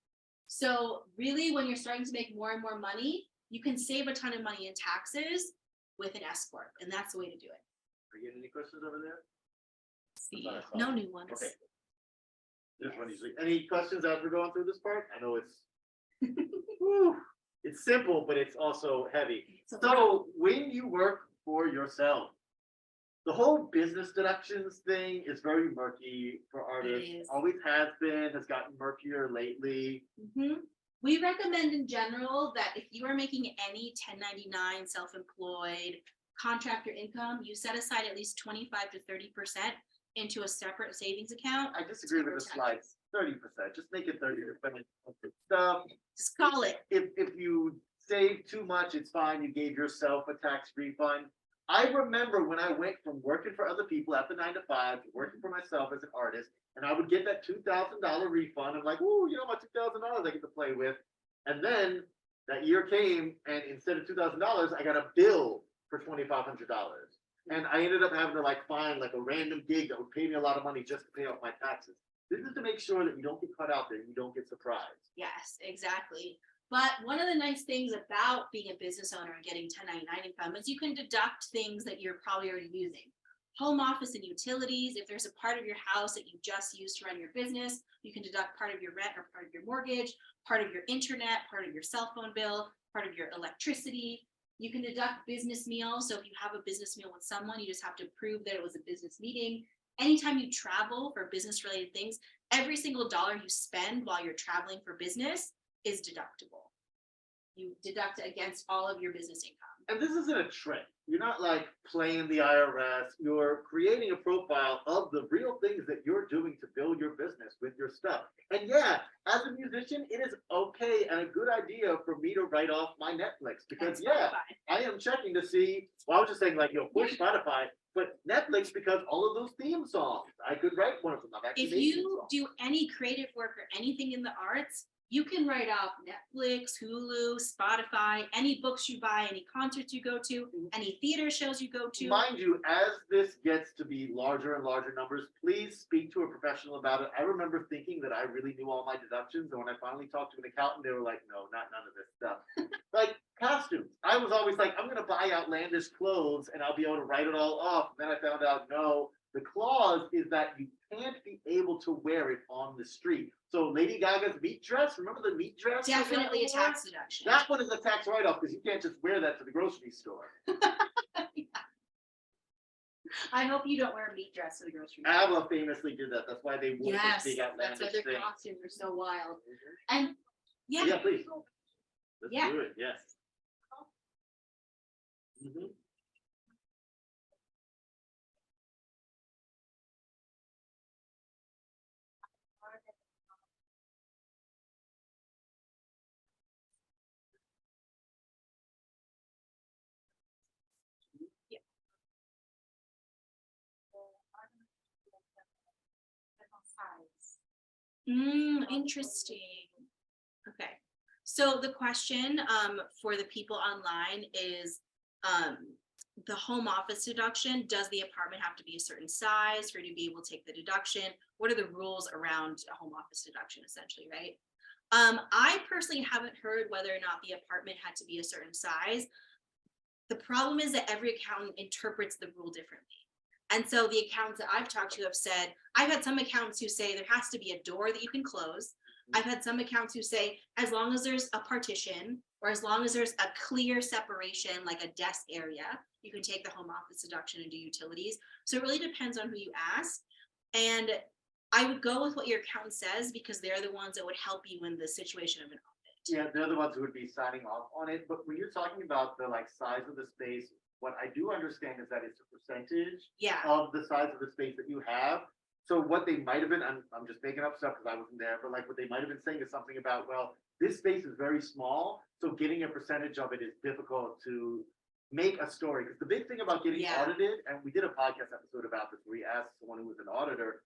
[SPEAKER 4] So really, when you're starting to make more and more money, you can save a ton of money in taxes with an S Corp, and that's the way to do it.
[SPEAKER 3] Are you getting any questions over there?
[SPEAKER 7] See,
[SPEAKER 3] Not a
[SPEAKER 7] no
[SPEAKER 3] problem.
[SPEAKER 7] new ones.
[SPEAKER 3] Okay. This one usually, any questions as we're going through this part? I know it's, whew, it's simple, but it's also heavy.
[SPEAKER 4] It's a
[SPEAKER 3] So when you work for yourself, the whole business deductions thing is very murky for artists.
[SPEAKER 4] is.
[SPEAKER 3] Always has been, has gotten murkier lately.
[SPEAKER 4] Mhm. We recommend in general that if you are making any 1099 self-employed contractor income, you set aside at least 25 to 30% into a separate savings account.
[SPEAKER 3] I disagree with the
[SPEAKER 4] protect
[SPEAKER 3] slides, 30%, just make it 30% of the stuff.
[SPEAKER 4] Just call it.
[SPEAKER 3] If you save too much, it's fine, you gave yourself a tax refund. I remember when I went from working for other people at the 9 to 5 to working for myself as an artist, and I would get that $2,000 refund. I'm like, ooh, you know, my $2,000 I get to play with. And then that year came, and instead of $2,000, I got a bill for $2,500. And I ended up having to like find like a random gig that would pay me a lot of money just to pay off my taxes. This is to make sure that you don't get caught out there, you don't get surprised.
[SPEAKER 4] Yes, exactly. But one of the nice things about being a business owner and getting 1099 income is you can deduct things that you're probably already using. Home office and utilities, if there's a part of your house that you just use to run your business, you can deduct part of your rent or part of your mortgage, part of your internet, part of your cell phone bill, part of your electricity. You can deduct business meals. So if you have a business meal with someone, you just have to prove that it was a business meeting. Anytime you travel for business related things, every single dollar you spend while you're traveling for business is deductible. You deduct it against all of your business income.
[SPEAKER 3] And this isn't a trick. You're not like playing the IRS. You're creating a profile of the real things that you're doing to build your business with your stuff. And yeah, as a musician, it is okay and a good idea for me to write off my Netflix because
[SPEAKER 4] And
[SPEAKER 3] yeah,
[SPEAKER 4] Spotify.
[SPEAKER 3] I am checking to see, well, I was just saying like, push Spotify, but Netflix because all of those theme songs, I could write one of them. I've actually
[SPEAKER 4] If
[SPEAKER 3] made theme
[SPEAKER 4] you
[SPEAKER 3] songs.
[SPEAKER 4] do any creative work or anything in the arts, you can write off Netflix, Hulu, Spotify, any books you buy, any concerts you go to, any theater shows you go to.
[SPEAKER 3] Mind you, as this gets to be larger and larger numbers, please speak to a professional about it. I remember thinking that I really knew all my deductions, and when I finally talked to an accountant, they were like, no, none of this stuff. Like costumes. I was always like, I'm gonna buy outlandish clothes and I'll be able to write it all off. And then I found out, no, the clause is that you can't be able to wear it on the street. So Lady Gaga's meat dress, remember the meat dress?
[SPEAKER 4] Definitely a tax deduction.
[SPEAKER 3] That one is a tax write-off because you can't just wear that to the grocery store.
[SPEAKER 4] I hope you don't wear a meat dress to the grocery store.
[SPEAKER 3] ABBA famously did that. That's why they wore
[SPEAKER 4] Yes,
[SPEAKER 3] this big
[SPEAKER 4] that's why
[SPEAKER 3] outlandish
[SPEAKER 4] their
[SPEAKER 3] thing.
[SPEAKER 4] costumes are so wild. And yeah,
[SPEAKER 3] Yeah, please. Let's
[SPEAKER 4] Yeah.
[SPEAKER 3] do it, yes. Mhm.
[SPEAKER 4] Interesting. Okay, so the question for the people online is the home office deduction. Does the apartment have to be a certain size for you to be able to take the deduction? What are the rules around a home office deduction, essentially, right? I personally haven't heard whether or not the apartment had to be a certain size. The problem is that every accountant interprets the rule differently. And so the accountants that I've talked to have said, I've had some accountants who say there has to be a door that you can close. I've had some accountants who say, as long as there's a partition
[SPEAKER 7] or as long as there's a clear separation, like a desk area, you can take the home office deduction and do utilities. So it really depends on who you ask. And I would go with what your accountant says, because they're the ones that would help you in the situation of an audit.
[SPEAKER 3] Yeah, they're the ones who would be signing off on it, but when you're talking about the like size of the space, what I do understand is that it's a percentage
[SPEAKER 7] Yeah,
[SPEAKER 3] of the size of the space that you have. So what they might have been, I'm just making up stuff because I wasn't there, but like what they might have been saying is something about, well, this space is very small, so getting a percentage of it is difficult to make a story. Because the big thing about getting
[SPEAKER 7] Yeah.
[SPEAKER 3] audited, and we did a podcast episode about this, where we asked someone who was an auditor,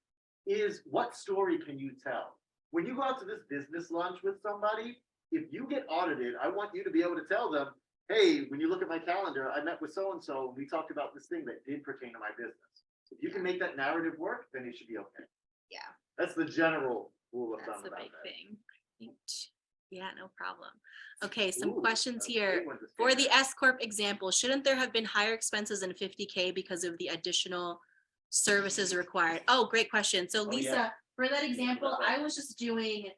[SPEAKER 3] is what story can you tell? When you go out to this business lunch with somebody, if you get audited, I want you to be able to tell them, hey, when you look at my calendar, I met with so-and-so, and we talked about this thing that did pertain to my business. If you can make that narrative work, then it should be okay.
[SPEAKER 7] Yeah.
[SPEAKER 3] That's the general rule of
[SPEAKER 7] that's
[SPEAKER 3] thumb
[SPEAKER 7] the
[SPEAKER 3] about
[SPEAKER 7] big
[SPEAKER 3] that.
[SPEAKER 7] thing. Yeah, no problem. Okay, some
[SPEAKER 3] Ooh,
[SPEAKER 7] questions
[SPEAKER 3] that's a
[SPEAKER 7] here.
[SPEAKER 3] big one to
[SPEAKER 7] For
[SPEAKER 3] skip
[SPEAKER 7] the
[SPEAKER 3] at.
[SPEAKER 7] S Corp example, shouldn't there have been higher expenses than 50K because of the additional services required? Oh, great question. So
[SPEAKER 3] Oh,
[SPEAKER 7] Lisa,
[SPEAKER 3] yeah.
[SPEAKER 7] for that example,
[SPEAKER 3] about that.
[SPEAKER 7] I was just doing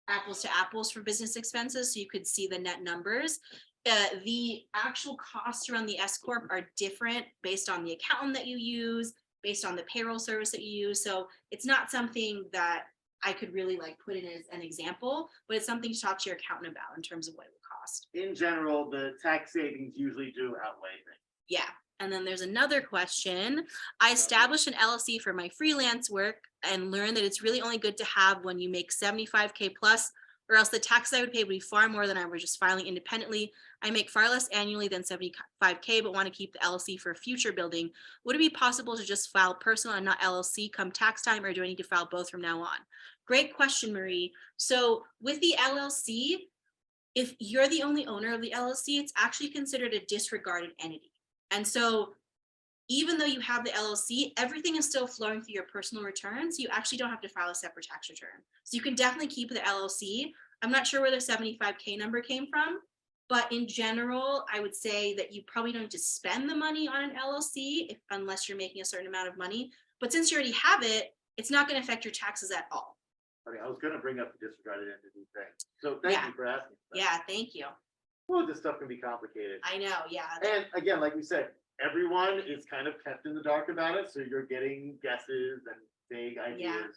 [SPEAKER 7] apples to apples for business expenses, so you could see the net numbers. The actual costs around the S Corp are different based on the accountant that you use, based on the payroll service that you use. So it's not something that I could really like put in as an example, but it's something to talk to your accountant about in terms of what it would cost.
[SPEAKER 3] In general, the tax savings usually do outweigh things.
[SPEAKER 7] Yeah. And then there's another question. I established an LLC for my freelance work and learned that it's really only good to have when you make 75K plus, or else the taxes I would pay would be far more than I were just filing independently. I make far less annually than 75K, but want to keep the LLC for future building. Would it be possible to just file personal and not LLC come tax time, or do I need to file both from now on? Great question, Marie. So with the LLC, if you're the only owner of the LLC, it's actually considered a disregarded entity. And so even though you have the LLC, everything is still flowing through your personal return. So you actually don't have to file a separate tax return. So you can definitely keep the LLC. I'm not sure where the 75K number came from, but in general, I would say that you probably don't need to spend the money on an LLC unless you're making a certain amount of money. But since you already have it, it's not going to affect your taxes at all.
[SPEAKER 3] I mean, I was gonna bring up the disregarded entity thing. So thank
[SPEAKER 7] Yeah.
[SPEAKER 3] you for asking. that.
[SPEAKER 7] Yeah, thank you.
[SPEAKER 3] Well, this stuff can be complicated.
[SPEAKER 7] I know, yeah.
[SPEAKER 3] And again, like we said, everyone is kind of kept in the dark about it, so you're getting guesses and vague ideas.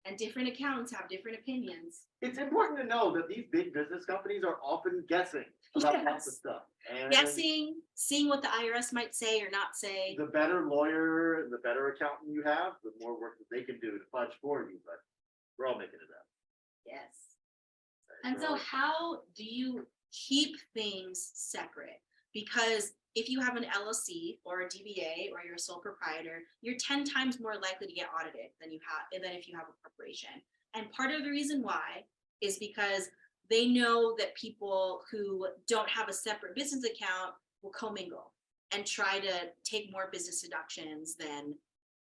[SPEAKER 7] And different accountants have different opinions.
[SPEAKER 3] It's important to know that these big business companies are often guessing about lots of
[SPEAKER 7] Yes.
[SPEAKER 3] stuff. And
[SPEAKER 7] Guessing, seeing what the IRS might say or not say.
[SPEAKER 3] the better lawyer and the better accountant you have, the more work that they can do to fudge for you, but we're all making it up.
[SPEAKER 7] Yes. And so how do you keep things separate? Because if you have an LLC or a DBA or you're a sole proprietor, you're 10 times more likely to get audited than if you have a corporation. And part of the reason why is because they know that people who don't have a separate business account will commingle and try to take more business deductions than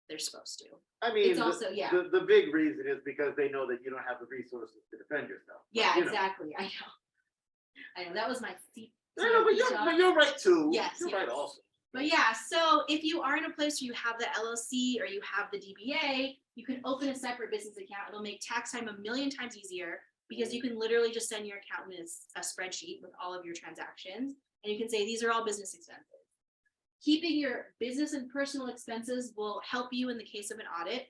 [SPEAKER 7] they're supposed to.
[SPEAKER 3] I mean,
[SPEAKER 7] It's also, yeah.
[SPEAKER 3] the big reason is because they know that you don't have the resources to defend yourself. But,
[SPEAKER 7] Yeah,
[SPEAKER 3] you know.
[SPEAKER 7] exactly. I know, that was my seat.
[SPEAKER 3] No, but you're right too.
[SPEAKER 7] Yes,
[SPEAKER 3] You're right
[SPEAKER 7] yes.
[SPEAKER 3] also.
[SPEAKER 7] But yeah, so if you are in a place where you have the LLC or you have the DBA, you can open a separate business account. It'll make tax time a million times easier because you can literally just send your accountant a spreadsheet with all of your transactions, and you can say, these are all business expenses. Keeping your business and personal expenses will help you in the case of an audit.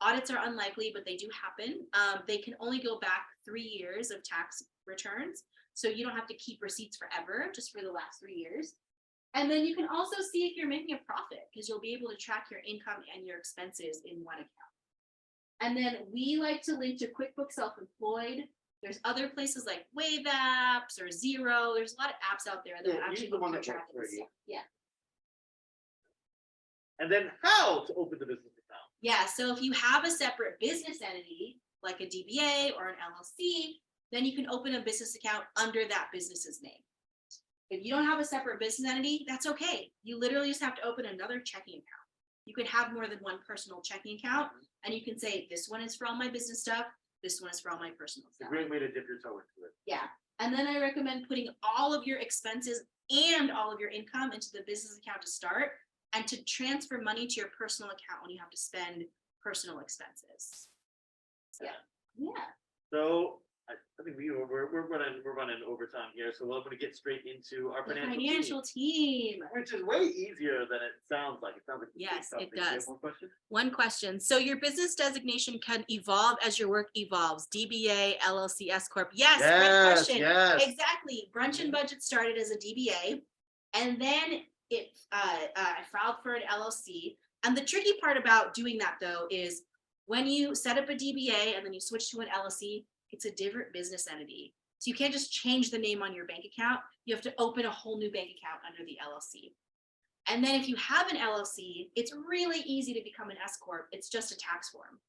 [SPEAKER 7] Audits are unlikely, but they do happen. They can only go back 3 years of tax returns. So you don't have to keep receipts forever, just for the last 3 years. And then you can also see if you're making a profit, because you'll be able to track your income and your expenses in one account. And then we like to link to QuickBooks Self-Employed. There's other places like Wave Apps or Xero. There's a lot of apps out there that
[SPEAKER 3] Yeah,
[SPEAKER 7] will
[SPEAKER 3] use
[SPEAKER 7] actually
[SPEAKER 3] the
[SPEAKER 7] help
[SPEAKER 3] one
[SPEAKER 7] you
[SPEAKER 3] that
[SPEAKER 7] track
[SPEAKER 3] works for
[SPEAKER 7] this
[SPEAKER 3] you.
[SPEAKER 7] stuff. Yeah.
[SPEAKER 3] And then how to open the business account.
[SPEAKER 7] Yeah, so if you have a separate business entity, like a DBA or an LLC, then you can open a business account under that business's name. If you don't have a separate business entity, that's okay. You literally just have to open another checking account. You could have more than one personal checking account, and you can say, this one is for all my business stuff, this one is for all my personal
[SPEAKER 3] It's a
[SPEAKER 7] stuff.
[SPEAKER 3] great way to dip your toe into it.
[SPEAKER 7] Yeah, and then I recommend putting all of your expenses and all of your income into the business account to start, and to transfer money to your personal account when you have to spend personal expenses. Yeah.
[SPEAKER 3] So I think we're running overtime here, so we're gonna get straight into our
[SPEAKER 7] The
[SPEAKER 3] financial
[SPEAKER 7] team.
[SPEAKER 3] which is way easier than it sounds like. It sounds like.
[SPEAKER 7] Yes,
[SPEAKER 3] something.
[SPEAKER 7] it
[SPEAKER 3] Do you have
[SPEAKER 7] does.
[SPEAKER 3] one question?
[SPEAKER 7] One question. So your business designation can evolve as your work evolves. DBA, LLC, S Corp. Yes, great question.
[SPEAKER 3] Yes.
[SPEAKER 7] Exactly. Brunch and Budget started as a DBA, and then I filed for an LLC. And the tricky part about doing that though is when you set up a DBA and then you switch to an LLC, it's a different business entity. So you can't just change the name on your bank account. You have to open a whole new bank account under the LLC. And then if you have an LLC, it's really easy to become an S Corp. It's just a tax form.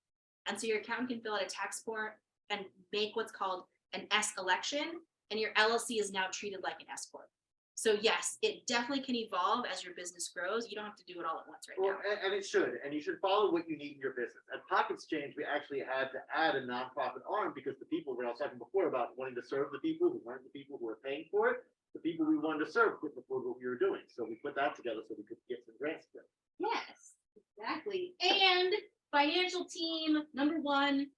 [SPEAKER 7] And so your accountant can fill out a tax form and make what's called an S election, and your LLC is now treated like an S Corp. So yes, it definitely can evolve as your business grows. You don't have to do it all at once right
[SPEAKER 3] Well,
[SPEAKER 7] now.
[SPEAKER 3] and it should, and you should follow what you need in your business. At Pocket Exchange, we actually had to add a nonprofit arm because the people, when I was talking before about wanting to serve the people who weren't the people who were paying for it, the people we wanted to serve couldn't afford what we were doing. So we put that together so we could get some grants together.
[SPEAKER 7] Yes, exactly. And financial team, number one,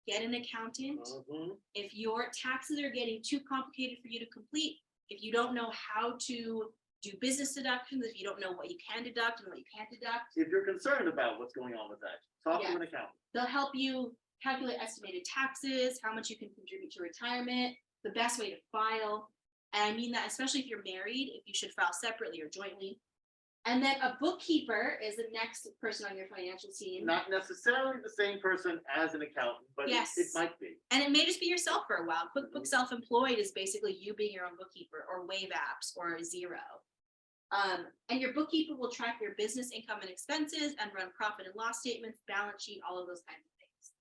[SPEAKER 7] get an accountant.
[SPEAKER 3] Mhm.
[SPEAKER 7] If your taxes are getting too complicated for you to complete, if you don't know how to do business deductions, if you don't know what you can deduct and what you can't deduct,
[SPEAKER 3] If you're concerned about what's going on with that, talk to
[SPEAKER 7] Yeah.
[SPEAKER 3] an accountant.
[SPEAKER 7] they'll help you calculate estimated taxes, how much you can contribute to retirement, the best way to file. And I mean that especially if you're married, if you should file separately or jointly. And then a bookkeeper is the next person on your financial team.
[SPEAKER 3] Not necessarily the same person as an accountant, but
[SPEAKER 7] Yes.
[SPEAKER 3] it might be.
[SPEAKER 7] And it may just be yourself for a while. QuickBooks Self-Employed is basically you being your own bookkeeper, or Wave Apps or Xero. And your bookkeeper will track your business income and expenses and run profit and loss statements, balance sheet, all of those kinds of things.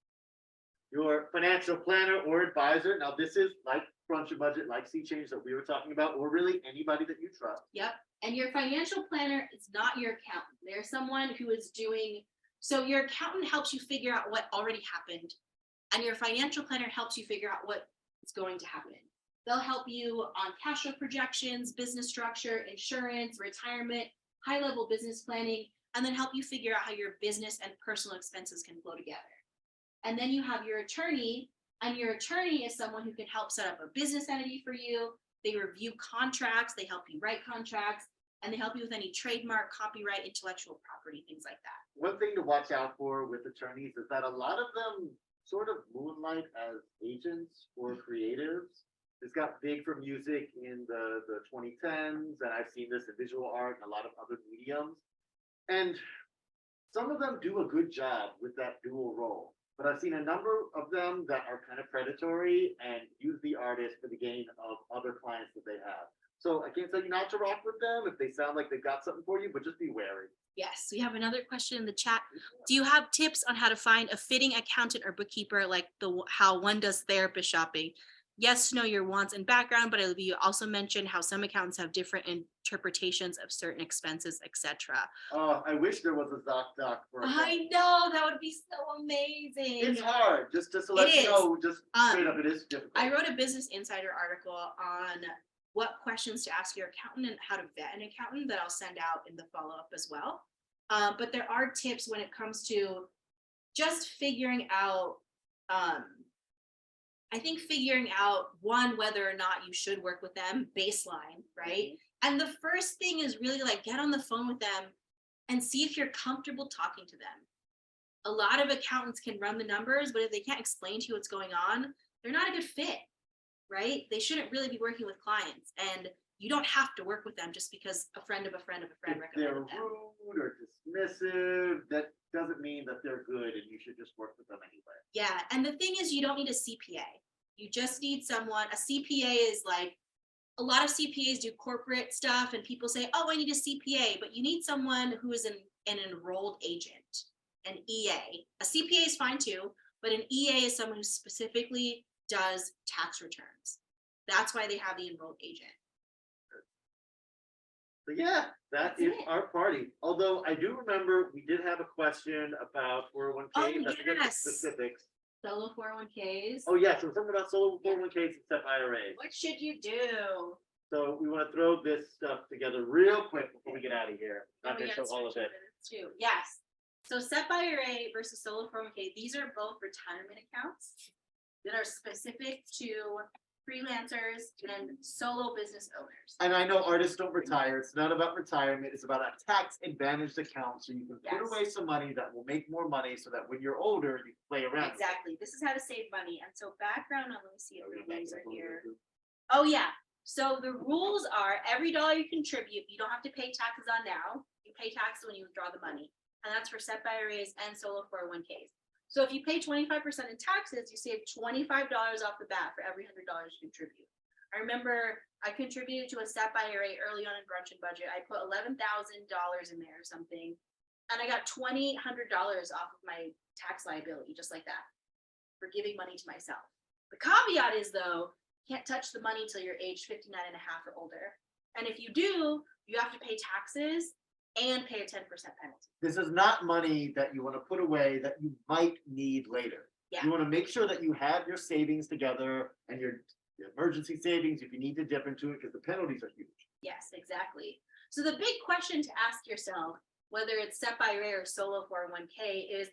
[SPEAKER 3] Your financial planner or advisor, now this is like Brunch and Budget, like Sea Change that we were talking about, or really anybody that you trust.
[SPEAKER 7] Yep. And your financial planner is not your accountant. They're someone who is doing, so your accountant helps you figure out what already happened. And your financial planner helps you figure out what is going to happen. They'll help you on cash flow projections, business structure, insurance, retirement, high-level business planning, and then help you figure out how your business and personal expenses can flow together. And then you have your attorney, and your attorney is someone who can help set up a business entity for you. They review contracts, they help you write contracts, and they help you with any trademark, copyright, intellectual property, things like that.
[SPEAKER 3] One thing to watch out for with attorneys is that a lot of them sort of moonlight as agents or creatives. It's got big for music in the 2010s, and I've seen this in visual art and a lot of other mediums. And some of them do a good job with that dual role, but I've seen a number of them that are kind of predatory and use the artist for the gain of other clients that they have. So I can't tell you not to rock with them if they sound like they've got something for you, but just be wary.
[SPEAKER 7] Yes, we have another question in the chat. Do you have tips on how to find a fitting accountant or bookkeeper, like how one does therapist shopping? Yes, to know your wants and background, but you also mentioned how some accountants have different interpretations of certain expenses, etc.
[SPEAKER 3] Oh, I wish there was a ZocDoc for a
[SPEAKER 7] I know, that would be so amazing.
[SPEAKER 3] It's hard, just to let
[SPEAKER 7] It
[SPEAKER 3] you
[SPEAKER 7] is.
[SPEAKER 3] know, just straight up, it is difficult.
[SPEAKER 7] I wrote a Business Insider article on what questions to ask your accountant and how to vet an accountant that I'll send out in the follow-up as well. But there are tips when it comes to just figuring out, I think figuring out one, whether or not you should work with them, baseline, right? And the first thing is really like get on the phone with them and see if you're comfortable talking to them. A lot of accountants can run the numbers, but if they can't explain to you what's going on, they're not a good fit, right? They shouldn't really be working with clients, and you don't have to work with them just because a friend of a friend of a friend
[SPEAKER 3] If they're
[SPEAKER 7] recommended them.
[SPEAKER 3] rude or dismissive, that doesn't mean that they're good and you should just work with them anyway.
[SPEAKER 7] Yeah, and the thing is, you don't need a CPA. You just need someone. A CPA is like, a lot of CPAs do corporate stuff, and people say, oh, I need a CPA, but you need someone who is an enrolled agent, an EA. A CPA is fine too, but an EA is someone who specifically does tax returns. That's why they have the enrolled agent.
[SPEAKER 3] So yeah,
[SPEAKER 7] That's
[SPEAKER 3] is
[SPEAKER 7] it.
[SPEAKER 3] our party. Although I do remember we did have a question about 401k.
[SPEAKER 7] Oh,
[SPEAKER 3] I forget the
[SPEAKER 7] yes.
[SPEAKER 3] specifics.
[SPEAKER 7] Solo 401ks.
[SPEAKER 3] Oh yeah, so something about solo 401ks and SEP IRAs.
[SPEAKER 7] What should you do?
[SPEAKER 3] So we want to throw this stuff together real quick before we get out of here.
[SPEAKER 7] Oh,
[SPEAKER 3] Not
[SPEAKER 7] we
[SPEAKER 3] gonna
[SPEAKER 7] got
[SPEAKER 3] show all of it.
[SPEAKER 7] too. Yes. So SEP IRA versus solo 401k, these are both retirement accounts.
[SPEAKER 4] that are specific to freelancers and solo business owners.
[SPEAKER 3] And I know artists don't retire. It's not about retirement. It's about a tax advantaged account. So you can put
[SPEAKER 4] Yes.
[SPEAKER 3] away some money that will make more money so that when you're older, you can play around.
[SPEAKER 4] Exactly. This is how to save money. And so background, let me see if the rules are here. Oh, yeah. So the rules are every dollar you contribute, you don't have to pay taxes on now. You pay taxes when you withdraw the money. And that's for SEP IRAs and solo 401ks. So if you pay 25% in taxes, you save $25 off the bat for every $100 you contribute. I remember I contributed to a SEP IRA early on in Brunch and Budget. I put $11,000 in there or something. And I got $2,800 off of my tax liability, just like that, for giving money to myself. The caveat is though, you can't touch the money till you're age 59 and a half or older. And if you do, you have to pay taxes and pay a 10% penalty.
[SPEAKER 3] This is not money that you want to put away that you might need later.
[SPEAKER 4] Yeah.
[SPEAKER 3] You want to make sure that you have your savings together and your emergency savings if you need to dip into it because the penalties are huge.
[SPEAKER 4] Yes, exactly. So the big question to ask yourself, whether it's SEP IRA or solo 401k, is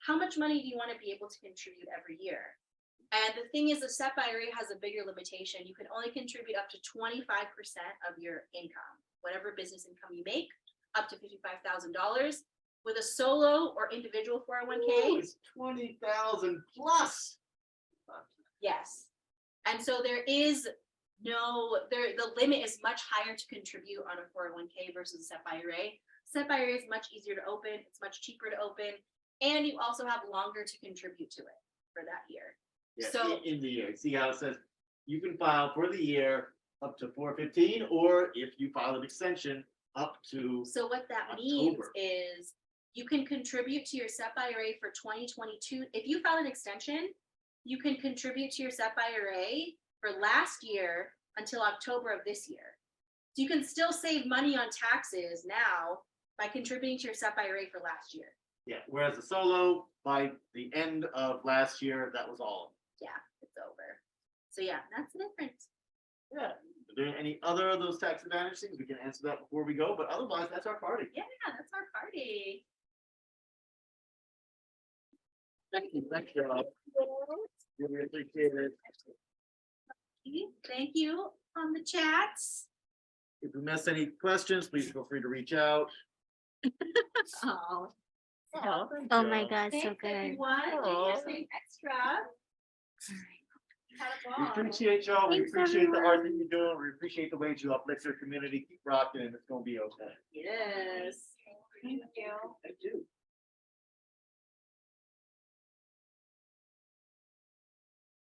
[SPEAKER 4] how much money do you want to be able to contribute every year? And the thing is, the SEP IRA has a bigger limitation. You can only contribute up to 25% of your income, whatever business income you make, up to $55,000. With a solo or individual 401k,
[SPEAKER 3] Ooh, it's 20,000 plus.
[SPEAKER 4] yes. And so there is the limit is much higher to contribute on a 401k versus a SEP IRA. SEP IRA is much easier to open, it's much cheaper to open, and you also have longer to contribute to it for that year.
[SPEAKER 3] Yeah,
[SPEAKER 4] So-
[SPEAKER 3] in the year. See how it says you can file for the year up to 415, or if you file an extension up to.
[SPEAKER 4] So what that means
[SPEAKER 3] October.
[SPEAKER 4] is you can contribute to your SEP IRA for 2022. If you file an extension, you can contribute to your SEP IRA for last year until October of this year. So you can still save money on taxes now by contributing to your SEP IRA for last year.
[SPEAKER 3] Yeah, whereas the solo, by the end of last year, that was all.
[SPEAKER 4] Yeah, it's over. So yeah, that's the difference.
[SPEAKER 3] Yeah. Are there any other of those tax advantage things? We can answer that before we go, but otherwise, that's our party.
[SPEAKER 4] Yeah, that's our party.
[SPEAKER 3] Thank you, thank you. Really appreciate it.
[SPEAKER 4] Thank you on the chats.
[SPEAKER 3] If we missed any questions, please feel free to reach out.
[SPEAKER 4] Oh.
[SPEAKER 2] Oh my God, so
[SPEAKER 4] Thanks,
[SPEAKER 2] good.
[SPEAKER 4] everyone.
[SPEAKER 3] Aw.
[SPEAKER 4] Anything extra? Had a
[SPEAKER 3] We
[SPEAKER 4] ball.
[SPEAKER 3] appreciate y'all. We
[SPEAKER 2] Thanks,
[SPEAKER 3] appreciate the art that
[SPEAKER 2] everyone.
[SPEAKER 3] you're doing. We appreciate the ways you uplift your community. Keep rocking and it's gonna be okay.
[SPEAKER 4] Yes.
[SPEAKER 6] Thank you.
[SPEAKER 3] Thank you.